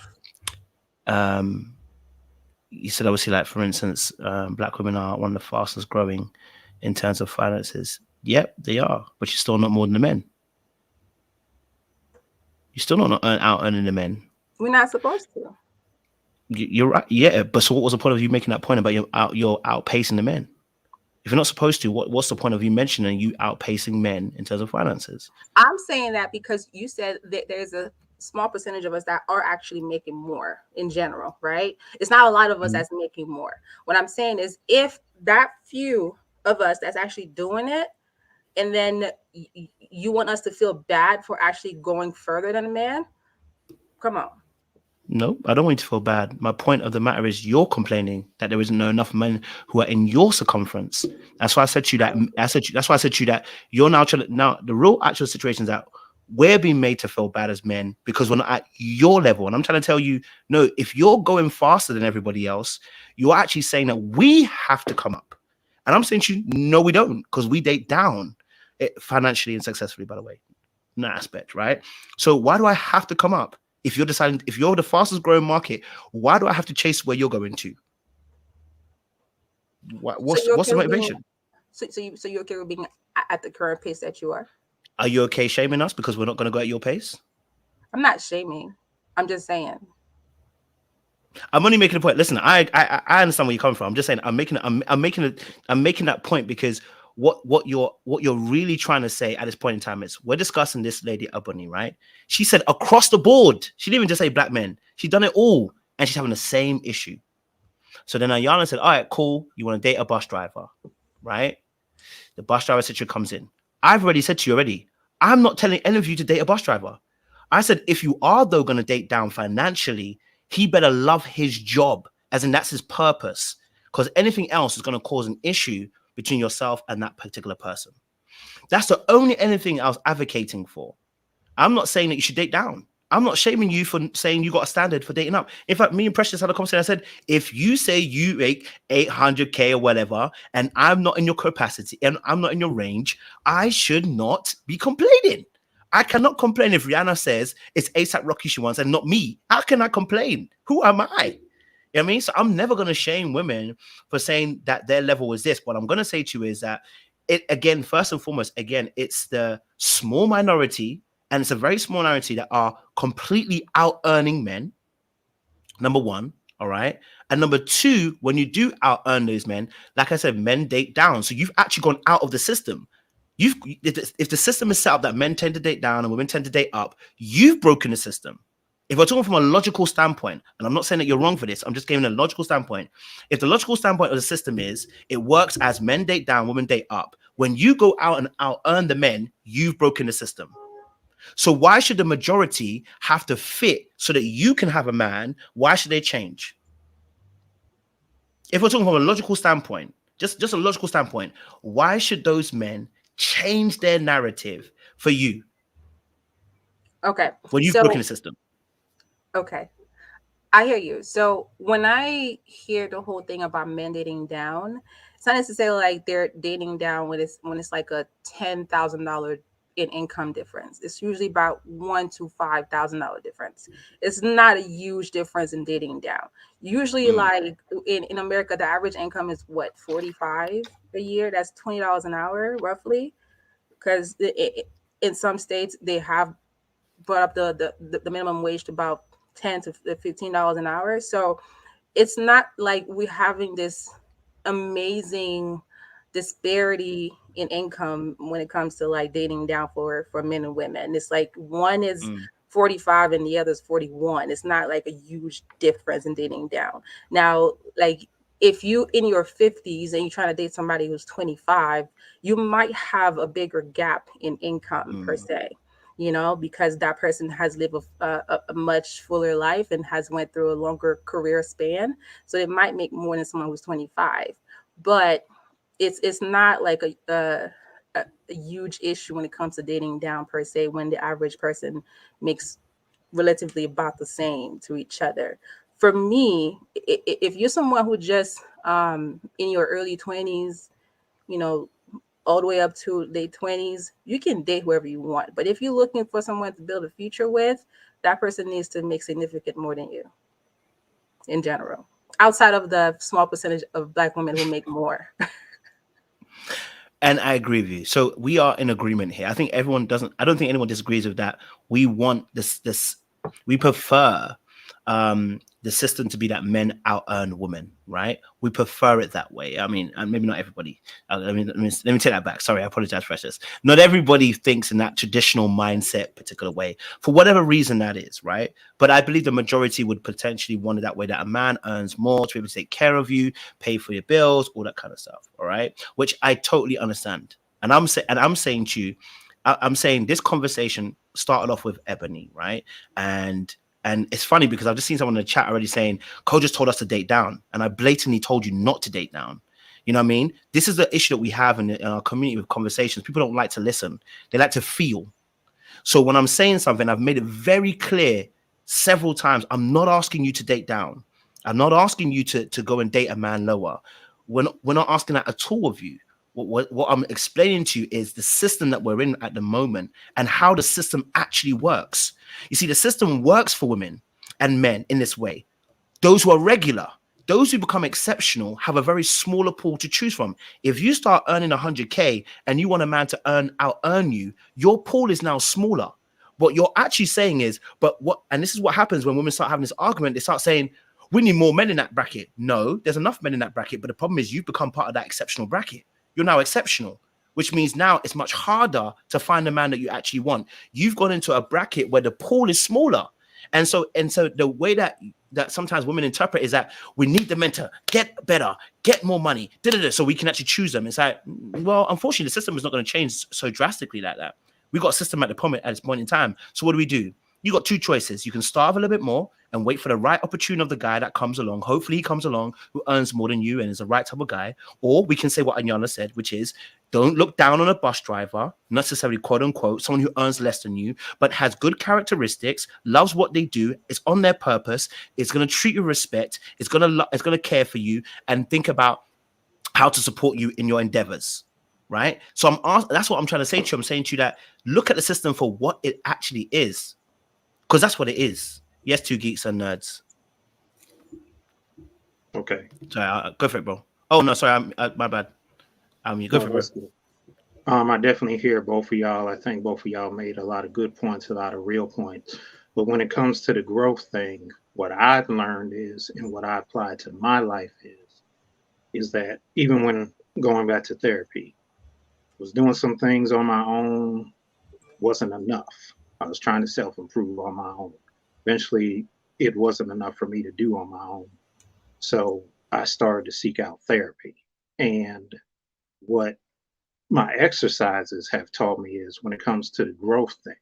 you said obviously, like for instance, black women are one of the fastest growing in terms of finances. Yep, they are, but you're still not more than the men. You're still not out earning the men. We're not supposed to. You're right. Yeah, but so what was the point of you making that point about you're outpacing the men? If you're not supposed to, what's the point of you mentioning you outpacing men in terms of finances? I'm saying that because you said that there's a small percentage of us that are actually making more in general, right? It's not a lot of us that's making more. What I'm saying is if that few of us that's actually doing it, and then you want us to feel bad for actually going further than a man, come on. No, I don't want you to feel bad. My point of the matter is you're complaining that there isn't enough men who are in your circumference. That's why I said to you that. That's why I said to you that you're now trying to. Now the real actual situation is that we're being made to feel bad as men because we're not at your level. And I'm trying to tell you, no, if you're going faster than everybody else, you're actually saying that we have to come up. And I'm saying to you, no, we don't, because we date down financially and successfully, by the way, in that aspect, right? So why do I have to come up? If you're deciding, if you're the fastest growing market, why do I have to chase where you're going to? What's the motivation? So you're okay with being at the current pace that you are? Are you okay shaming us because we're not going to go at your pace? I'm not shaming. I'm just saying. I'm only making a point. Listen, I understand where you're coming from. I'm just saying I'm making that point because what you're really trying to say at this point in time is we're discussing this lady Ebony, right? She said across the board. She didn't even just say black men. She's done it all, and she's having the same issue. So then Iyanla said, "All right, cool. You want to date a bus driver, right?" The bus driver situation comes in. I've already said to you already. I'm not telling any of you to date a bus driver. I said if you are though going to date down financially, he better love his job, as in that's his purpose, because anything else is going to cause an issue between yourself and that particular person. That's the only anything I was advocating for. I'm not saying that you should date down. I'm not shaming you for saying you got a standard for dating up. In fact, me and Precious had a conversation. I said, if you say you make 800K or whatever, and I'm not in your capacity and I'm not in your range, I should not be complaining. I cannot complain if Rihanna says it's ASAP Rocky she wants and not me. How can I complain? Who am I? You know what I mean? So I'm never going to shame women for saying that their level is this. What I'm going to say to you is that it, again, first and foremost, again, it's the small minority, and it's a very small minority that are completely out earning men. Number one. All right. And number two, when you do out earn those men, like I said, men date down. So you've actually gone out of the system. If the system is set up that men tend to date down and women tend to date up, you've broken the system. If we're talking from a logical standpoint, and I'm not saying that you're wrong for this, I'm just giving a logical standpoint. If the logical standpoint of the system is it works as men date down, women date up, when you go out and out earn the men, you've broken the system. So why should the majority have to fit so that you can have a man? Why should they change? If we're talking from a logical standpoint, just a logical standpoint, why should those men change their narrative for you? Okay. When you've broken the system. Okay. I hear you. So when I hear the whole thing about men dating down, it's not necessarily like they're dating down when it's like a $10,000 in income difference. It's usually about $1,000 to $5,000 difference. It's not a huge difference in dating down. Usually, like in America, the average income is what, 45 a year? That's $20 an hour, roughly. Because in some states they have brought up the minimum wage to about $10 to $15 an hour. So it's not like we're having this amazing disparity in income when it comes to like dating down for men and women. It's like one is 45 and the other is 41. It's not like a huge difference in dating down. Now, like if you in your 50s and you're trying to date somebody who's 25, you might have a bigger gap in income per se, you know, because that person has lived a much fuller life and has went through a longer career span. So it might make more than someone who's 25. But it's not like a huge issue when it comes to dating down per se, when the average person makes relatively about the same to each other. For me, if you're someone who just in your early 20s, you know, all the way up to late 20s, you can date whoever you want. But if you're looking for someone to build a future with, that person needs to make significant more than you in general. outside of the small percentage of Black women who make more. And I agree with you. So we are in agreement here. I think everyone doesn't. I don't think anyone disagrees with that. We want this. We prefer the system to be that men out earn women, right? We prefer it that way. I mean, and maybe not everybody. Let me take that back. Sorry, I apologize for this. Not everybody thinks in that traditional mindset, particular way, for whatever reason that is, right? But I believe the majority would potentially want it that way, that a man earns more to be able to take care of you, pay for your bills, all that kind of stuff. All right, which I totally understand. And I'm saying to you, I'm saying this conversation started off with Ebony, right? And it's funny because I've just seen someone in the chat already saying, Cole just told us to date down. And I blatantly told you not to date down. You know what I mean? This is the issue that we have in our community with conversations. People don't like to listen. They like to feel. So when I'm saying something, I've made it very clear several times. I'm not asking you to date down. I'm not asking you to go and date a man lower. We're not asking that at all of you. What I'm explaining to you is the system that we're in at the moment and how the system actually works. You see, the system works for women and men in this way. Those who are regular, those who become exceptional have a very smaller pool to choose from. If you start earning 100K and you want a man to out earn you, your pool is now smaller. What you're actually saying is, and this is what happens when women start having this argument, they start saying, we need more men in that bracket. No, there's enough men in that bracket, but the problem is you've become part of that exceptional bracket. You're now exceptional, which means now it's much harder to find the man that you actually want. You've gone into a bracket where the pool is smaller. And so the way that sometimes women interpret is that we need the men to get better, get more money, so we can actually choose them. It's like, well, unfortunately, the system is not going to change so drastically like that. We got a system at this point in time. So what do? You got two choices. You can starve a little bit more and wait for the right opportunity of the guy that comes along. Hopefully he comes along who earns more than you and is the right type of guy. Or we can say what Iyanla said, which is don't look down on a bus driver, not necessarily quote unquote, someone who earns less than you, but has good characteristics, loves what they do, is on their purpose, is going to treat you with respect, is going to care for you and think about how to support you in your endeavors. Right. So that's what I'm trying to say to you. I'm saying to you that look at the system for what it actually is. Because that's what it is. Yes, two geeks and nerds. Okay. Sorry, go for it, bro. Oh, no, sorry. My bad. You go for it, bro. I definitely hear both of y'all. I think both of y'all made a lot of good points, a lot of real points. But when it comes to the growth thing, what I've learned is, and what I apply to my life is that even when going back to therapy, was doing some things on my own wasn't enough. I was trying to self-improve on my own. Eventually, it wasn't enough for me to do on my own. So I started to seek out therapy. And what my exercises have taught me is when it comes to the growth thing,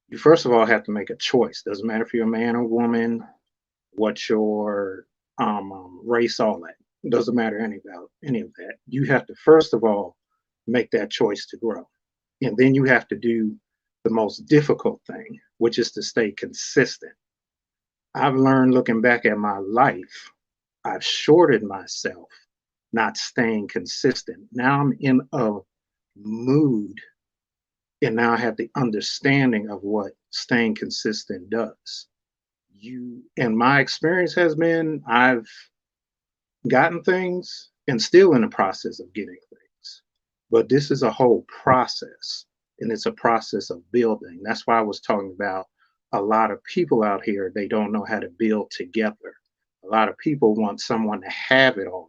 you first of all have to make a choice. Doesn't matter if you're a man or woman, what your race, all that. Doesn't matter any of that. You have to first of all make that choice to grow. And then you have to do the most difficult thing, which is to stay consistent. I've learned looking back at my life, I've shorted myself not staying consistent. Now I'm in a mood and now I have the understanding of what staying consistent does. And my experience has been I've gotten things and still in the process of getting things. But this is a whole process, and it's a process of building. That's why I was talking about a lot of people out here, they don't know how to build together. A lot of people want someone to have it already.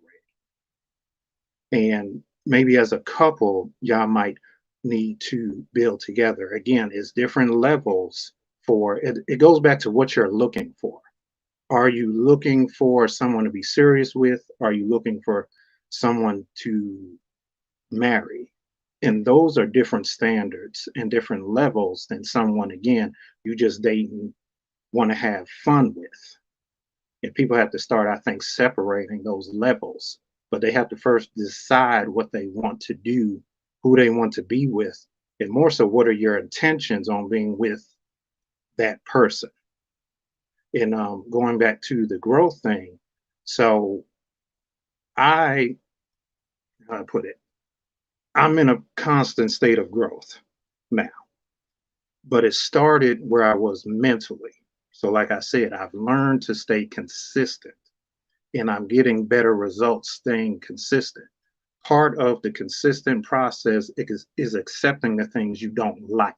And maybe as a couple, y'all might need to build together. Again, it's different levels for it. It goes back to what you're looking for. Are you looking for someone to be serious with? Are you looking for someone to marry? And those are different standards and different levels than someone, again, you just date and want to have fun with. And people have to start, I think, separating those levels. But they have to first decide what they want to do, who they want to be with, and more so, what are your intentions on being with that person? And going back to the growth thing, so how do I put it? I'm in a constant state of growth now, but it started where I was mentally. So like I said, I've learned to stay consistent. and I'm getting better results staying consistent. Part of the consistent process is accepting the things you don't like.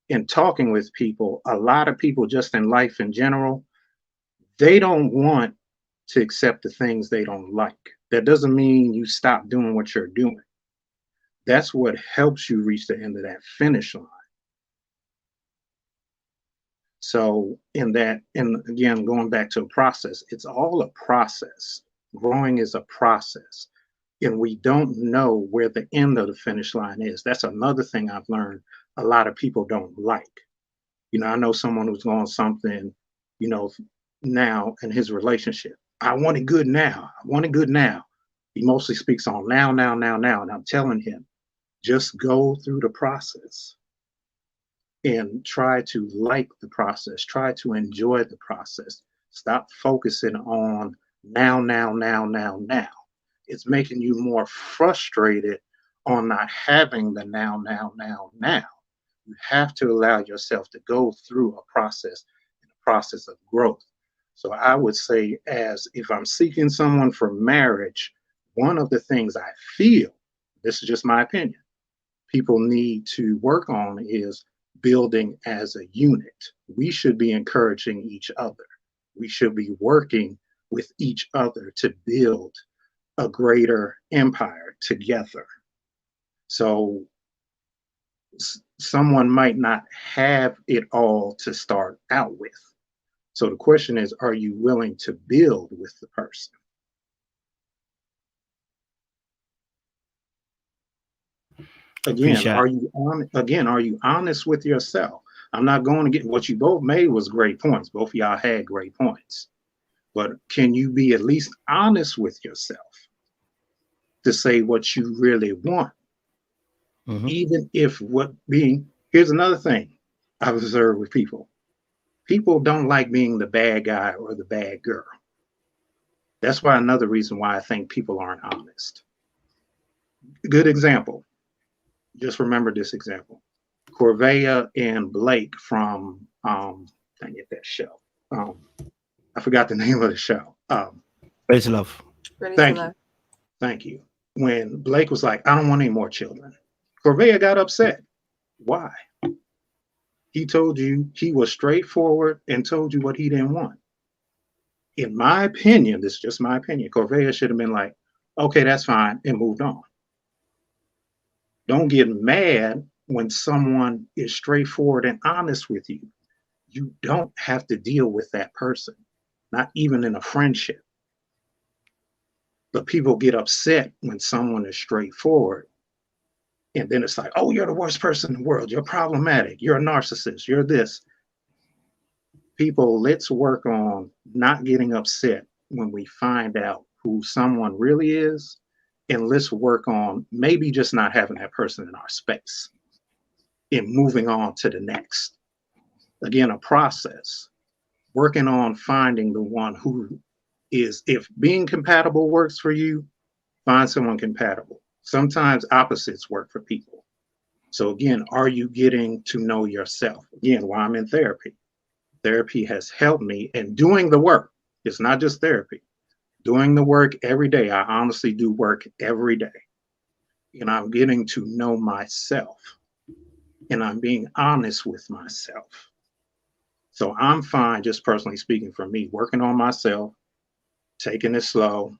In talking with people, a lot of people just in life in general, they don't want to accept the things they don't like. That doesn't mean you stop doing what you're doing. That's what helps you reach the end of that finish line. So in that, and again, going back to a process, it's all a process. Growing is a process. And we don't know where the end of the finish line is. That's another thing I've learned a lot of people don't like. You know, I know someone who's going something, you know, now in his relationship. I want it good now. I want it good now. He mostly speaks on now, now, now, now. And I'm telling him, just go through the process and try to like the process. Try to enjoy the process. Stop focusing on now, now, now, now, now. It's making you more frustrated on not having the now, now, now, now. You have to allow yourself to go through a process of growth. So I would say, as if I'm seeking someone for marriage, one of the things I feel, this is just my opinion, people need to work on is building as a unit. We should be encouraging each other. We should be working with each other to build a greater empire together. So someone might not have it all to start out with. So the question is, are you willing to build with the person? Again, are you honest with yourself? I'm not going to get what you both made was great points. Both of y'all had great points. But can you be at least honest with yourself to say what you really want? Even if here's another thing I've observed with people. People don't like being the bad guy or the bad girl. That's why another reason why I think people aren't honest. Good example. Just remember this example. Corvea and Blake from dang it, that show. I forgot the name of the show. Ready to Love. Thank you. When Blake was like, I don't want any more children, Corvea got upset. Why? He told you, he was straightforward and told you what he didn't want. In my opinion, this is just my opinion, Corvea should have been like, okay, that's fine, and moved on. Don't get mad when someone is straightforward and honest with you. You don't have to deal with that person, not even in a friendship. But people get upset when someone is straightforward. And then it's like, oh, you're the worst person in the world. You're problematic. You're a narcissist. You're this. People, let's work on not getting upset when we find out who someone really is. And let's work on maybe just not having that person in our space and moving on to the next. Again, a process. Working on finding the one who is, if being compatible works for you, find someone compatible. Sometimes opposites work for people. So again, are you getting to know yourself? Again, why I'm in therapy. Therapy has helped me in doing the work. It's not just therapy. Doing the work every day. I honestly do work every day. And I'm getting to know myself. And I'm being honest with myself. So I'm fine, just personally speaking for me, working on myself, taking it slow.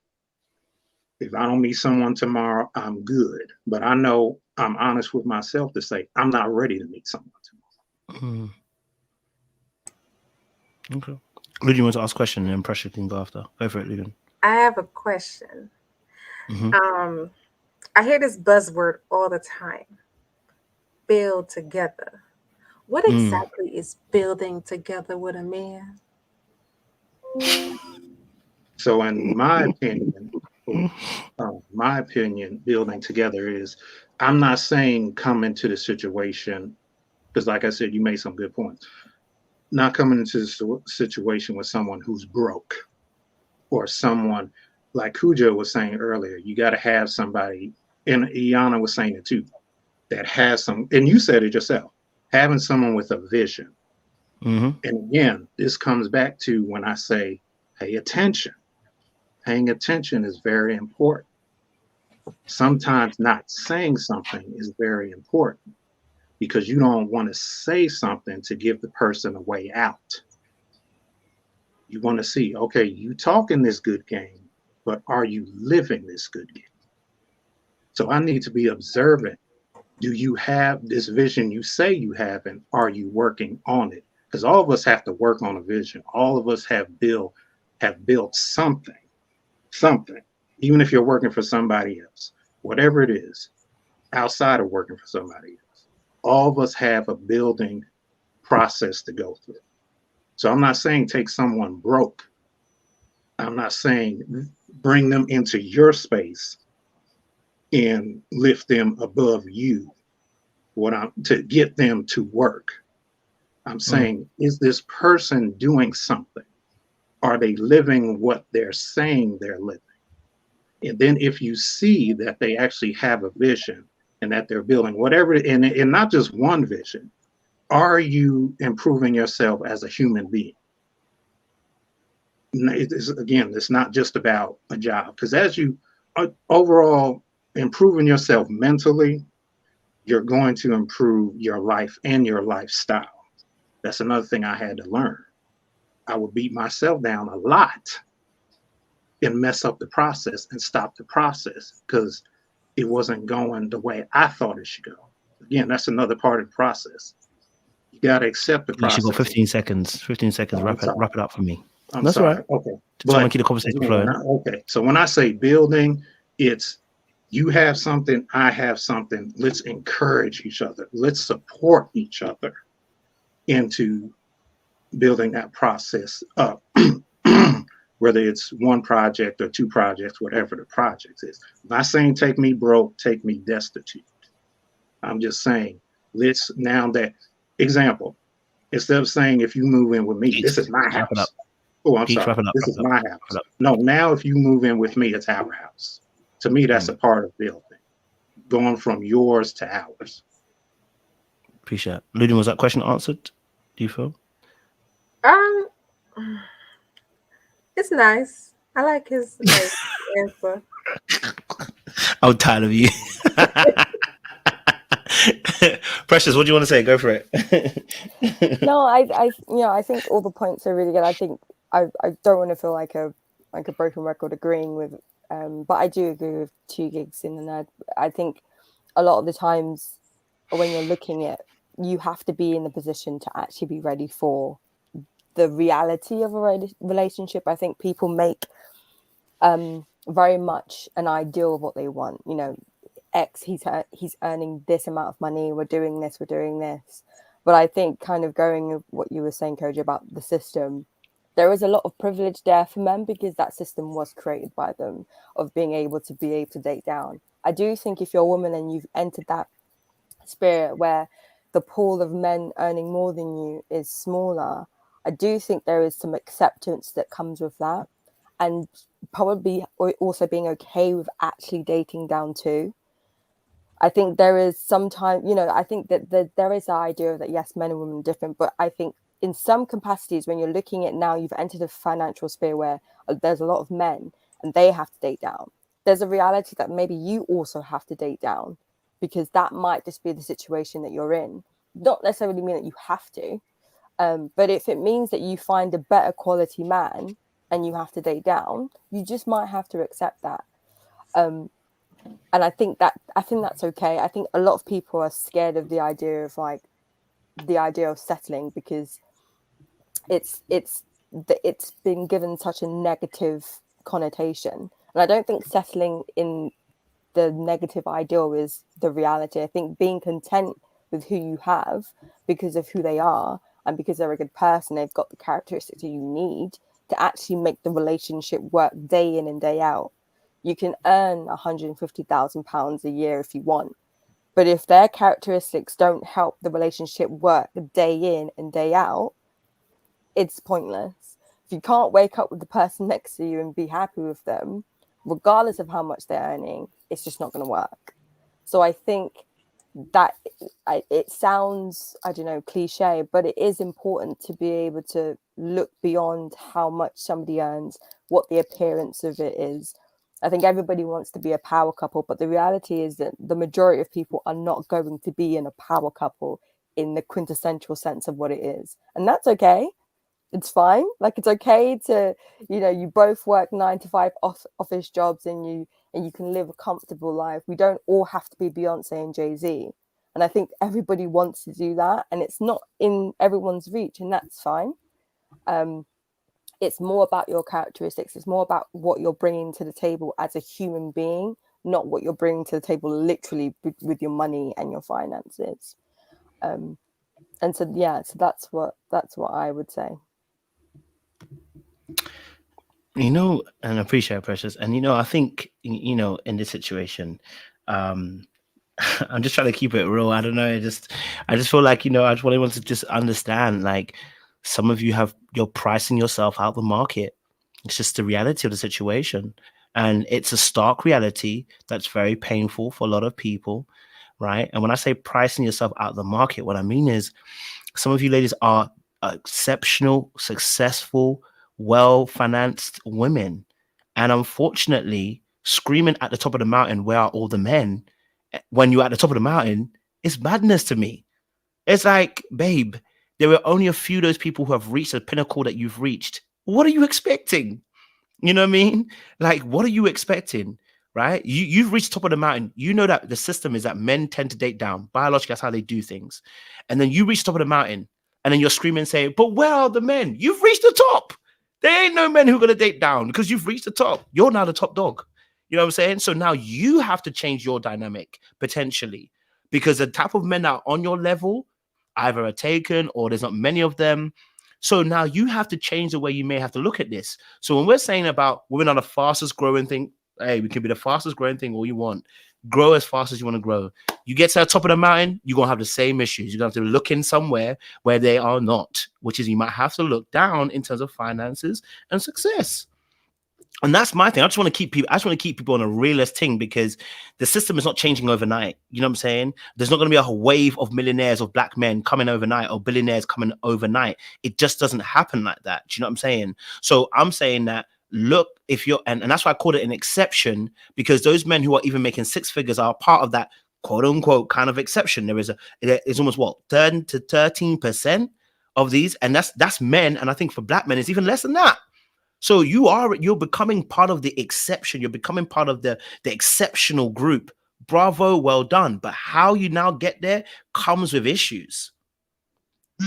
If I don't meet someone tomorrow, I'm good. But I know I'm honest with myself to say, I'm not ready to meet someone tomorrow. Okay. Ludin, you want to ask a question and then Pressure can go after? Go for it, Ludin. I have a question. I hear this buzzword all the time. Build together. What exactly is building together with a man? So in my opinion, building together is, I'm not saying come into the situation, because like I said, you made some good points. Not coming into the situation with someone who's broke or someone like Cujo was saying earlier, you got to have somebody, and Iyanla was saying it too, that has some, and you said it yourself, having someone with a vision. And again, this comes back to when I say, pay attention. Paying attention is very important. Sometimes not saying something is very important because you don't want to say something to give the person a way out. You want to see, okay, you talking this good game, but are you living this good game? So I need to be observant. Do you have this vision you say you have, and are you working on it? Because all of us have to work on a vision. All of us have built something, even if you're working for somebody else, whatever it is, outside of working for somebody else. All of us have a building process to go through. So I'm not saying take someone broke. I'm not saying bring them into your space and lift them above you. To get them to work. I'm saying, is this person doing something? Are they living what they're saying they're living? And then if you see that they actually have a vision and that they're building whatever, and not just one vision, are you improving yourself as a human being? Again, it's not just about a job, because as you overall improving yourself mentally, you're going to improve your life and your lifestyle. That's another thing I had to learn. I would beat myself down a lot and mess up the process and stop the process because it wasn't going the way I thought it should go. Again, that's another part of the process. You got to accept the process. You got 15 seconds. 15 seconds. Wrap it up for me. That's sorry. Right. Okay. Just want to keep the conversation flowing. Okay. So when I say building, it's you have something, I have something. Let's encourage each other. Let's support each other into building that process up, whether it's one project or two projects, whatever the project is. I'm not saying take me broke, take me destitute. I'm just saying, let's now that example, instead of saying if you move in with me, this is my house. Oh, I'm sorry. This is my house. No, now if you move in with me, it's our house. To me, that's a part of building, going from yours to ours. Appreciate it. Ludin, was that question answered? Do you feel? It's nice. I like his answer. I'm tired of you. Precious, what do you want to say? Go for it. No, I think all the points are really good. I think I don't want to feel like a broken record agreeing with, but I do agree with 2 gigs in the nerd. I think a lot of the times when you're looking at, you have to be in the position to actually be ready for the reality of a relationship. I think people make very much an ideal of what they want. You know, X, he's earning this amount of money, we're doing this. But I think kind of going with what you were saying, Koji, about the system, there is a lot of privilege there for men because that system was created by them of being able to date down. I do think if you're a woman and you've entered that spirit where the pool of men earning more than you is smaller, I do think there is some acceptance that comes with that, and probably also being okay with actually dating down too. I think there is sometimes, I think that there is the idea that yes, men and women are different, but I think in some capacities, when you're looking at now, you've entered a financial sphere where there's a lot of men and they have to date down. There's a reality that maybe you also have to date down because that might just be the situation that you're in. Not necessarily mean that you have to, but if it means that you find a better quality man and you have to date down, you just might have to accept that. And I think that's okay. I think a lot of people are scared of the idea of settling because it's been given such a negative connotation. And I don't think settling in the negative ideal is the reality. I think being content with who you have because of who they are and because they're a good person, they've got the characteristics that you need to actually make the relationship work day in and day out. You can earn £150,000 a year if you want, but if their characteristics don't help the relationship work day in and day out, it's pointless. If you can't wake up with the person next to you and be happy with them, regardless of how much they're earning, it's just not going to work. So I think that it sounds, I don't know, cliche, but it is important to be able to look beyond how much somebody earns, what the appearance of it is. I think everybody wants to be a power couple, but the reality is that the majority of people are not going to be in a power couple in the quintessential sense of what it is. And that's okay. It's fine. Like, it's okay to, you know, you both work 9 to 5 office jobs and you can live a comfortable life. We don't all have to be Beyonce and Jay-Z. And I think everybody wants to do that, and it's not in everyone's reach, and that's fine. It's more about your characteristics. It's more about what you're bringing to the table as a human being, not what you're bringing to the table literally with your money and your finances. And so, yeah, so that's what I would say. You know, and I appreciate it, Precious. And, you know, I think, you know, in this situation, I'm just trying to keep it real. I don't know. I just feel like, you know, I just really want to just understand, like, some of you're pricing yourself out the market. It's just the reality of the situation. And it's a stark reality that's very painful for a lot of people, right? And when I say pricing yourself out of the market, what I mean is some of you ladies are exceptional, successful, well-financed women. And unfortunately, screaming at the top of the mountain, where are all the men? When you're at the top of the mountain, it's madness to me. It's like, babe, there are only a few of those people who have reached the pinnacle that you've reached. What are you expecting? You know what I mean? Like, what are you expecting? Right? You've reached the top of the mountain. You know that the system is that men tend to date down. Biologically, that's how they do things. And then you reach the top of the mountain, and then you're screaming saying, but where are the men? You've reached the top. There ain't no men who are going to date down because you've reached the top. You're now the top dog. You know what I'm saying? So now you have to change your dynamic potentially, because the type of men that are on your level either are taken or there's not many of them. So now you have to change the way you may have to look at this. So when we're saying about women are the fastest growing thing, hey, we can be the fastest growing thing all you want. Grow as fast as you want to grow. You get to the top of the mountain, you're going to have the same issues. You're going to have to look in somewhere where they are not, which is you might have to look down in terms of finances and success. And that's my thing. I just want to keep people on a realist thing, because the system is not changing overnight. You know what I'm saying? There's not going to be a wave of millionaires of black men coming overnight or billionaires coming overnight. It just doesn't happen like that. Do you know what I'm saying? So I'm saying that, look, if you're, and that's why I called it an exception, because those men who are even making 6 figures are part of that quote unquote kind of exception. It's almost what, 10 to 13% of these, and that's men. And I think for black men, it's even less than that. So you're becoming part of the exception. You're becoming part of the exceptional group. Bravo, well done. But how you now get there comes with issues.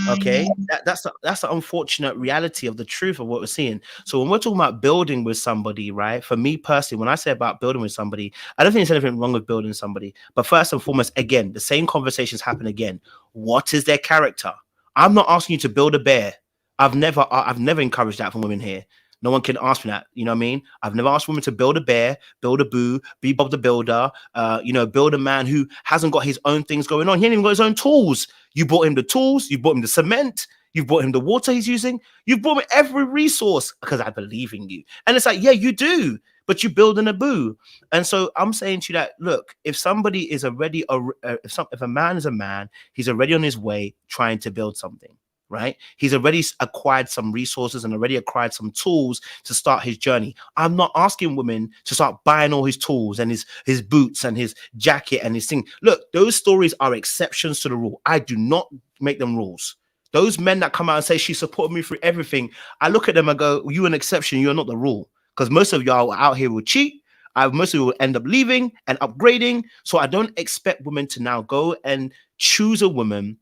Okay, that's the unfortunate reality of the truth of what we're seeing. So when we're talking about building with somebody, right? For me personally, when I say about building with somebody, I don't think there's anything wrong with building somebody. But first and foremost, again, the same conversations happen again. What is their character? I'm not asking you to build a bear. I've never encouraged that from women here. No one can ask me that. You know what I mean? I've never asked women to build a bear, build a boo, be Bob the Builder, build a man who hasn't got his own things going on. He ain't even got his own tools. You bought him the tools. You bought him the cement. You've bought him the water he's using. You've bought him every resource because I believe in you. And it's like, yeah, you do, but you build in a boo. And so I'm saying to you that, look, if somebody is already, if a man is a man, he's already on his way trying to build something. Right? He's already acquired some resources and already acquired some tools to start his journey. I'm not asking women to start buying all his tools and his boots and his jacket and his thing. Look, those stories are exceptions to the rule. I do not make them rules. Those men that come out and say she supported me through everything, I look at them and go, you're an exception. You're not the rule. Because most of y'all out here will cheat. Most of you will end up leaving and upgrading. So I don't expect women to now go and choose a woman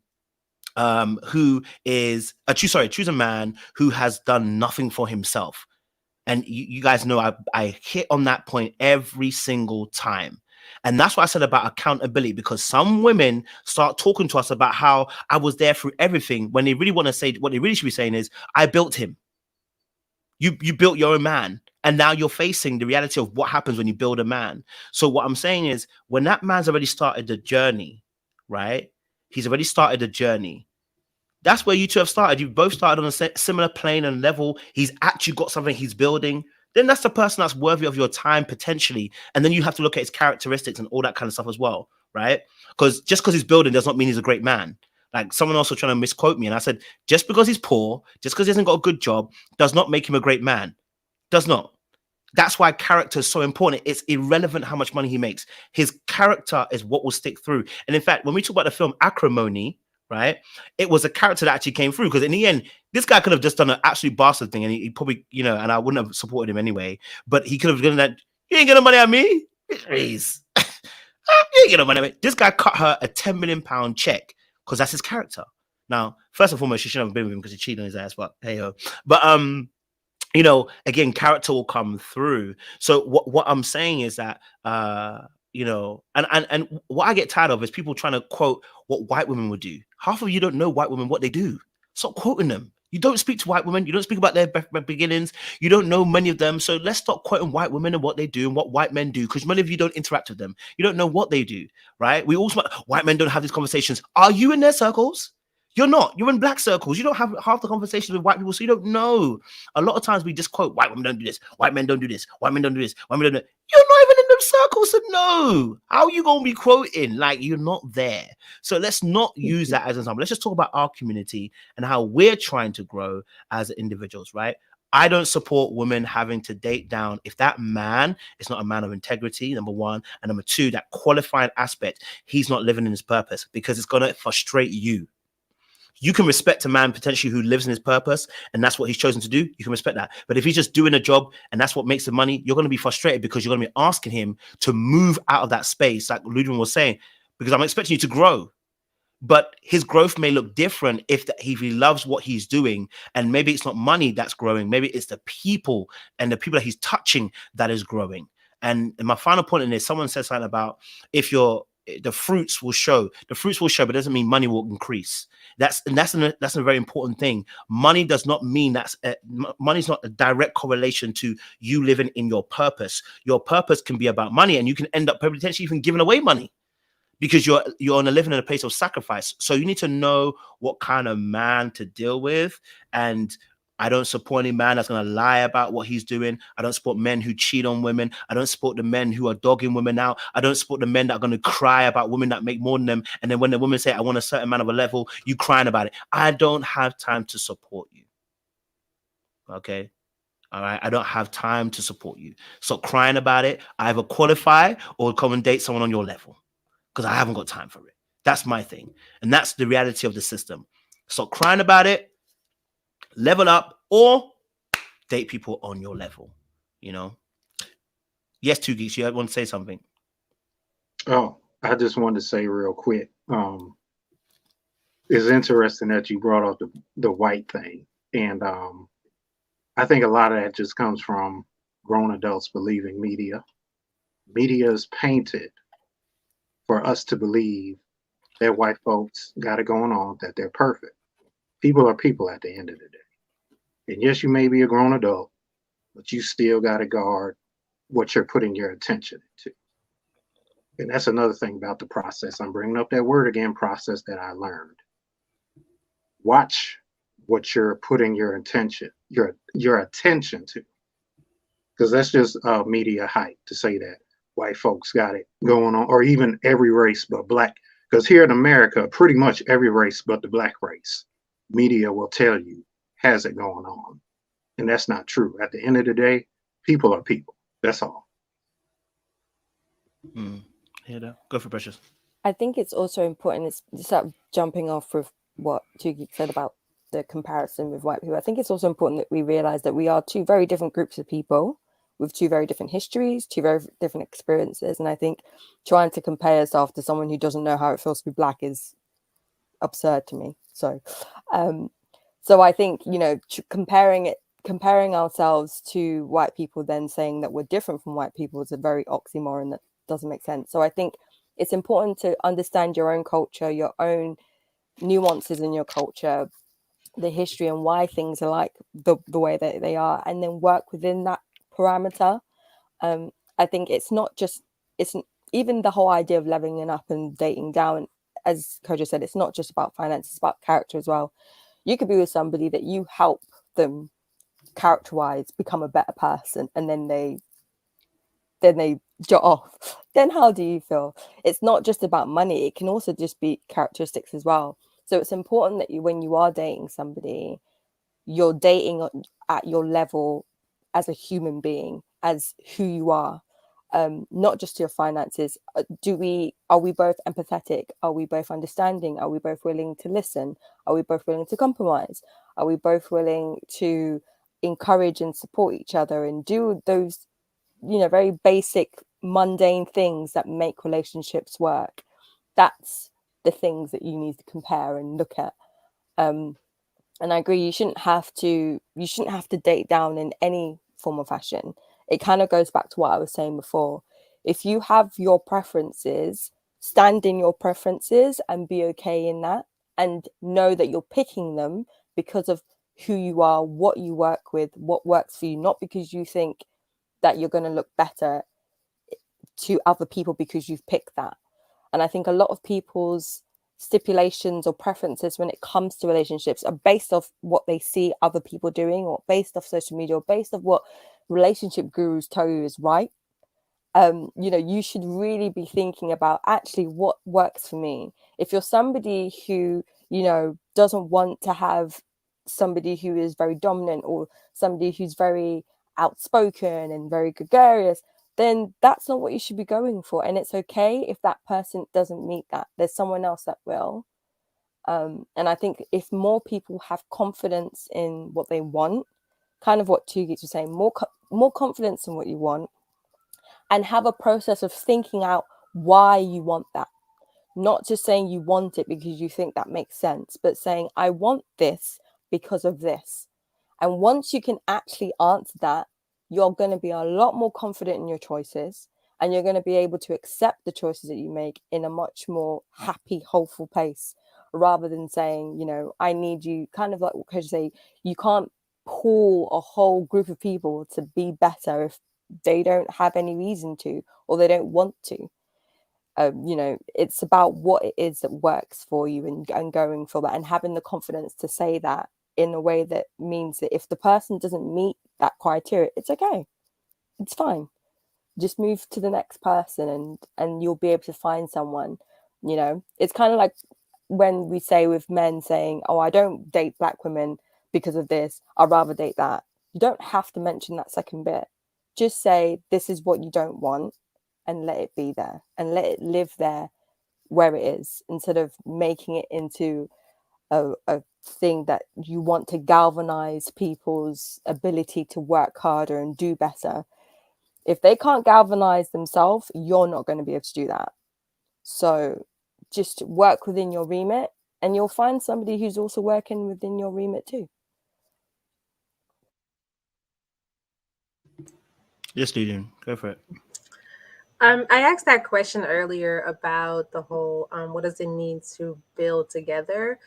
choose a man who has done nothing for himself. And you guys know I hit on that point every single time. And that's what I said about accountability, because some women start talking to us about how I was there through everything, when they really want to say, what they really should be saying is, I built him. You built your own man. And now you're facing the reality of what happens when you build a man. So what I'm saying is, when that man's already started the journey, right? He's already started the journey. That's where you two have started. You've both started on a similar plane and level. He's actually got something he's building. Then that's the person that's worthy of your time potentially. And then you have to look at his characteristics and all that kind of stuff as well. right? Because just because he's building does not mean he's a great man. Like someone also trying to misquote me, and I said, just because he's poor, just because he hasn't got a good job, does not make him a great man. Does not. That's why character is so important. It's irrelevant how much money he makes. His character is what will stick through. And in fact, when we talk about the film Acrimony, right, it was a character that actually came through, because in the end, this guy could have just done an absolute bastard thing, and he probably, you know, and I wouldn't have supported him anyway, but he could have done that. You ain't getting money on me. Please. You ain't getting money on me. This guy cut her a £10 million check because that's his character. Now, first and foremost, she shouldn't have been with him because he cheated on his ass, but hey ho. But you know, again, character will come through. So what I'm saying is that you know, and what I get tired of is people trying to quote what white women would do. Half of you don't know white women, what they do. Stop quoting them. You don't speak to white women. You don't speak about their beginnings. You don't know many of them. So let's stop quoting white women and what they do and what white men do, because many of you don't interact with them. You don't know what they do, right? We also, white men don't have these conversations. Are you in their circles? You're not. You're in black circles. You don't have half the conversations with white people, so you don't know. A lot of times we just quote, white women don't do this, white men don't do this, white men don't do this, white men don't do this. You're not even in them circles, so no. How are you going to be quoting? Like, you're not there. So let's not use that as an example. Let's just talk about our community and how we're trying to grow as individuals, right? I don't support women having to date down if that man is not a man of integrity, number one, and number two, that qualifying aspect, he's not living in his purpose, because it's going to frustrate you. You can respect a man potentially who lives in his purpose, and that's what he's chosen to do. You can respect that. But if he's just doing a job and that's what makes the money, you're going to be frustrated, because you're going to be asking him to move out of that space, like Ludwig was saying, because I'm expecting you to grow. But his growth may look different if he loves what he's doing, and maybe it's not money that's growing. Maybe it's the people and the people that he's touching that is growing. And my final point in this, someone said something about the fruits will show. The fruits will show, but it doesn't mean money will increase. That's a very important thing. Money does not mean money is not a direct correlation to you living in your purpose. Your purpose can be about money, and you can end up potentially even giving away money, because you're living in a place of sacrifice. So you need to know what kind of man to deal with. And I don't support any man that's going to lie about what he's doing. I don't support men who cheat on women. I don't support the men who are dogging women out. I don't support the men that are going to cry about women that make more than them. And then when the women say, I want a certain man of a level, you crying about it. I don't have time to support you. Okay? All right? I don't have time to support you. Stop crying about it. Either qualify or come and date someone on your level, because I haven't got time for it. That's my thing. And that's the reality of the system. Stop crying about it. Level up, or date people on your level, you know? Yes, Two Geeks, you want to say something? Oh, I just wanted to say real quick. It's interesting that you brought up the white thing. And I think a lot of that just comes from grown adults believing media. Media is painted for us to believe that white folks got it going on, that they're perfect. People are people at the end of the day. And yes, you may be a grown adult, but you still got to guard what you're putting your attention to. And that's another thing about the process. I'm bringing up that word again, process, that I learned. Watch what you're putting your attention to. Because that's just media hype to say that white folks got it going on, or even every race but black. Because here in America, pretty much every race but the black race, media will tell you has it going on. And that's not true. At the end of the day, people are people. That's all. Yeah, go for Precious. I think it's also important, it's sort of jumping off with what Two Geeks said about the comparison with white people. I think it's also important that we realize that we are two very different groups of people with two very different histories, two very different experiences. And I think trying to compare yourself to someone who doesn't know how it feels to be black is absurd to me. So I think, you know, comparing ourselves to white people, then saying that we're different from white people, is a very oxymoron that doesn't make sense. So I think it's important to understand your own culture, your own nuances in your culture, the history and why things are like the way that they are, and then work within that parameter. I think it's even the whole idea of leveling up and dating down, as Kojo said, it's not just about finance, it's about character as well. You could be with somebody that you help them character-wise become a better person, and then they you're off. Then how do you feel? It's not just about money. It can also just be characteristics as well. So it's important that you, when you are dating somebody, you're dating at your level as a human being, as who you are, not just your finances. Are we both empathetic? Are we both understanding? Are we both willing to listen? Are we both willing to compromise? Are we both willing to encourage and support each other and do those, very basic, mundane things that make relationships work? That's the things that you need to compare and look at. And I agree, you shouldn't have to date down in any form of fashion. It kind of goes back to what I was saying before. If you have your preferences, stand in your preferences and be okay in that, and know that you're picking them because of who you are, what you work with, what works for you, not because you think that you're going to look better to other people because you've picked that. And I think a lot of people's stipulations or preferences when it comes to relationships are based off what they see other people doing, or based off social media, or based off what relationship gurus tell you is right. You should really be thinking about actually what works for me. If you're somebody who, doesn't want to have somebody who is very dominant, or somebody who's very outspoken and very gregarious, then that's not what you should be going for. And it's okay if that person doesn't meet that. There's someone else that will. And I think if more people have confidence in what they want, kind of what Tugit was saying, more confidence in what you want, and have a process of thinking out why you want that. Not just saying you want it because you think that makes sense, but saying, I want this because of this. And once you can actually answer that, you're going to be a lot more confident in your choices, and you're going to be able to accept the choices that you make in a much more happy, hopeful pace, rather than saying, I need you, kind of like what Coach say, you can't pull a whole group of people to be better if they don't have any reason to, or they don't want to. It's about what it is that works for you, and going for that, and having the confidence to say that in a way that means that if the person doesn't meet that criteria, it's okay. It's fine. Just move to the next person, and you'll be able to find someone. It's kind of like when we say with men saying, oh, I don't date black women because of this, I'd rather date that. You don't have to mention that second bit. Just say, this is what you don't want, and let it be there, and let it live there where it is, instead of making it into a thing that you want to galvanize people's ability to work harder and do better. If they can't galvanize themselves, you're not going to be able to do that. So just work within your remit, and you'll find somebody who's also working within your remit too. Yes, Julian, go for it. I asked that question earlier about the whole what does it mean to build together,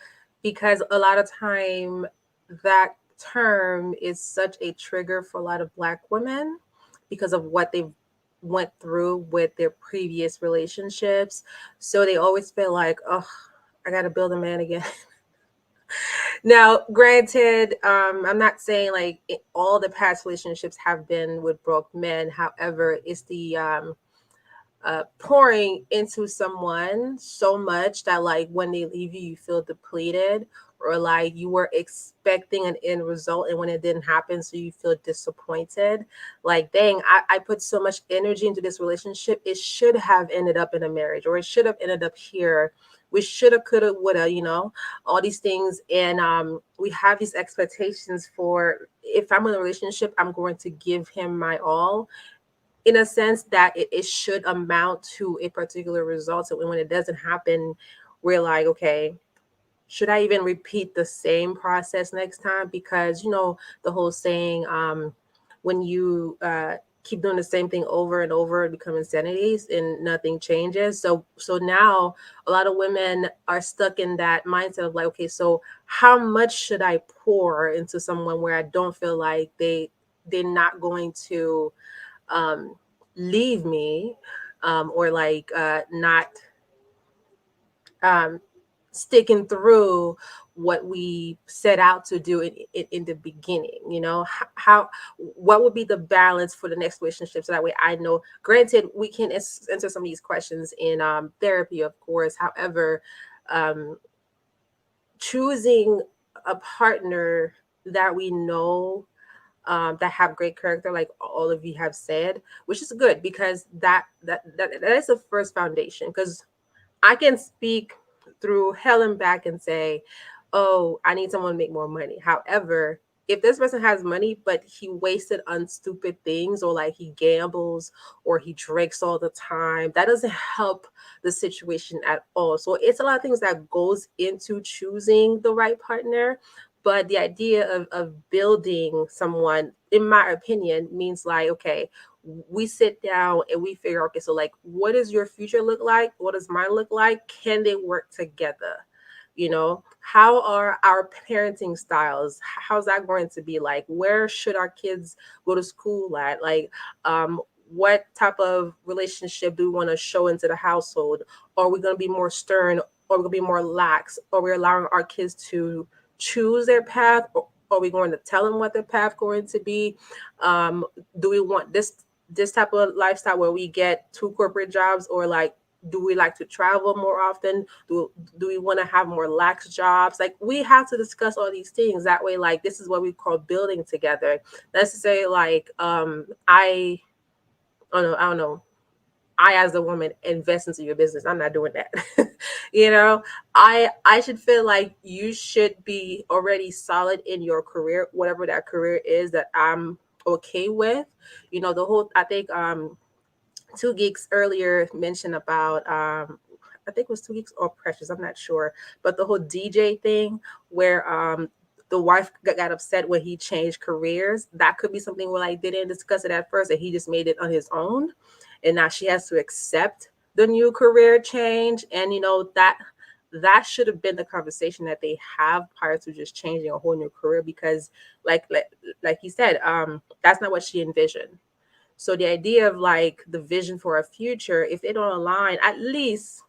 because a lot of time that term is such a trigger for a lot of Black women because of what they've went through with their previous relationships. So they always feel like, oh, I got to build a man again. Now, granted, I'm not saying like all the past relationships have been with broke men. However, it's the pouring into someone so much that like when they leave you, you feel depleted, or like you were expecting an end result and when it didn't happen, so you feel disappointed. Like, dang, I put so much energy into this relationship. It should have ended up in a marriage, or it should have ended up here. We shoulda, coulda, woulda, all these things. And we have these expectations for, if I'm in a relationship, I'm going to give him my all, in a sense that it should amount to a particular result. So when it doesn't happen, we're like, okay, should I even repeat the same process next time? Because, the whole saying, when you keep doing the same thing over and over, it becomes insanity and nothing changes. So now a lot of women are stuck in that mindset of like, okay, so how much should I pour into someone where I don't feel like they're not going to leave me, or like not sticking through what we set out to do in the beginning. You know, how what would be the balance for the next relationship, so that way I know. Granted, we can answer some of these questions in therapy, of course. However, choosing a partner that we know that have great character, like all of you have said, which is good, because that is the first foundation. Because I can speak through hell and back and say, oh, I need someone to make more money. However, if this person has money, but he wasted on stupid things, or like he gambles or he drinks all the time, that doesn't help the situation at all. So it's a lot of things that goes into choosing the right partner. But the idea of building someone, in my opinion, means like, okay, we sit down and we figure, okay, so like, what does your future look like? What does mine look like? Can they work together? You know, how are our parenting styles? How's that going to be like? Where should our kids go to school at? Like, what type of relationship do we want to show into the household? Are we going to be more stern, or are we going to be more lax? Are we allowing our kids to choose their path, or are we going to tell them what their path going to be? Do we want this type of lifestyle where we get 2 corporate jobs, or like, do we like to travel more often? Do we want to have more lax jobs? Like, we have to discuss all these things. That way, like, this is what we call building together. Let's say like I don't know. I, as a woman, invest into your business. I'm not doing that. You know, I should feel like you should be already solid in your career, whatever that career is that I'm okay with. You know, the whole, I think 2 Geeks earlier mentioned about I think it was 2 Geeks or Precious, I'm not sure, but the whole DJ thing where the wife got upset when he changed careers. That could be something where like they didn't discuss it at first, and he just made it on his own, and now she has to accept the new career change. And you know, that should have been the conversation that they have prior to just changing a whole new career, because like he said, that's not what she envisioned. So the idea of like the vision for a future, if they don't align, at least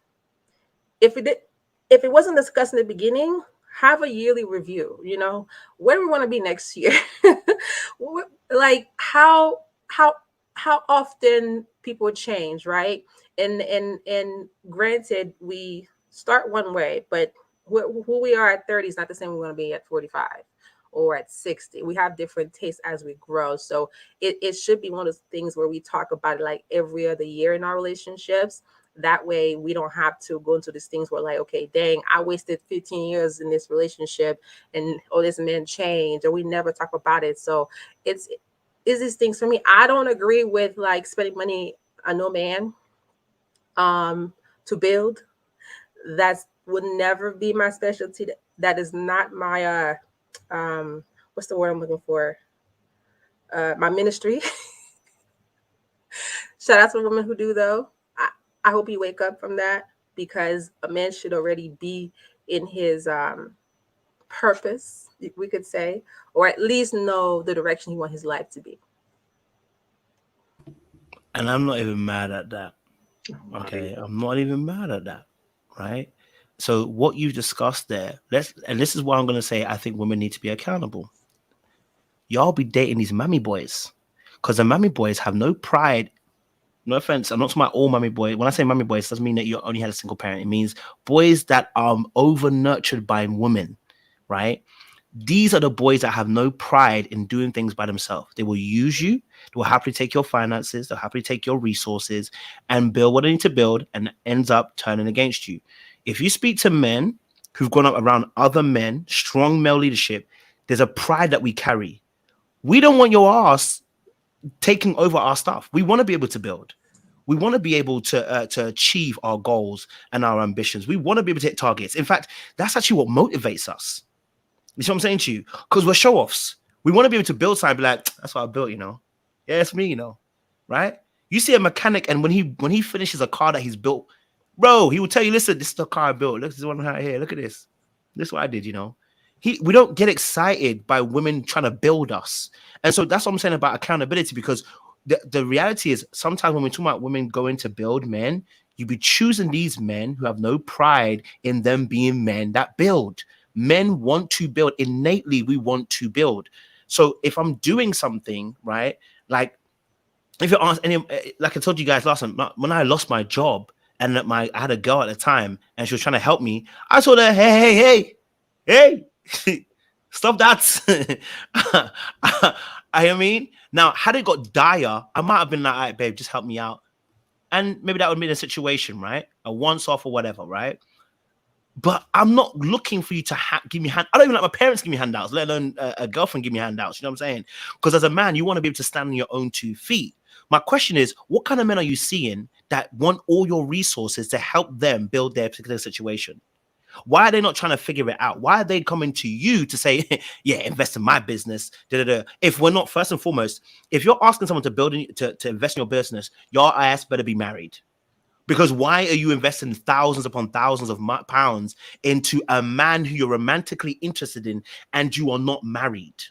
if it wasn't discussed in the beginning, have a yearly review. You know, where do we want to be next year? Like how often people change, right? And granted, we start one way, but who we are at 30 is not the same we want to be at 45 or at 60. We have different tastes as we grow. So it should be one of those things where we talk about it like every other year in our relationships. That way we don't have to go into these things where like, okay, dang, I wasted 15 years in this relationship, and this man changed, or we never talk about it. So is these things for me. I don't agree with like spending money on no man to build. That would never be my specialty. That is not my what's the word I'm looking for? My ministry. Shout out to the women who do, though. I hope you wake up from that, because a man should already be in his purpose, we could say, or at least know the direction he wants his life to be. And I'm not even mad at that. Okay, I'm not even mad at that, right? So what you discussed there, and this is why I'm going to say I think women need to be accountable. Y'all be dating these mammy boys, because the mammy boys have no pride. No offense, I'm not talking about all mammy boys. When I say mammy boys, it doesn't mean that you only had a single parent. It means boys that are over nurtured by women, right? These are the boys that have no pride in doing things by themselves. They will use you. They will happily take your finances. They'll happily take your resources and build what they need to build, and ends up turning against you. If you speak to men who've grown up around other men, strong male leadership, there's a pride that we carry. We don't want your ass taking over our stuff. We want to be able to build. We want to be able to achieve our goals and our ambitions. We want to be able to hit targets. In fact, that's actually what motivates us. You see what I'm saying to you? Because we're show-offs. We want to be able to build something and be like, that's what I built, you know. Yeah, it's me, you know. Right? You see a mechanic, and when he finishes a car that he's built, bro, he will tell you, listen, this is the car I built. Look, this is one right here. Look at this. This is what I did, you know. We don't get excited by women trying to build us. And so that's what I'm saying about accountability, because the reality is sometimes when we talk about women going to build men, You'd be choosing these men who have no pride in them being men that build. Men want to build. Innately, we want to build. So if I'm doing something, right, like if you ask any, like I told you guys last time, when I lost my job and I had a girl at the time and she was trying to help me, I told her, hey, stop that. I mean, now had it got dire, I might have been like, all right, babe, just help me out. And maybe that would be the situation, right? A once off or whatever, right? But I'm not looking for you to give me hand. I don't even like my parents give me handouts, let alone a girlfriend give me handouts. You know what I'm saying? Because as a man, you want to be able to stand on your own 2 feet. My question is, what kind of men are you seeing that want all your resources to help them build their particular situation? Why are they not trying to figure it out? Why are they coming to you to say, yeah, invest in my business? If we're not, first and foremost, if you're asking someone to invest in your business, your ass better be married. Because why are you investing thousands upon thousands of pounds into a man who you're romantically interested in and you are not married?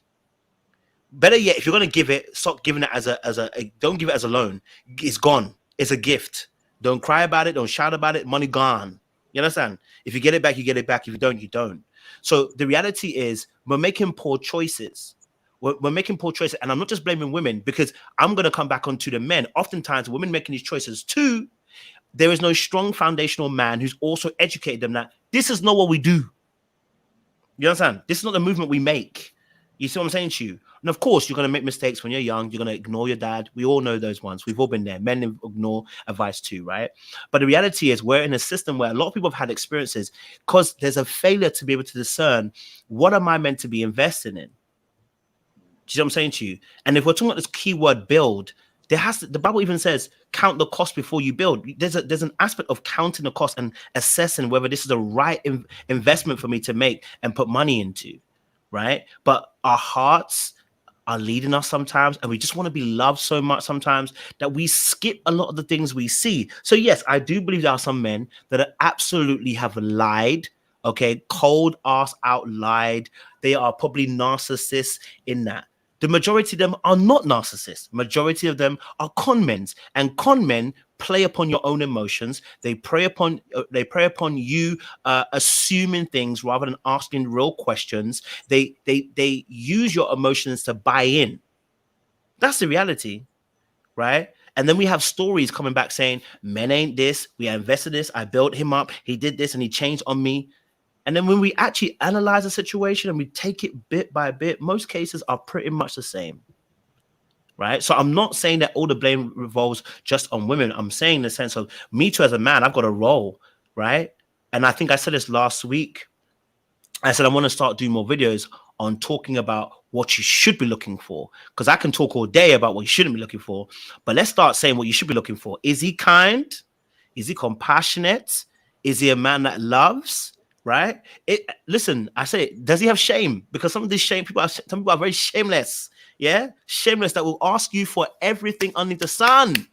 Better yet, if you're going to give it, stop giving it don't give it as a loan. It's gone. It's a gift. Don't cry about it. Don't shout about it. Money gone. You understand? If you get it back, you get it back. If you don't, you don't. So the reality is we're making poor choices. We're making poor choices. And I'm not just blaming women, because I'm going to come back onto the men. Oftentimes, women making these choices too, there is no strong foundational man who's also educated them that this is not what we do. You understand? This is not the movement we make. You see what I'm saying to you? And of course, you're going to make mistakes when you're young. You're going to ignore your dad. We all know those ones. We've all been there. Men ignore advice too, right? But the reality is we're in a system where a lot of people have had experiences because there's a failure to be able to discern, what am I meant to be investing in? Do you know what I'm saying to you? And if we're talking about this keyword build, the Bible even says, count the cost before you build. There's an aspect of counting the cost and assessing whether this is the right investment for me to make and put money into, right? But our hearts are leading us sometimes, and we just want to be loved so much sometimes that we skip a lot of the things we see. So yes, I do believe there are some men that absolutely have lied, okay, cold ass out lied. They are probably narcissists in that. The majority of them are not narcissists. Majority of them are con men, and con men play upon your own emotions. They prey upon you assuming things rather than asking real questions. They use your emotions to buy in. That's the reality, right? And then we have stories coming back saying, men ain't this. We invested this. I built him up. He did this and he changed on me. And then when we actually analyze the situation and we take it bit by bit, most cases are pretty much the same, right? So I'm not saying that all the blame revolves just on women. I'm saying in the sense of me too as a man, I've got a role, right? And I think I said this last week. I said I want to start doing more videos on talking about what you should be looking for, because I can talk all day about what you shouldn't be looking for. But let's start saying what you should be looking for. Is he kind? Is he compassionate? Is he a man that loves? Right? Listen, I say, does he have shame? Because some of these some people are very shameless. Yeah, shameless that will ask you for everything under the sun. You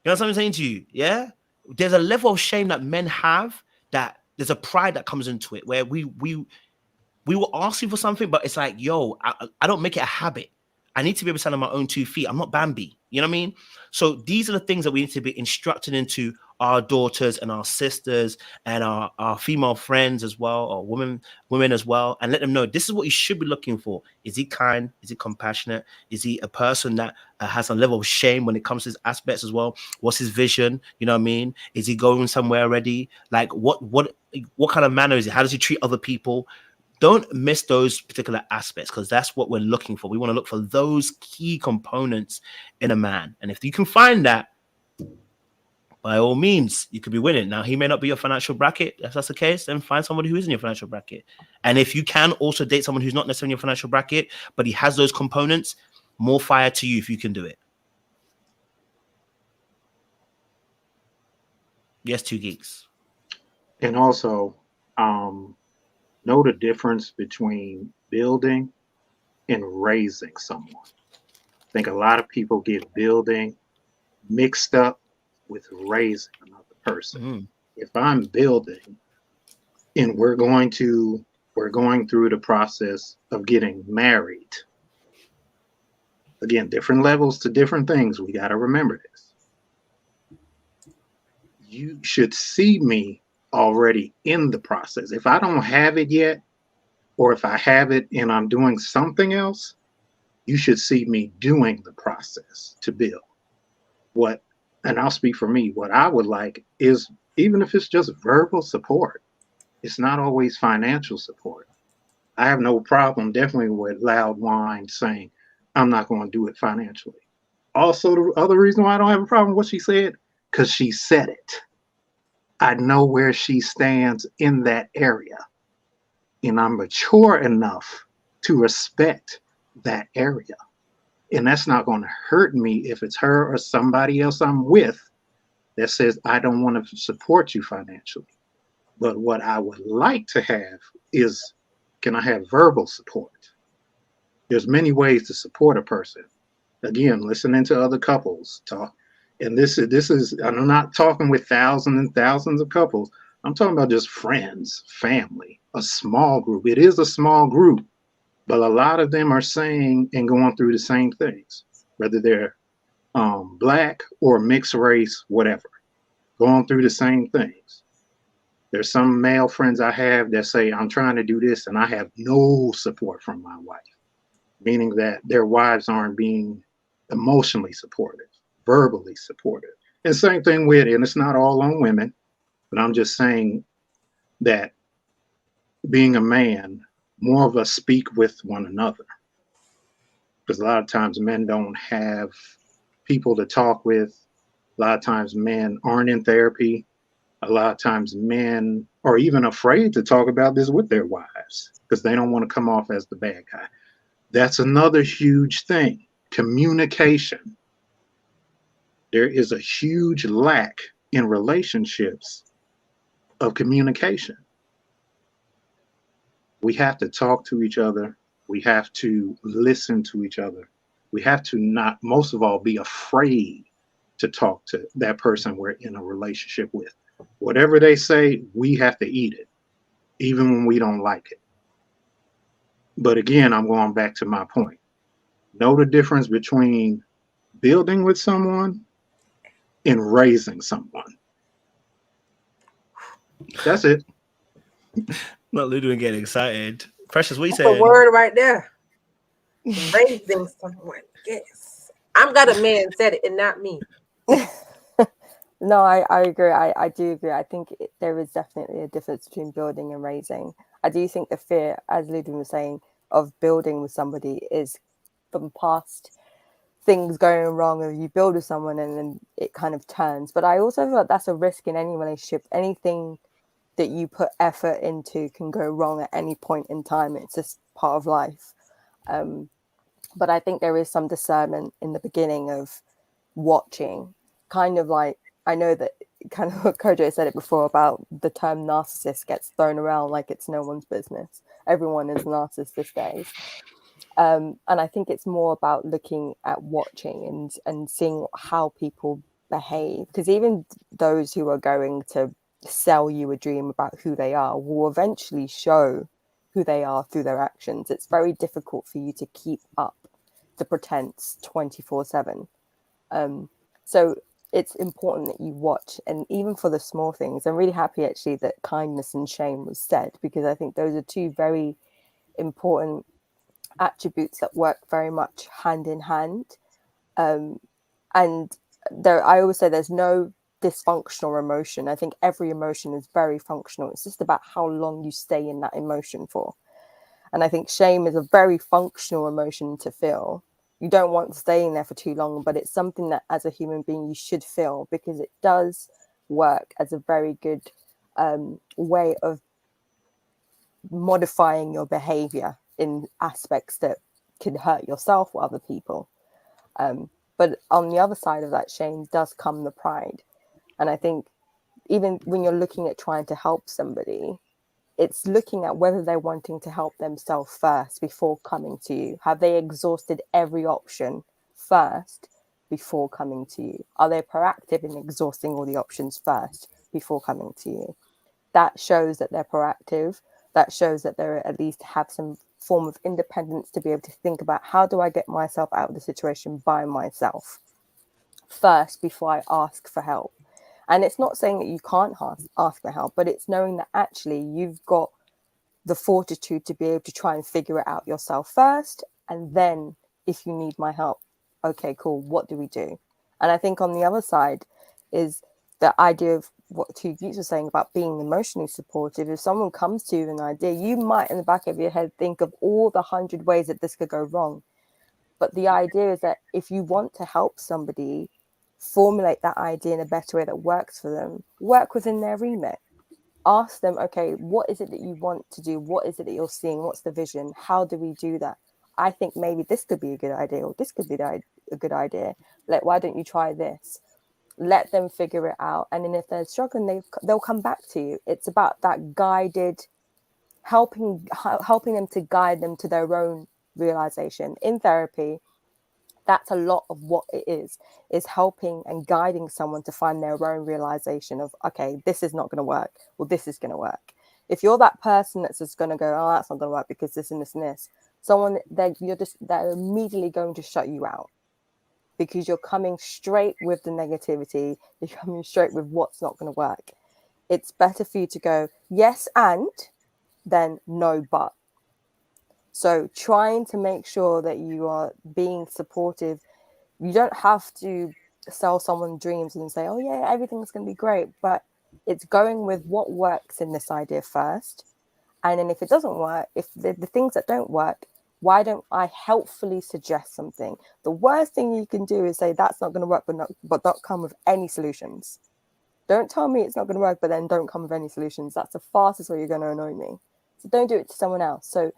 know what I'm saying to you? Yeah, there's a level of shame that men have, that there's a pride that comes into it, where we will ask you for something, but it's like, yo, I don't make it a habit. I need to be able to stand on my own 2 feet. I'm not Bambi. You know what I mean? So these are the things that we need to be instructed into our daughters and our sisters and our female friends as well, or women as well, and let them know this is what you should be looking for. Is he kind? Is he compassionate? Is he a person that has a level of shame when it comes to his aspects as well? What's his vision? You know what I mean? Is he going somewhere already? Like what kind of manner is he? How does he treat other people? Don't miss those particular aspects, because that's what we're looking for. We want to look for those key components in a man. And if you can find that, by all means, you could be winning. Now, he may not be your financial bracket. If that's the case, then find somebody who is in your financial bracket. And if you can also date someone who's not necessarily in your financial bracket, but he has those components, more fire to you if you can do it. Yes, 2 geeks. And also, know the difference between building and raising someone. I think a lot of people get building mixed up with raising another person. Mm-hmm. If I'm building and we're going through the process of getting married, again, different levels to different things. We got to remember this. you should see me already in the process. If I don't have it yet, or if I have it and I'm doing something else, you should see me doing the process to build. What, and I'll speak for me, what I would like is, even if it's just verbal support, it's not always financial support. I have no problem definitely with loud whine saying, I'm not going to do it financially. Also, the other reason why I don't have a problem with what she said, because she said it. I know where she stands in that area. And I'm mature enough to respect that area. And that's not going to hurt me if it's her or somebody else I'm with that says, I don't want to support you financially. But what I would like to have is, can I have verbal support? There's many ways to support a person. Again, listening to other couples talk. And this is, I'm not talking with thousands and thousands of couples. I'm talking about just friends, family, a small group. It is a small group, but a lot of them are saying and going through the same things, whether they're Black or mixed race, whatever, going through the same things. There's some male friends I have that say, I'm trying to do this and I have no support from my wife, meaning that their wives aren't being emotionally supportive, verbally supportive. And same thing with, and it's not all on women, but I'm just saying that being a man, more of us speak with one another. Because a lot of times men don't have people to talk with. A lot of times men aren't in therapy. A lot of times men are even afraid to talk about this with their wives because they don't want to come off as the bad guy. That's another huge thing. Communication. There is a huge lack in relationships of communication. We have to talk to each other. We have to listen to each other. We have to not, most of all, be afraid to talk to that person we're in a relationship with. Whatever they say, we have to eat it, even when we don't like it. But again, I'm going back to my point. Know the difference between building with someone and raising someone. That's it. Not Ludo and getting excited. Precious, what you That's a saying? word right there. Raising someone. Yes. I'm glad a man said it and not me. No, I agree. I do agree. I think there is definitely a difference between building and raising. I do think the fear, as Ludwig was saying, of building with somebody is from past things going wrong, or you build with someone and then it kind of turns. But I also feel like that's a risk in any relationship. Anything that you put effort into can go wrong at any point in time. It's just part of life. But I think there is some discernment in the beginning of watching, kind of like, I know that kind of Kojo said it before about the term narcissist gets thrown around like it's no one's business. Everyone is a narcissist these days. And I think it's more about looking at watching and seeing how people behave, because even those who are going to sell you a dream about who they are will eventually show who they are through their actions. It's very difficult for you to keep up the pretense 24/7. So it's important that you watch, and even for the small things. I'm really happy actually that kindness and shame was said, because I think those are two very important attributes that work very much hand in hand. And there, I always say there's no dysfunctional emotion. I think every emotion is very functional. It's just about how long you stay in that emotion for. And I think shame is a very functional emotion to feel. You don't want to stay in there for too long, but it's something that as a human being you should feel, because it does work as a very good way of modifying your behavior in aspects that can hurt yourself or other people. But on the other side of that shame does come the pride. And I think even when you're looking at trying to help somebody, it's looking at whether they're wanting to help themselves first before coming to you. Have they exhausted every option first before coming to you? Are they proactive in exhausting all the options first before coming to you? That shows that they're proactive. That shows that they at least have some form of independence to be able to think about, how do I get myself out of the situation by myself first before I ask for help? And it's not saying that you can't ask for help, but it's knowing that actually you've got the fortitude to be able to try and figure it out yourself first. And then if you need my help, okay, cool, what do we do? And I think on the other side is the idea of what two Geeks were saying about being emotionally supportive. If someone comes to you with an idea, you might in the back of your head think of all the 100 ways that this could go wrong. But the idea is that if you want to help somebody formulate that idea in a better way that works for them, work within their remit. Ask them, okay, what is it that you want to do? What is it that you're seeing? What's the vision? How do we do that? I think maybe this could be a good idea, or this could be a good idea. Like, why don't you try this? Let them figure it out. And then if they're struggling, they'll come back to you. It's about that guided, helping them to guide them to their own realization. In therapy, that's a lot of what it is helping and guiding someone to find their own realization of, okay, this is not going to work, or this is going to work. If you're that person that's just going to go, oh, that's not going to work because this and this and this, they're immediately going to shut you out, because you're coming straight with the negativity, you're coming straight with what's not going to work. It's better for you to go, yes, and then no, but. So trying to make sure that you are being supportive. You don't have to sell someone dreams and say, oh yeah, everything's going to be great, but it's going with what works in this idea first. And then if it doesn't work, if the things that don't work, why don't I helpfully suggest something? The worst thing you can do is say that's not going to work, but not come with any solutions. Don't tell me it's not going to work, but then don't come with any solutions. That's the fastest way you're going to annoy me. So don't do it to someone else. So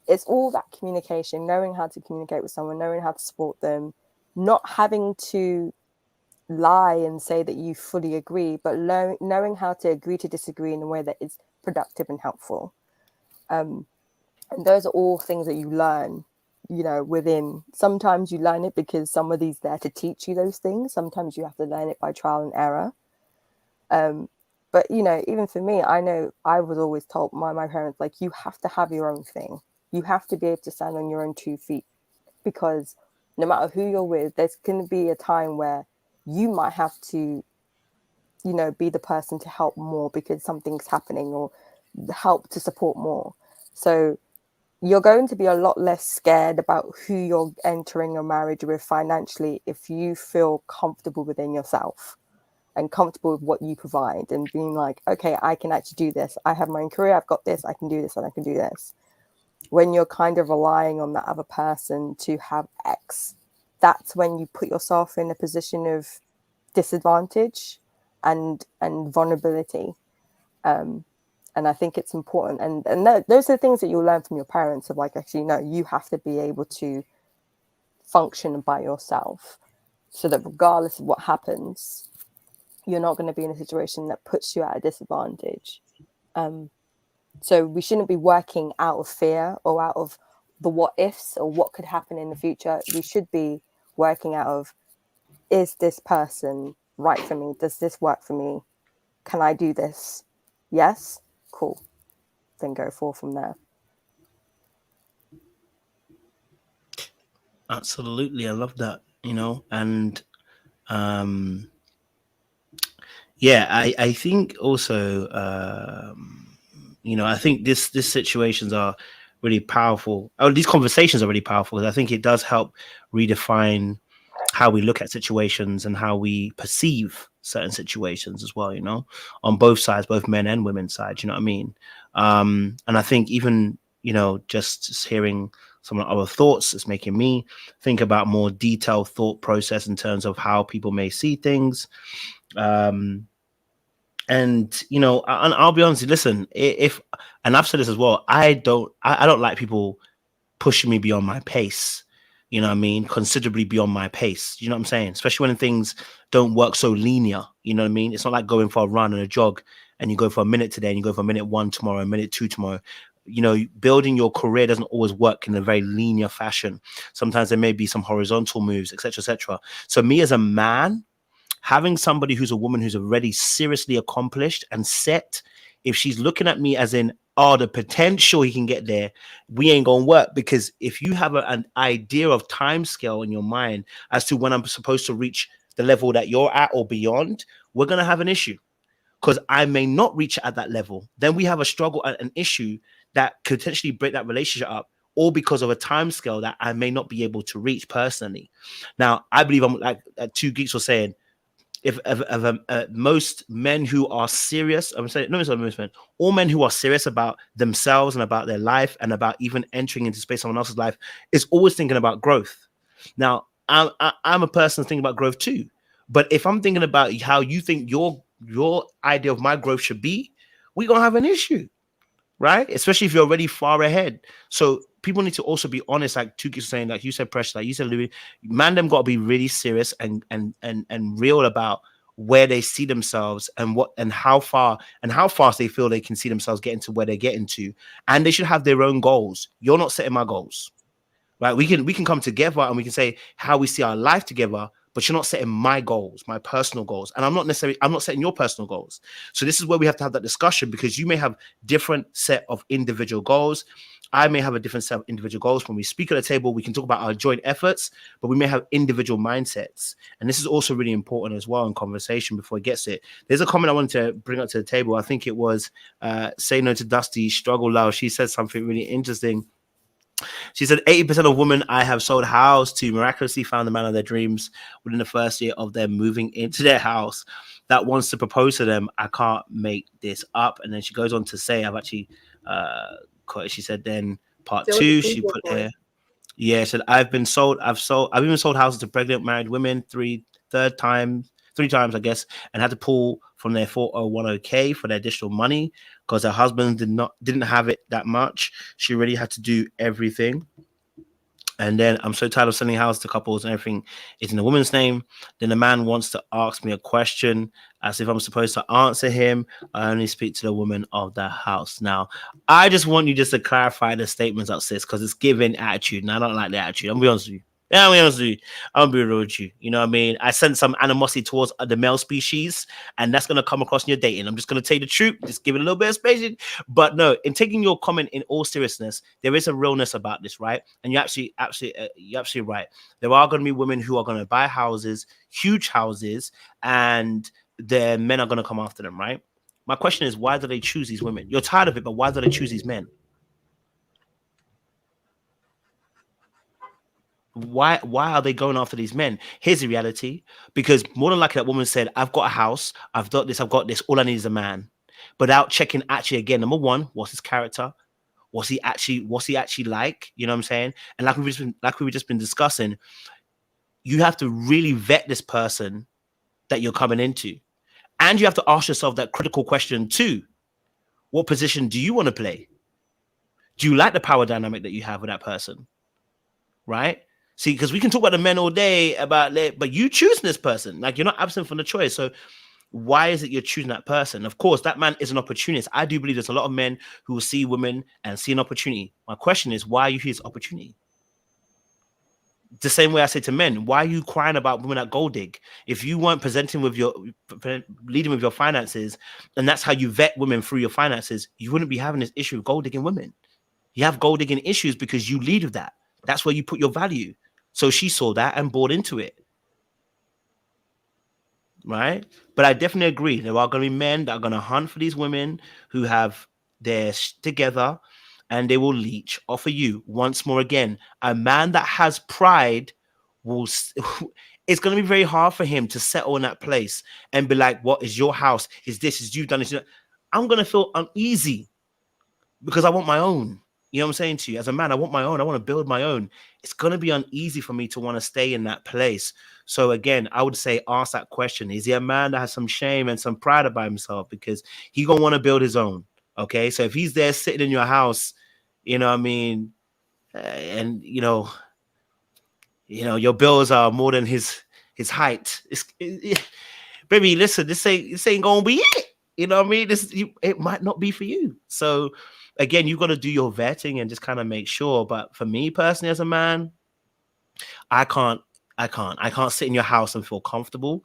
it's all that communication, knowing how to communicate with someone, knowing how to support them, not having to lie and say that you fully agree, but knowing how to agree to disagree in a way that is productive and helpful. And those are all things that you learn, within. Sometimes you learn it because somebody's there to teach you those things. Sometimes you have to learn it by trial and error. But, even for me, I know I was always told by my parents, like, you have to have your own thing. You have to be able to stand on your own 2 feet, because no matter who you're with, there's going to be a time where you might have to, be the person to help more because something's happening, or help to support more. So you're going to be a lot less scared about who you're entering a marriage with financially if you feel comfortable within yourself and comfortable with what you provide, and being like, okay, I can actually do this. I have my own career. I've got this. I can do this and I can do this. When you're kind of relying on that other person to have X, that's when you put yourself in a position of disadvantage and vulnerability. And I think it's important. And those are the things that you'll learn from your parents, of like, actually, no, you have to be able to function by yourself, so that regardless of what happens, you're not going to be in a situation that puts you at a disadvantage. So we shouldn't be working out of fear or out of the what ifs or what could happen in the future. We should be working out of, is this person right for me? Does this work for me? Can I do this? Yes? Cool. Then go forth from there. Absolutely. I love that, and yeah, I think also, I think these situations are really powerful. Oh, these conversations are really powerful, because I think it does help redefine how we look at situations and how we perceive certain situations as well, on both sides, both men and women's sides, you know what I mean? And I think even, just hearing some of our thoughts is making me think about more detailed thought process in terms of how people may see things. And I'll be honest, listen, and I've said this as well, I don't like people pushing me beyond my pace, you know what I mean, considerably beyond my pace, you know what I'm saying, especially when things don't work so linear, you know what I mean. It's not like going for a run and a jog and you go for a minute today and you go for a minute 1 tomorrow, a minute 2 tomorrow. Building your career doesn't always work in a very linear fashion. Sometimes there may be some horizontal moves, etc. So me as a man, having somebody who's a woman who's already seriously accomplished and set, if she's looking at me as in, or the potential he can get there, we ain't gonna work. Because if you have an idea of time scale in your mind as to when I'm supposed to reach the level that you're at or beyond, we're gonna have an issue. Because I may not reach at that level. Then we have a struggle and an issue that could potentially break that relationship up, all because of a time scale that I may not be able to reach personally. Now, I believe I'm like Two Geeks were saying, if most men who are serious, I'm saying, no, it's not most men, all men who are serious about themselves and about their life and about even entering into space someone else's life is always thinking about growth. Now, I'm a person thinking about growth too. But if I'm thinking about how you think your idea of my growth should be, we're gonna have an issue, right? Especially if you're already far ahead. So people need to also be honest, like Tuki was saying, like you said, Precious, like you said, Louis, man, them got to be really serious and real about where they see themselves and what and how far and how fast they feel they can see themselves getting to where they're getting to. And they should have their own goals. You're not setting my goals, right? We can come together and we can say how we see our life together, but you're not setting my goals, my personal goals. And I'm not setting your personal goals. So this is where we have to have that discussion, because you may have different set of individual goals. I may have a different set of individual goals. When we speak at the table, we can talk about our joint efforts, but we may have individual mindsets. And this is also really important as well in conversation before it gets it. There's a comment I wanted to bring up to the table. I think it was Say No to Dusty, Struggle Love. She said something really interesting. She said 80% of women I have sold house to miraculously found the man of their dreams within the first year of them moving into their house that wants to propose to them. I can't make this up. And then she goes on to say, I've actually she said then part two, she put there. Yeah, said I've even sold houses to pregnant married women three times, I guess, and had to pull from their 401k for their additional money because her husband didn't have it that much. She really had to do everything. And then I'm so tired of selling houses to couples and everything is in the woman's name. Then the man wants to ask me a question as if I'm supposed to answer him. I only speak to the woman of the house. Now, I just want you just to clarify the statements up, sis, because it's giving attitude, and I don't like the attitude. I'm gonna be honest with you. Yeah, I'm gonna be real with you. You know what I mean? I sense some animosity towards the male species, and that's gonna come across in your dating. I'm just gonna tell you the truth, just give it a little bit of space. But no, in taking your comment in all seriousness, there is a realness about this, right? And you're absolutely right. There are gonna be women who are gonna buy houses, huge houses, and their men are gonna come after them, right? My question is, why do they choose these women? You're tired of it, but why do they choose these men? Why are they going after these men? Here's the reality, because more than likely that woman said, I've got a house, I've got this, all I need is a man. But without checking actually again, number one, what's his character? What's he actually like? You know what I'm saying? And like we've just been discussing, you have to really vet this person that you're coming into. And you have to ask yourself that critical question too. What position do you want to play? Do you like the power dynamic that you have with that person? Right? See, because we can talk about the men all day about it, but you choosing this person, like you're not absent from the choice. So why is it you're choosing that person? Of course, that man is an opportunist. I do believe there's a lot of men who will see women and see an opportunity. My question is, why are you his opportunity? The same way I say to men, why are you crying about women that gold dig? If you weren't leading with your finances, and that's how you vet women through your finances, you wouldn't be having this issue of gold digging women. You have gold digging issues because you lead with that. That's where you put your value. So she saw that and bought into it. Right? But I definitely agree. There are going to be men that are going to hunt for these women who have their together, and they will leech off of you once more again. A man that has pride it's going to be very hard for him to settle in that place and be like, what is your house? Is this, is you done this? I'm going to feel uneasy because I want my own. You know what I'm saying to you? As a man, I want my own. I want to build my own. It's going to be uneasy for me to want to stay in that place. So again, I would say ask that question. Is he a man that has some shame and some pride about himself? Because he's going to want to build his own. Okay? So if he's there sitting in your house, you know what I mean? And, your bills are more than his height. Baby, listen, this ain't going to be it. You know what I mean? It might not be for you. So again, you've got to do your vetting and just kind of make sure. But for me personally, as a man, I can't sit in your house and feel comfortable.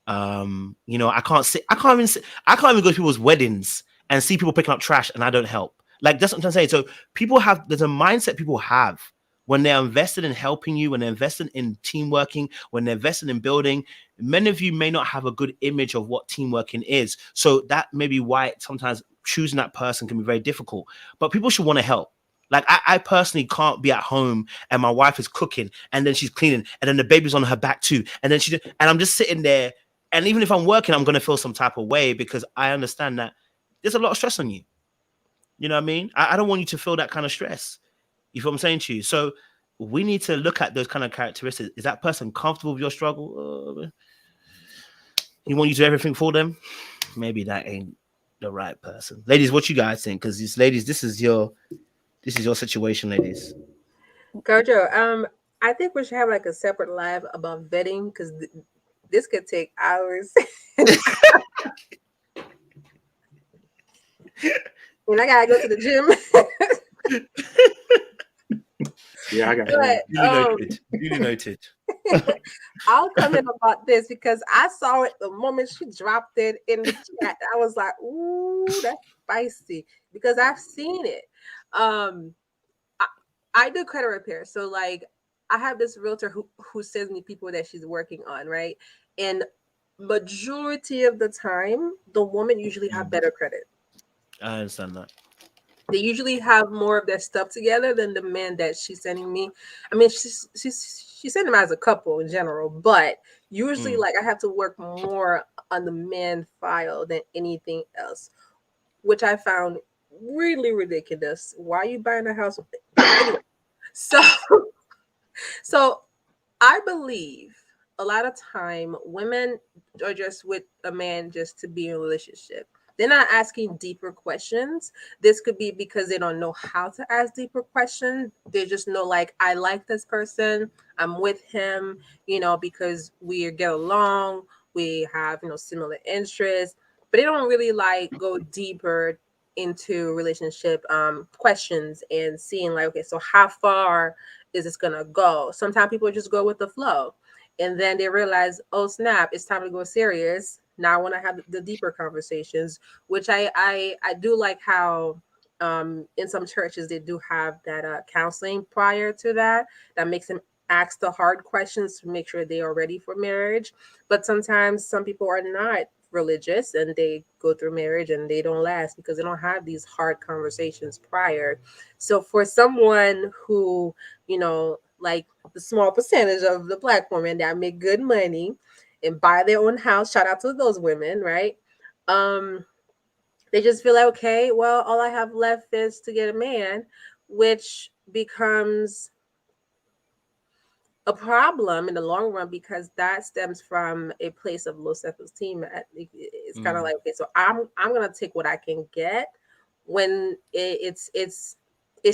I can't even go to people's weddings and see people picking up trash and I don't help. Like that's what I'm saying. So there's a mindset people have when they're invested in helping you, when they're invested in team working, when they're invested in building. Many of you may not have a good image of what team working is. So that may be why sometimes choosing that person can be very difficult. But people should want to help. Like I personally can't be at home and my wife is cooking and then she's cleaning and then the baby's on her back too. And then and I'm just sitting there. And even if I'm working, I'm going to feel some type of way because I understand that there's a lot of stress on you. You know what I mean? I don't want you to feel that kind of stress. You feel what I'm saying to you? So we need to look at those kind of characteristics. Is that person comfortable with your struggle? You want you to do everything for them? Maybe that ain't the right person. Ladies, what you guys think? Because these ladies, this is your situation, ladies. Kojo, I think we should have like a separate live about vetting because this could take hours. And I gotta go to the gym. Yeah, I got it. Really noted. I'll comment about this because I saw it the moment she dropped it in the chat. I was like, ooh, that's spicy because I've seen it. I do credit repair. So like I have this realtor who sends me people that she's working on, right? And majority of the time, the woman usually have better credit. I understand that. They usually have more of their stuff together than the men that she's sending me. I mean, she's sending them as a couple in general, but usually like I have to work more on the man file than anything else, which I found really ridiculous. Why are you buying a house? Anyway, so I believe a lot of time women are just with a man just to be in a relationship. They're not asking deeper questions. This could be because they don't know how to ask deeper questions. They just know, like, I like this person. I'm with him, because we get along. We have, similar interests. But they don't really, like, go deeper into relationship questions and seeing, like, okay, so how far is this going to go? Sometimes people just go with the flow. And then they realize, oh, snap, it's time to go serious. Now I want to have the deeper conversations, which I do like how in some churches they do have that counseling prior to that makes them ask the hard questions to make sure they are ready for marriage. But sometimes some people are not religious and they go through marriage and they don't last because they don't have these hard conversations prior. So for someone who, like the small percentage of the Black women that make good money and buy their own house, shout out to those women, right? They just feel like, okay, well, all I have left is to get a man, which becomes a problem in the long run because that stems from a place of low self-esteem. It's kind of like, okay, so I'm gonna take what I can get when it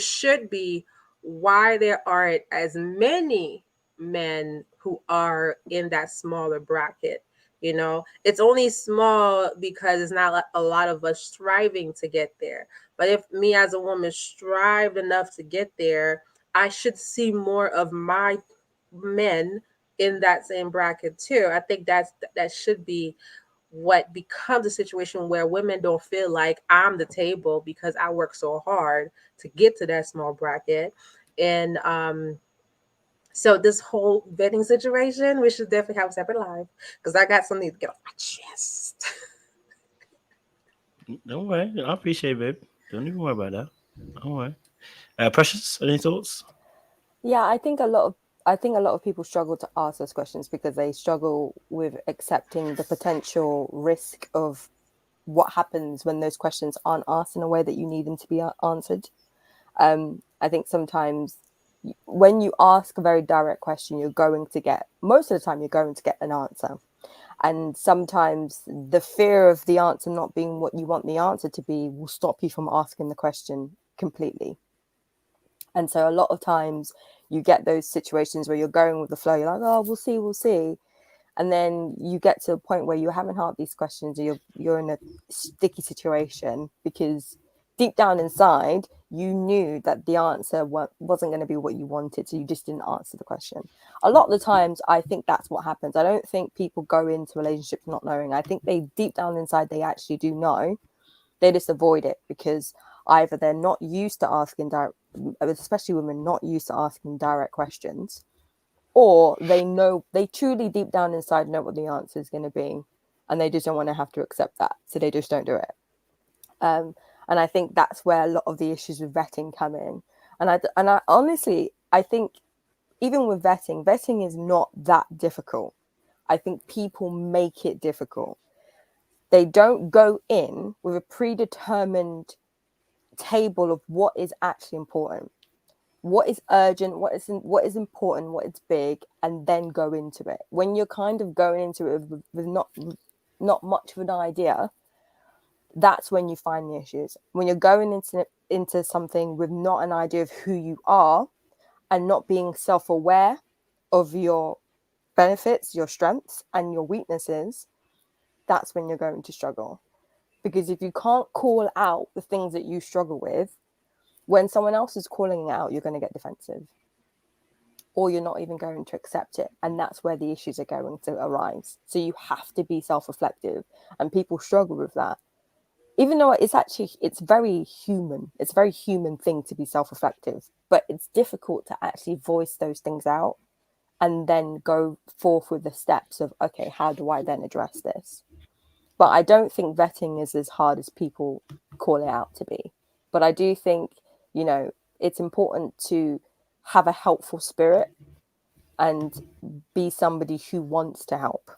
should be why there aren't as many men who are in that smaller bracket. It's only small because it's not a lot of us striving to get there. But if me as a woman strived enough to get there, I should see more of my men in that same bracket too. I think that should be what becomes a situation where women don't feel like I'm the table because I work so hard to get to that small bracket. And so this whole vetting situation, we should definitely have a separate live because I got something to get off my chest. Don't worry. I appreciate it, babe. Don't even worry about that. Don't worry. Precious, any thoughts? Yeah, I think a lot of people struggle to ask those questions because they struggle with accepting the potential risk of what happens when those questions aren't asked in a way that you need them to be answered. I think sometimes when you ask a very direct question, most of the time you're going to get an answer. And sometimes the fear of the answer not being what you want the answer to be will stop you from asking the question completely. And so a lot of times you get those situations where you're going with the flow. You're like, oh, we'll see. And then you get to a point where you haven't had these questions or you're in a sticky situation because deep down inside, you knew that the answer wasn't going to be what you wanted. So you just didn't answer the question. A lot of the times, I think that's what happens. I don't think people go into relationships not knowing. I think they deep down inside, they actually do know. They just avoid it because Either they're not used to asking direct, especially women not used to asking direct questions, or they truly deep down inside know what the answer is going to be, and they just don't want to have to accept that, so they just don't do it. And I think that's where a lot of the issues with vetting come in. And I honestly, I think even with vetting is not that difficult. I think people make it difficult. They don't go in with a predetermined table of what is actually important, what is urgent, what is important, what is big, and then go into it. When you're kind of going into it with not much of an idea, that's when you find the issues. When you're going into something with not an idea of who you are and not being self-aware of your benefits, your strengths, and your weaknesses, that's when you're going to struggle. Because if you can't call out the things that you struggle with, when someone else is calling it out, you're going to get defensive, or you're not even going to accept it. And that's where the issues are going to arise. So you have to be self-reflective, and people struggle with that. Even though it's very human. It's a very human thing to be self-reflective, but it's difficult to actually voice those things out and then go forth with the steps of, okay, how do I then address this? But I don't think vetting is as hard as people call it out to be. But I do think, it's important to have a helpful spirit and be somebody who wants to help.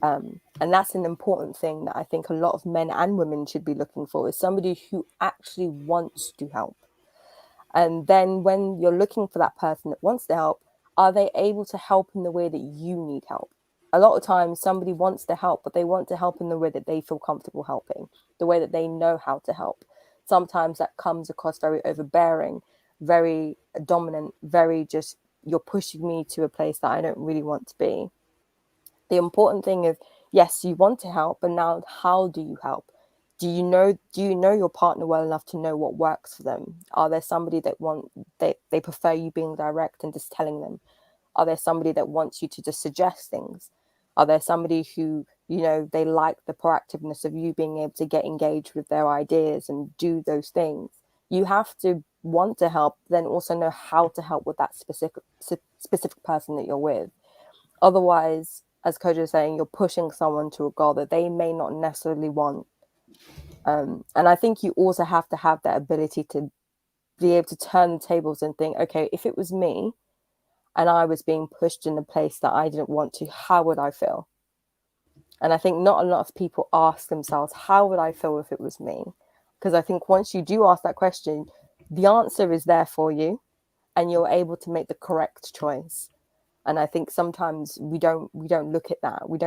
And that's an important thing that I think a lot of men and women should be looking for, is somebody who actually wants to help. And then when you're looking for that person that wants to help, are they able to help in the way that you need help? A lot of times somebody wants to help, but they want to help in the way that they feel comfortable helping, the way that they know how to help. Sometimes that comes across very overbearing, very dominant, very just, you're pushing me to a place that I don't really want to be. The important thing is, yes, you want to help, but now how do you help? Do you know your partner well enough to know what works for them? Are there somebody that they prefer you being direct and just telling them? Are there somebody that wants you to just suggest things? Are there somebody who, they like the proactiveness of you being able to get engaged with their ideas and do those things? You have to want to help, then also know how to help with that specific person that you're with. Otherwise, as Coach is saying, you're pushing someone to a goal that they may not necessarily want. And I think you also have to have that ability to be able to turn the tables and think, okay, if it was me and I was being pushed in a place that I didn't want to, how would I feel? And I think not a lot of people ask themselves, how would I feel if it was me? Because I think once you do ask that question, the answer is there for you and you're able to make the correct choice. And I think sometimes we don't look at that. We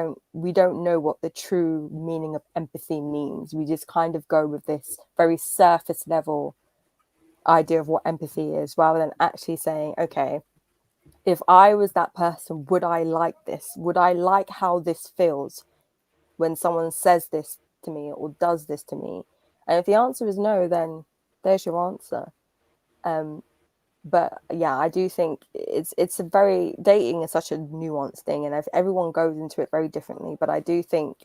don't know what the true meaning of empathy means. We just kind of go with this very surface level idea of what empathy is, rather than actually saying, okay, if I was that person, would I like this? Would I like how this feels when someone says this to me or does this to me? And if the answer is no, then there's your answer. But yeah, I do think it's a very, dating is such a nuanced thing, and everyone goes into it very differently. But I do think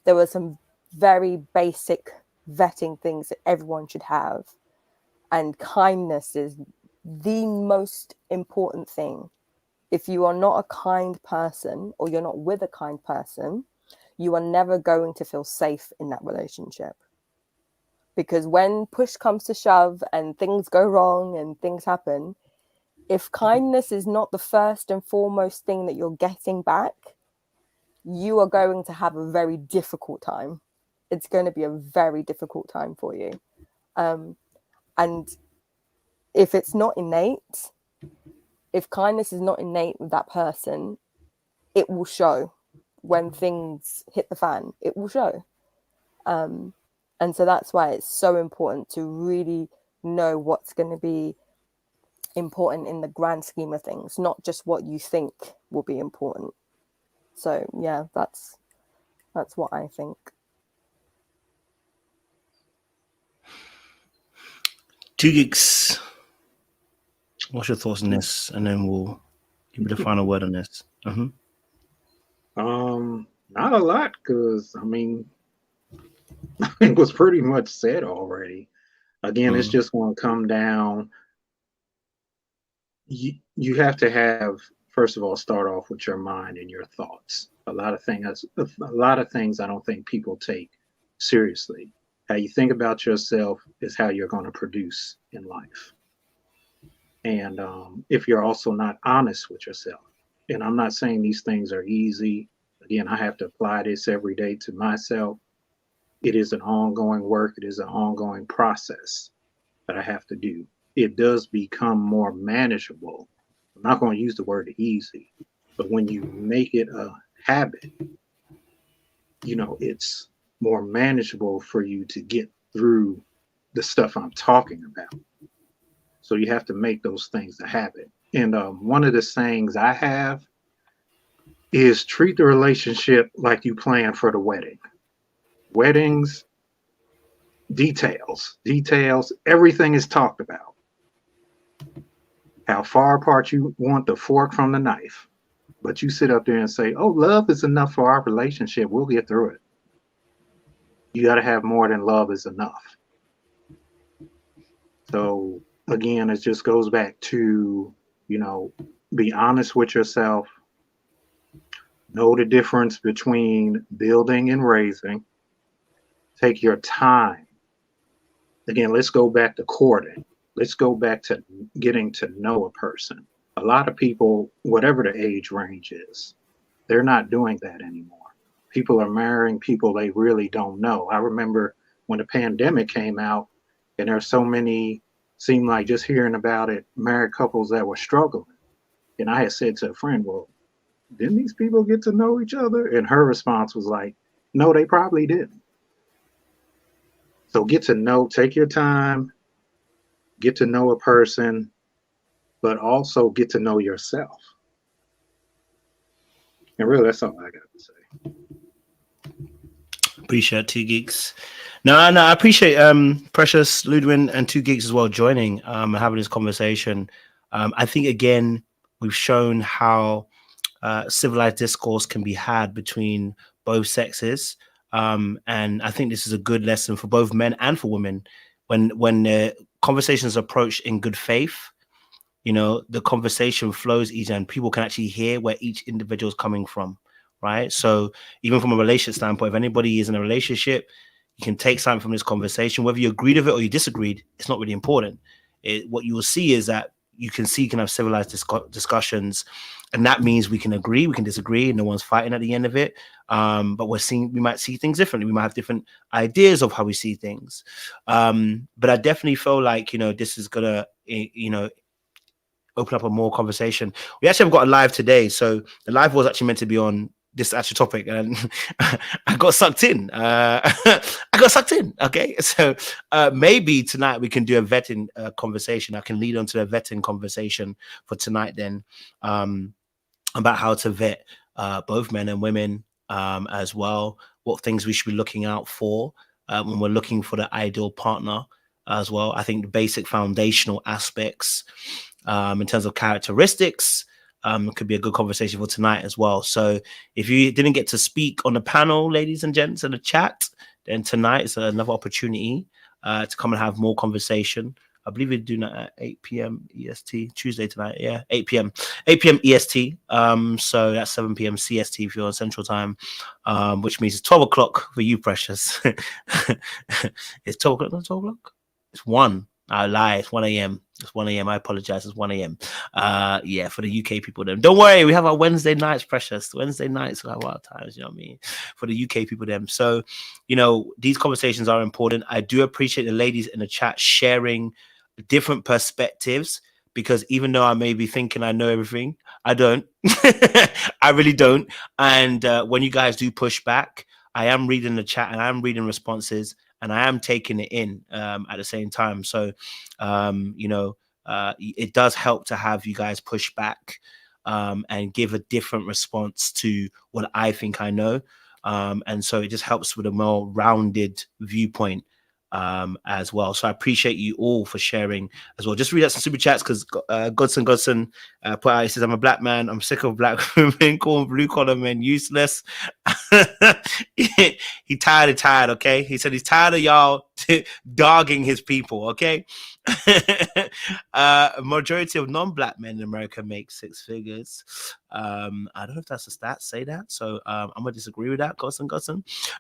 there were some very basic vetting things that everyone should have, and kindness is the most important thing. If you are not a kind person, or you're not with a kind person, you are never going to feel safe in that relationship. Because when push comes to shove and things go wrong and things happen, if kindness is not the first and foremost thing that you're getting back, you are going to have a very difficult time. It's going to be a very difficult time for you. And if it's not innate, if kindness is not innate with that person, it will show when things hit the fan. It will show. And so that's why it's so important to really know what's going to be important in the grand scheme of things, not just what you think will be important. So yeah, that's what I think. Two Geeks, what's your thoughts on this? And then we'll give you the final word on this. Not a lot, because I mean, it was pretty much said already. Again, it's just going to come down. You have to have, first of all, start off with your mind and your thoughts. A lot of things I don't think people take seriously. How you think about yourself is how you're going to produce in life. And if you're also not honest with yourself, and I'm not saying these things are easy. Again, I have to apply this every day to myself. It is an ongoing work. It is an ongoing process that I have to do. It does become more manageable. I'm not going to use the word easy, but when you make it a habit, it's more manageable for you to get through the stuff I'm talking about. So you have to make those things a habit. And one of the sayings I have is treat the relationship like you plan for the wedding. Weddings, details, everything is talked about. How far apart you want the fork from the knife. But you sit up there and say, oh, love is enough for our relationship. We'll get through it. You got to have more than love is enough. So again, it just goes back to, be honest with yourself. Know the difference between building and raising. Take your time. Again, let's go back to courting. Let's go back to getting to know a person. A lot of people, whatever the age range is, they're not doing that anymore. People are marrying people they really don't know. I remember when the pandemic came out, and there's so many, seemed like just hearing about it, married couples that were struggling. And I had said to a friend, well, didn't these people get to know each other? And her response was like, no, they probably didn't. So get to know, take your time, get to know a person, but also get to know yourself. And really, that's all I got to say. Appreciate 2 Geeks. No, I appreciate Precious, Ludwin, and 2 Geeks as well joining, having this conversation. I think, again, we've shown how civilized discourse can be had between both sexes. And I think this is a good lesson for both men and for women. When conversations are approached in good faith, the conversation flows easier and people can actually hear where each individual is coming from, right? So even from a relationship standpoint, if anybody is in a relationship, you can take something from this conversation, whether you agreed with it or you disagreed, it's not really important. What you will see is that you can have civilized discussions, and that means we can agree, we can disagree, no one's fighting at the end of it. But we might see things differently. We might have different ideas of how we see things. But I definitely feel like, this is gonna, open up a more conversation. We actually have got a live today. So the live was actually meant to be on this actual topic, and I got sucked in. Okay. So maybe tonight we can do a vetting conversation. I can lead on to a vetting conversation for tonight then, about how to vet both men and women as well, what things we should be looking out for when we're looking for the ideal partner as well. I think the basic foundational aspects in terms of characteristics could be a good conversation for tonight as well. So if you didn't get to speak on the panel, ladies and gents, in the chat, then tonight is another opportunity to come and have more conversation. I believe we're doing that at 8 p.m. EST, Tuesday tonight. Yeah, 8 p.m. EST. So that's 7 p.m. CST if you're on Central Time, which means it's 12 o'clock for you, Precious. It's 12 o'clock, not 12 o'clock? It's 1. I lie. It's 1 a.m. It's 1 a.m. I apologize. It's 1 a.m. Yeah, for the UK people then. Don't worry, we have our Wednesday nights, Precious. Wednesday nights, we have our times, you know what I mean? For the UK people then. So, these conversations are important. I do appreciate the ladies in the chat sharing different perspectives, because even though I may be thinking I know everything, I don't. I really don't. And when you guys do push back, I am reading the chat and I'm reading responses, and I am taking it in at the same time. So, it does help to have you guys push back and give a different response to what I think I know. And so it just helps with a more rounded viewpoint as well. So I appreciate you all for sharing as well. Just read out some super chats because Godson put out, he says, I'm a black man. I'm sick of black women calling blue collar men useless. He tired, okay? He said he's tired of y'all dogging his people, okay? A majority of non-black men in America make six figures. I don't know if that's a stat, say that. So I'm gonna disagree with that, Godson.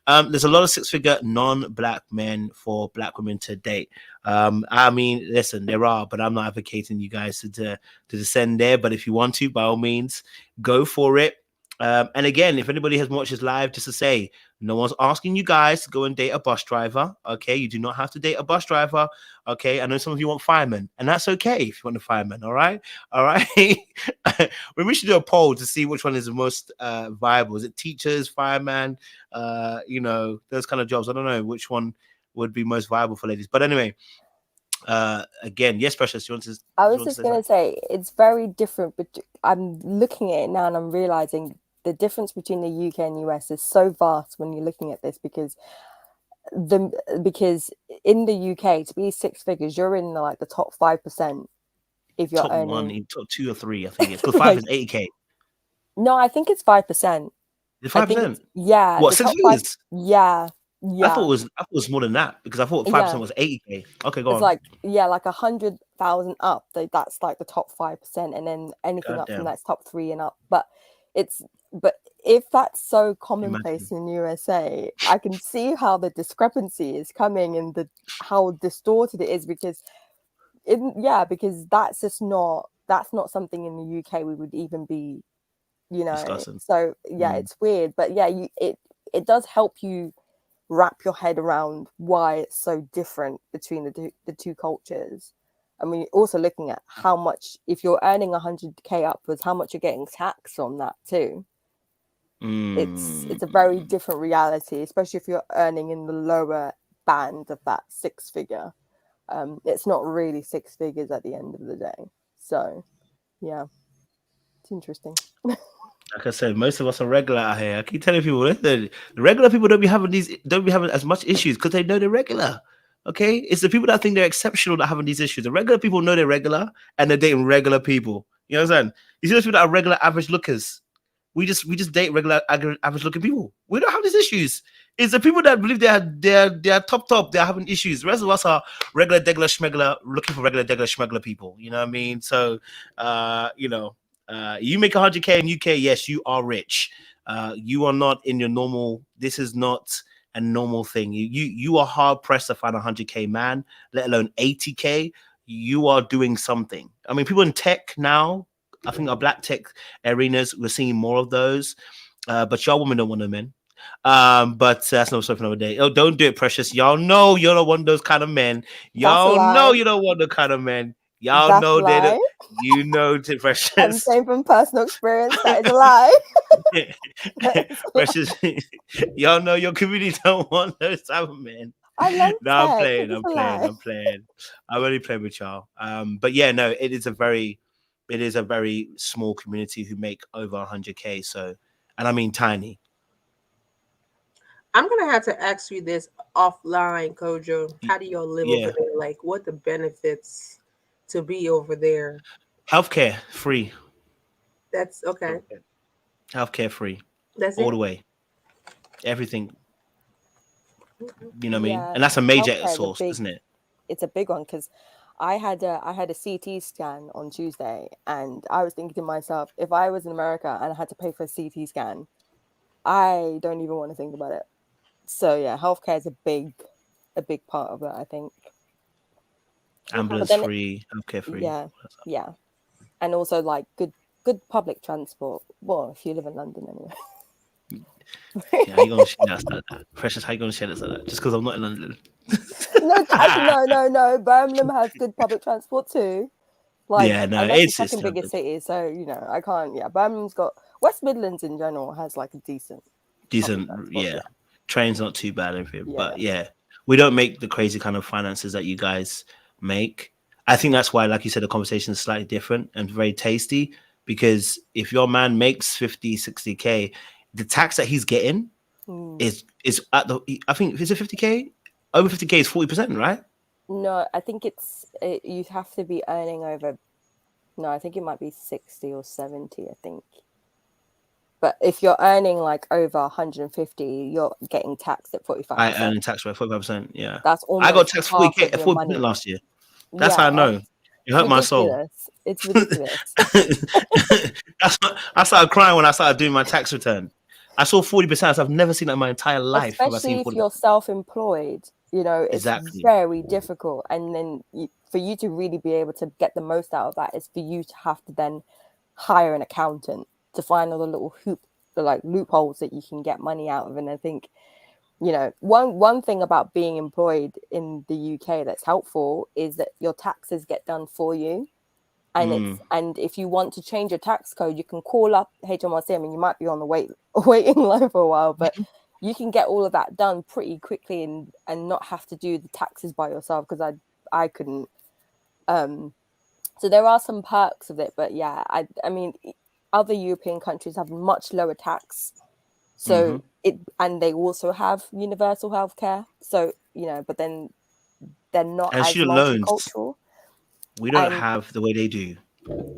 There's a lot of six-figure non-black men for black women to date. I mean, listen, there are, but I'm not advocating you guys to descend there. But if you want to, by all means, go for it. And again, if anybody has watched this live, just to say, no one's asking you guys to go and date a bus driver. Okay, you do not have to date a bus driver. Okay, I know some of you want firemen, and that's okay if you want a fireman. All right. We should do a poll to see which one is the most viable. Is it teachers, fireman, those kind of jobs? I don't know which one would be most viable for ladies. But anyway, again, yes, Precious, you want to? I was just going to say it's very different, but I'm looking at it now and I'm realizing the difference between the UK and US is so vast when you're looking at this because in the UK to be six figures, you're in the top 5% if you're top earning one, top 2 or 3, I think. Because 5 is 80K. No, I think it's 5%. The 5%. Yeah. What, 6 figures? Yeah. I thought it was more than that because I thought 5% was 80K. Okay, go on. It's like 100,000 up. That's like the top 5%, and then anything up from that's top 3 and up. But if that's so commonplace in USA, I can see how the discrepancy is coming and how distorted it is because that's just not something in the UK we would even be, discussing. So it's weird, but it does help you wrap your head around why it's so different between the two cultures. I mean, also looking at how much, if you're earning 100K upwards, how much you're getting taxed on that too. It's a very different reality, especially if you're earning in the lower band of that six figure. It's not really six figures at the end of the day. So yeah, it's interesting. Like I said, most of us are regular out here. I keep telling people the regular people don't be having as much issues because they know they're regular. Okay, it's the people that think they're exceptional that having these issues. The regular people know they're regular and they're dating regular people. You know what I'm saying? You see those people that are regular average lookers. We just date regular average looking people. We don't have these issues. It's the people that believe they're top. They're having issues. The rest of us are regular degular schmegular looking for regular degular schmegular people. You know what I mean? So you make 100K in UK, yes, you are rich. You are not in your normal. This is not a normal thing. You are hard pressed to find 100K man, let alone 80K. You are doing something. I mean, people in tech now, I think our black tech arenas, we're seeing more of those. But y'all women don't want no men. But that's no story for another day. Oh, don't do it, Precious. Y'all know you don't want those kind of men. Y'all know you don't want the kind of men. Y'all know they don't. You know, Precious. I'm saying from personal experience that is a lie. Precious, y'all know your community don't want those type of men. I'm playing. I'm only playing with y'all. But yeah, no, it is a very small community who make over 100K. So, and I mean tiny. I'm gonna have to ask you this offline, Kojo. How do y'all live over there? Like, what the benefits to be over there? Healthcare free. That's okay. Healthcare free. That's all it? the way. Everything. You know what I mean? And that's a major source, isn't it? It's a big one because I had a CT scan on Tuesday, and I was thinking to myself, if I was in America and I had to pay for a CT scan, I don't even want to think about it. So yeah, healthcare is a big part of it, I think. Ambulance free, healthcare free. Yeah, and also like good public transport. Well, if you live in London anyway. Yeah, how you gonna share us like that? Precious, how you gonna share us like that? Just because I'm not in London. No. Birmingham has good public transport too. It's the second biggest city, so I can't. Yeah, Birmingham's got West Midlands in general has like a decent. Train's not too bad but we don't make the crazy kind of finances that you guys make. I think that's why, like you said, the conversation is slightly different and very tasty, because if your man makes 50, 60K, the tax that he's getting is at I think, is it 50K? Over 50K is 40%, right? No, I think you have to be earning over. No, I think it might be 60 or 70. I think. But if you're earning like over 150, you're getting taxed at 45%. I earn tax rate 45%. Yeah, That's I got almost taxed half 40K of at your 40% money. last year. That's Yeah, how I know. It hurt my soul. ridiculous. It's ridiculous. I started crying when I started doing my tax return. I saw 40%. I've never seen that in my entire life. Have I seen Especially if 40%? you're self-employed, it's Exactly. very difficult. And then for you to really be able to get the most out of that is for you to have to then hire an accountant to find all the little loopholes that you can get money out of. And I think, one thing about being employed in the UK that's helpful is that your taxes get done for you. And if you want to change your tax code, you can call up HMRC. I mean, you might be on the waiting line for a while, but you can get all of that done pretty quickly and not have to do the taxes by yourself, because I couldn't. So there are some perks of it, but yeah, I mean, other European countries have much lower tax, so and they also have universal healthcare. So but then they're not And as student loans, multicultural. we don't have the way they do.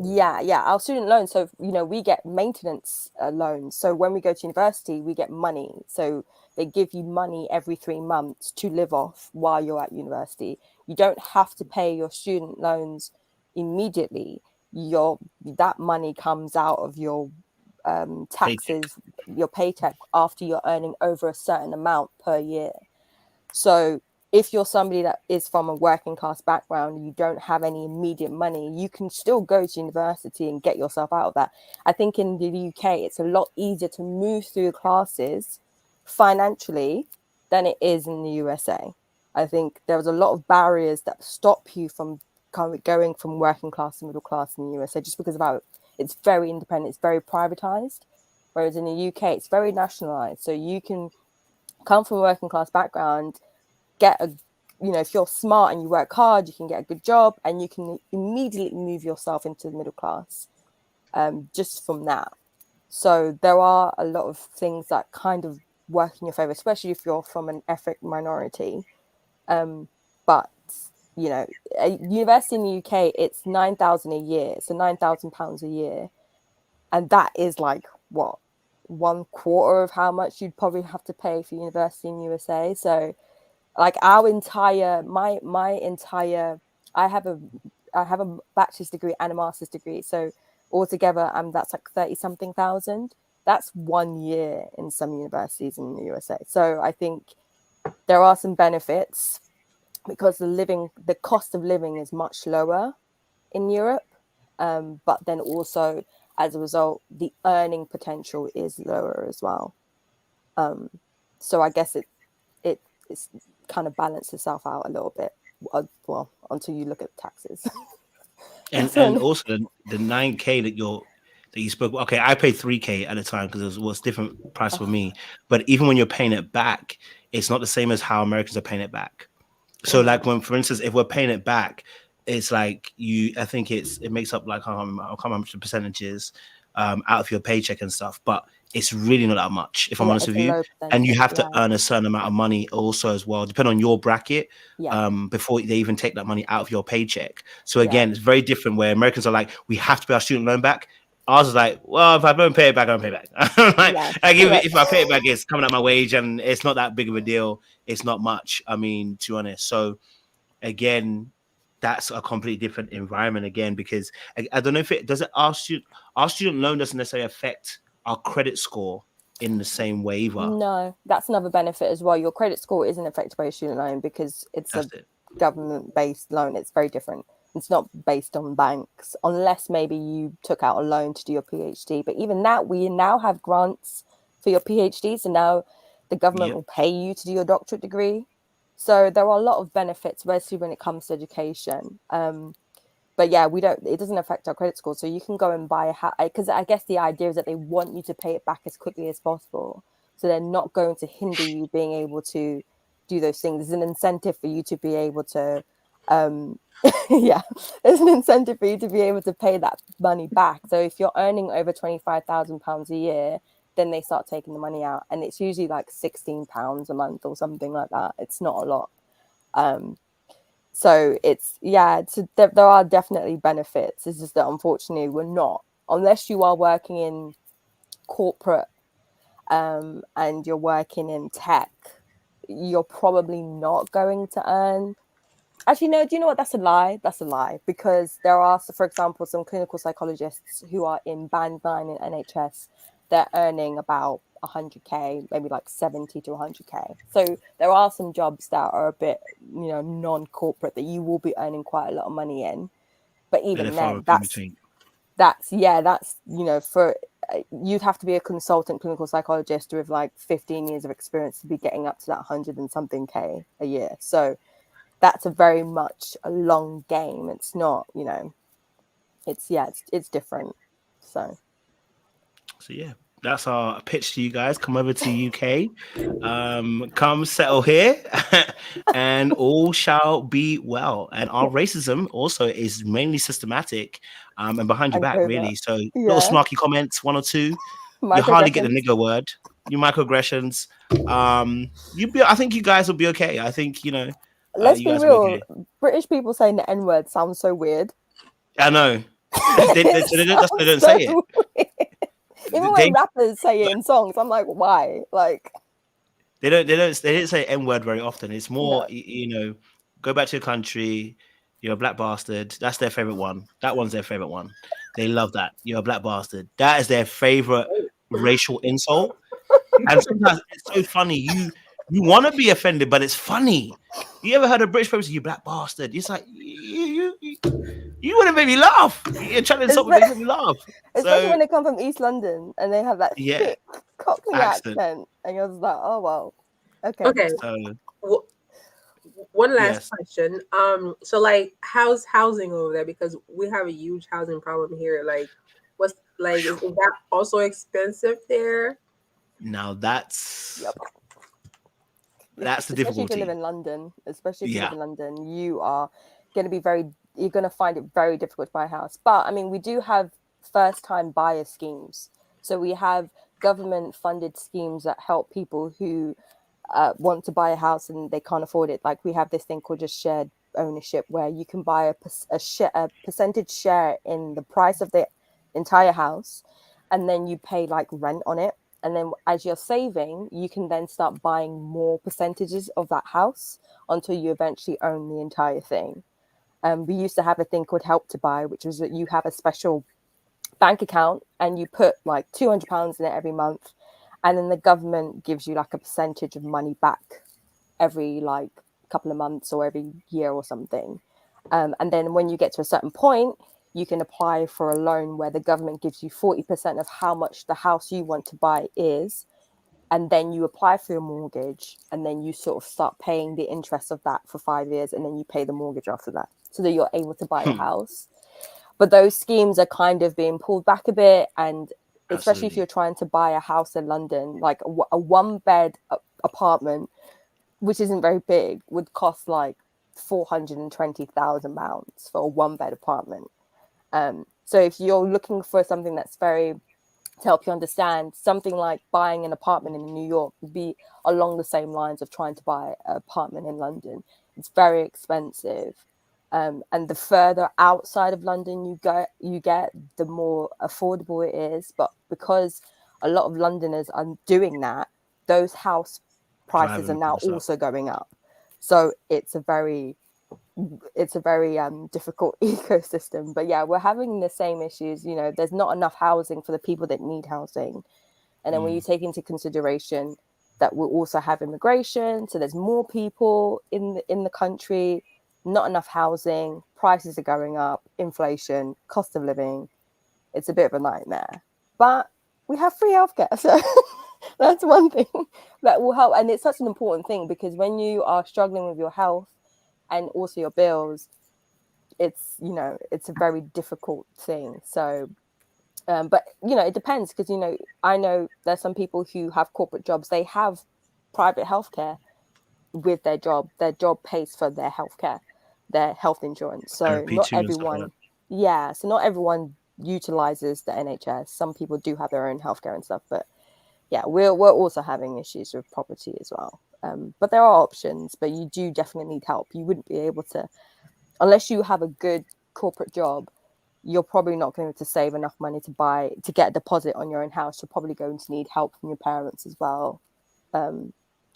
Yeah, our student loans. So we get maintenance loans. So when we go to university, we get money. So they give you money every 3 months to live off while you're at university. You don't have to pay your student loans immediately. That money comes out of your taxes, your paycheck, after you're earning over a certain amount per year. So if you're somebody that is from a working class background and you don't have any immediate money, you can still go to university and get yourself out of that. I think in the UK, it's a lot easier to move through classes financially than it is in the USA. I think there's a lot of barriers that stop you from going from working class to middle class in the USA, just because it's very independent, it's very privatized. Whereas in the UK, it's very nationalized. So you can come from a working class background, if you're smart and you work hard, you can get a good job and you can immediately move yourself into the middle class just from that. So there are a lot of things that kind of work in your favor, especially if you're from an ethnic minority. But a university in the UK, it's 9,000 a year, so £9,000 a year, and that is like what, 1/4 of how much you'd probably have to pay for university in USA. So like my entire I have a bachelor's degree and a master's degree, so altogether that's like 30 something thousand. That's 1 year in some universities in the USA. So I think there are some benefits because the cost of living is much lower in Europe, but then also as a result the earning potential is lower as well. So I guess it's kind of balance itself out a little bit, well, until you look at taxes. and also the 9K that you spoke. Okay, I paid 3K at the time because it was different price for me. But even when you're paying it back, it's not the same as how Americans are paying it back. So like when, for instance, if we're paying it back, it's like I think it makes up like I can't remember how much the percentages out of your paycheck and stuff, but it's really not that much, if I'm honest with you. And you have to earn a certain amount of money also as well, depending on your bracket, before they even take that money out of your paycheck. So again, it's very different where Americans are like, we have to pay our student loan back. Ours is like, well, if I don't pay it back, I don't pay it back. If I pay it back, it's coming out my wage and it's not that big of a deal. It's not much, I mean, to be honest. So again, that's a completely different environment again, because I don't know if our student loan doesn't necessarily affect our credit score in the same way either. No, that's another benefit as well. Your credit score isn't affected by a student loan because it's government-based loan. It's very different. It's not based on banks, unless maybe you took out a loan to do your PhD. But even that, we now have grants for your PhD. So now the government will pay you to do your doctorate degree. So there are a lot of benefits, especially when it comes to education. But yeah, it doesn't affect our credit score. So you can go and buy a house, because I guess the idea is that they want you to pay it back as quickly as possible. So they're not going to hinder you being able to do those things. There's an incentive for you to be able to, there's an incentive for you to be able to pay that money back. So if you're earning over £25,000 a year, then they start taking the money out. And it's usually like £16 a month or something like that. It's not a lot. So there are definitely benefits. It's just that unfortunately we're not, unless you are working in corporate and you're working in tech, you're probably not going to earn. Actually, no, do you know what? That's a lie. That's a lie. Because there are, for example, some clinical psychologists who are in band 9 in NHS. They're earning about 100k, maybe like 70 to 100k. So there are some jobs that are a bit, non-corporate that you will be earning quite a lot of money in. But even then, for you'd have to be a consultant clinical psychologist with like 15 years of experience to be getting up to that 100 and something k a year. So that's a very much a long game. It's not, it's different. So yeah, that's our pitch to you guys. Come over to UK, come settle here, and all shall be well. And our racism also is mainly systematic, and behind your back, really. So little snarky comments, one or two. You hardly get the nigger word. Your microaggressions. I think you guys will be okay. I think let's you be guys real. will be okay. British people saying the N-word sounds so weird. I know. they don't say it. Weird. Even when rappers say it in songs, I'm like, why? Like they don't say N-word very often. It's more, no. Go back to your country. You're a black bastard. That's their favorite one. That one's their favorite one. They love that. You're a black bastard. That is their favorite racial insult. And sometimes it's so funny. You want to be offended, but it's funny. You ever heard a British person say, "You black bastard"? It's like you want to make me laugh. You're trying to insult me, make me laugh. Especially when they come from East London and they have that thick Cockney accent, and you're just like, oh well, okay. One last question. So like, how's housing over there? Because we have a huge housing problem here. Like, what's like? Is that also expensive there? Now that's the Especially difficulty. if you live in London, you are going to be you're going to find it very difficult to buy a house. But I mean, we do have first-time buyer schemes. So we have government-funded schemes that help people who want to buy a house and they can't afford it. Like we have this thing called just shared ownership, where you can buy a percentage share in the price of the entire house, and then you pay like rent on it. And then as you're saving, you can then start buying more percentages of that house until you eventually own the entire thing. We used to have a thing called Help to Buy, which was that you have a special bank account and you put like £200 in it every month. And then the government gives you like a percentage of money back every like couple of months or every year or something. And then when you get to a certain point, you can apply for a loan where the government gives you 40% of how much the house you want to buy is. And then you apply for your mortgage, and then you sort of start paying the interest of that for 5 years, and then you pay the mortgage after that, so that you're able to buy a house. But those schemes are kind of being pulled back a bit, and especially if you're trying to buy a house in London, like a one-bed apartment, which isn't very big, would cost like £420,000 for a one-bed apartment. So if you're looking for something that's to help you understand, something like buying an apartment in New York would be along the same lines of trying to buy an apartment in London. It's very expensive. And the further outside of London you get, the more affordable it is. But because a lot of Londoners are doing that, those house prices are now also going up. So it's a very difficult ecosystem. But yeah, we're having the same issues. There's not enough housing for the people that need housing. And then when you take into consideration that we'll also have immigration, so there's more people in the country, not enough housing, prices are going up, inflation, cost of living. It's a bit of a nightmare. But we have free healthcare, so that's one thing that will help. And it's such an important thing, because when you are struggling with your health and also your bills, it's a very difficult thing. So but it depends, because I know there's some people who have corporate jobs, they have private healthcare with their job pays for their healthcare, their health insurance. So not everyone utilizes the NHS. Some people do have their own healthcare and stuff. But yeah, we're also having issues with property as well. But there are options, but you do definitely need help. You wouldn't be able to, unless you have a good corporate job, you're probably not going to save enough money to get a deposit on your own house. You're probably going to need help from your parents as well.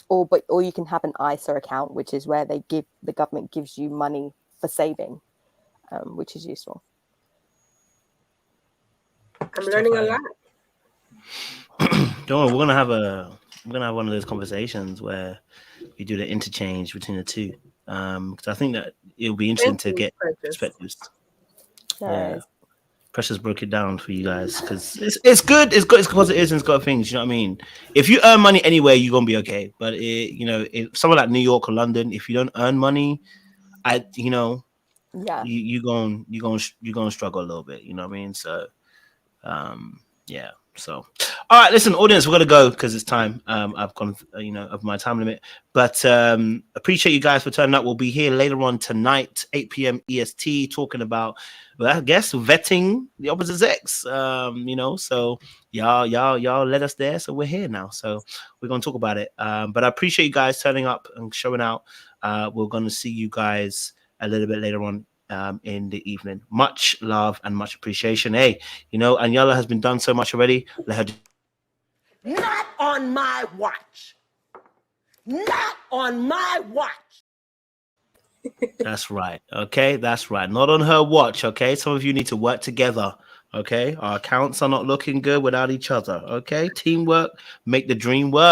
Or you can have an ISA account, which is where the government gives you money for saving, which is useful. I'm learning a lot. Don't worry, we're gonna have one of those conversations where we do the interchange between the two. Because I think that it'll be interesting to get perspectives. Yeah. Precious broke it down for you guys because it's good. It's got its positives and it's got things. You know what I mean? If you earn money anywhere, you're gonna be okay. But if somewhere like New York or London, if you don't earn money, you're gonna struggle a little bit. You know what I mean? So, yeah. So, all right, listen, audience, we're gonna go because it's time. I've gone, of my time limit. But appreciate you guys for turning up. We'll be here later on tonight, 8 p.m. EST, talking about, well, I guess vetting the opposite sex. So y'all let us there. So we're here now. So we're gonna talk about it. But I appreciate you guys turning up and showing out. We're gonna see you guys a little bit later on. In the evening. Much love and much appreciation. Hey, Iyanla has been done so much already. Let her do. Not on my watch. Not on my watch. That's right. Okay, that's right. Not on her watch. Okay, some of you need to work together. Okay, our accounts are not looking good without each other. Okay, teamwork make the dream work.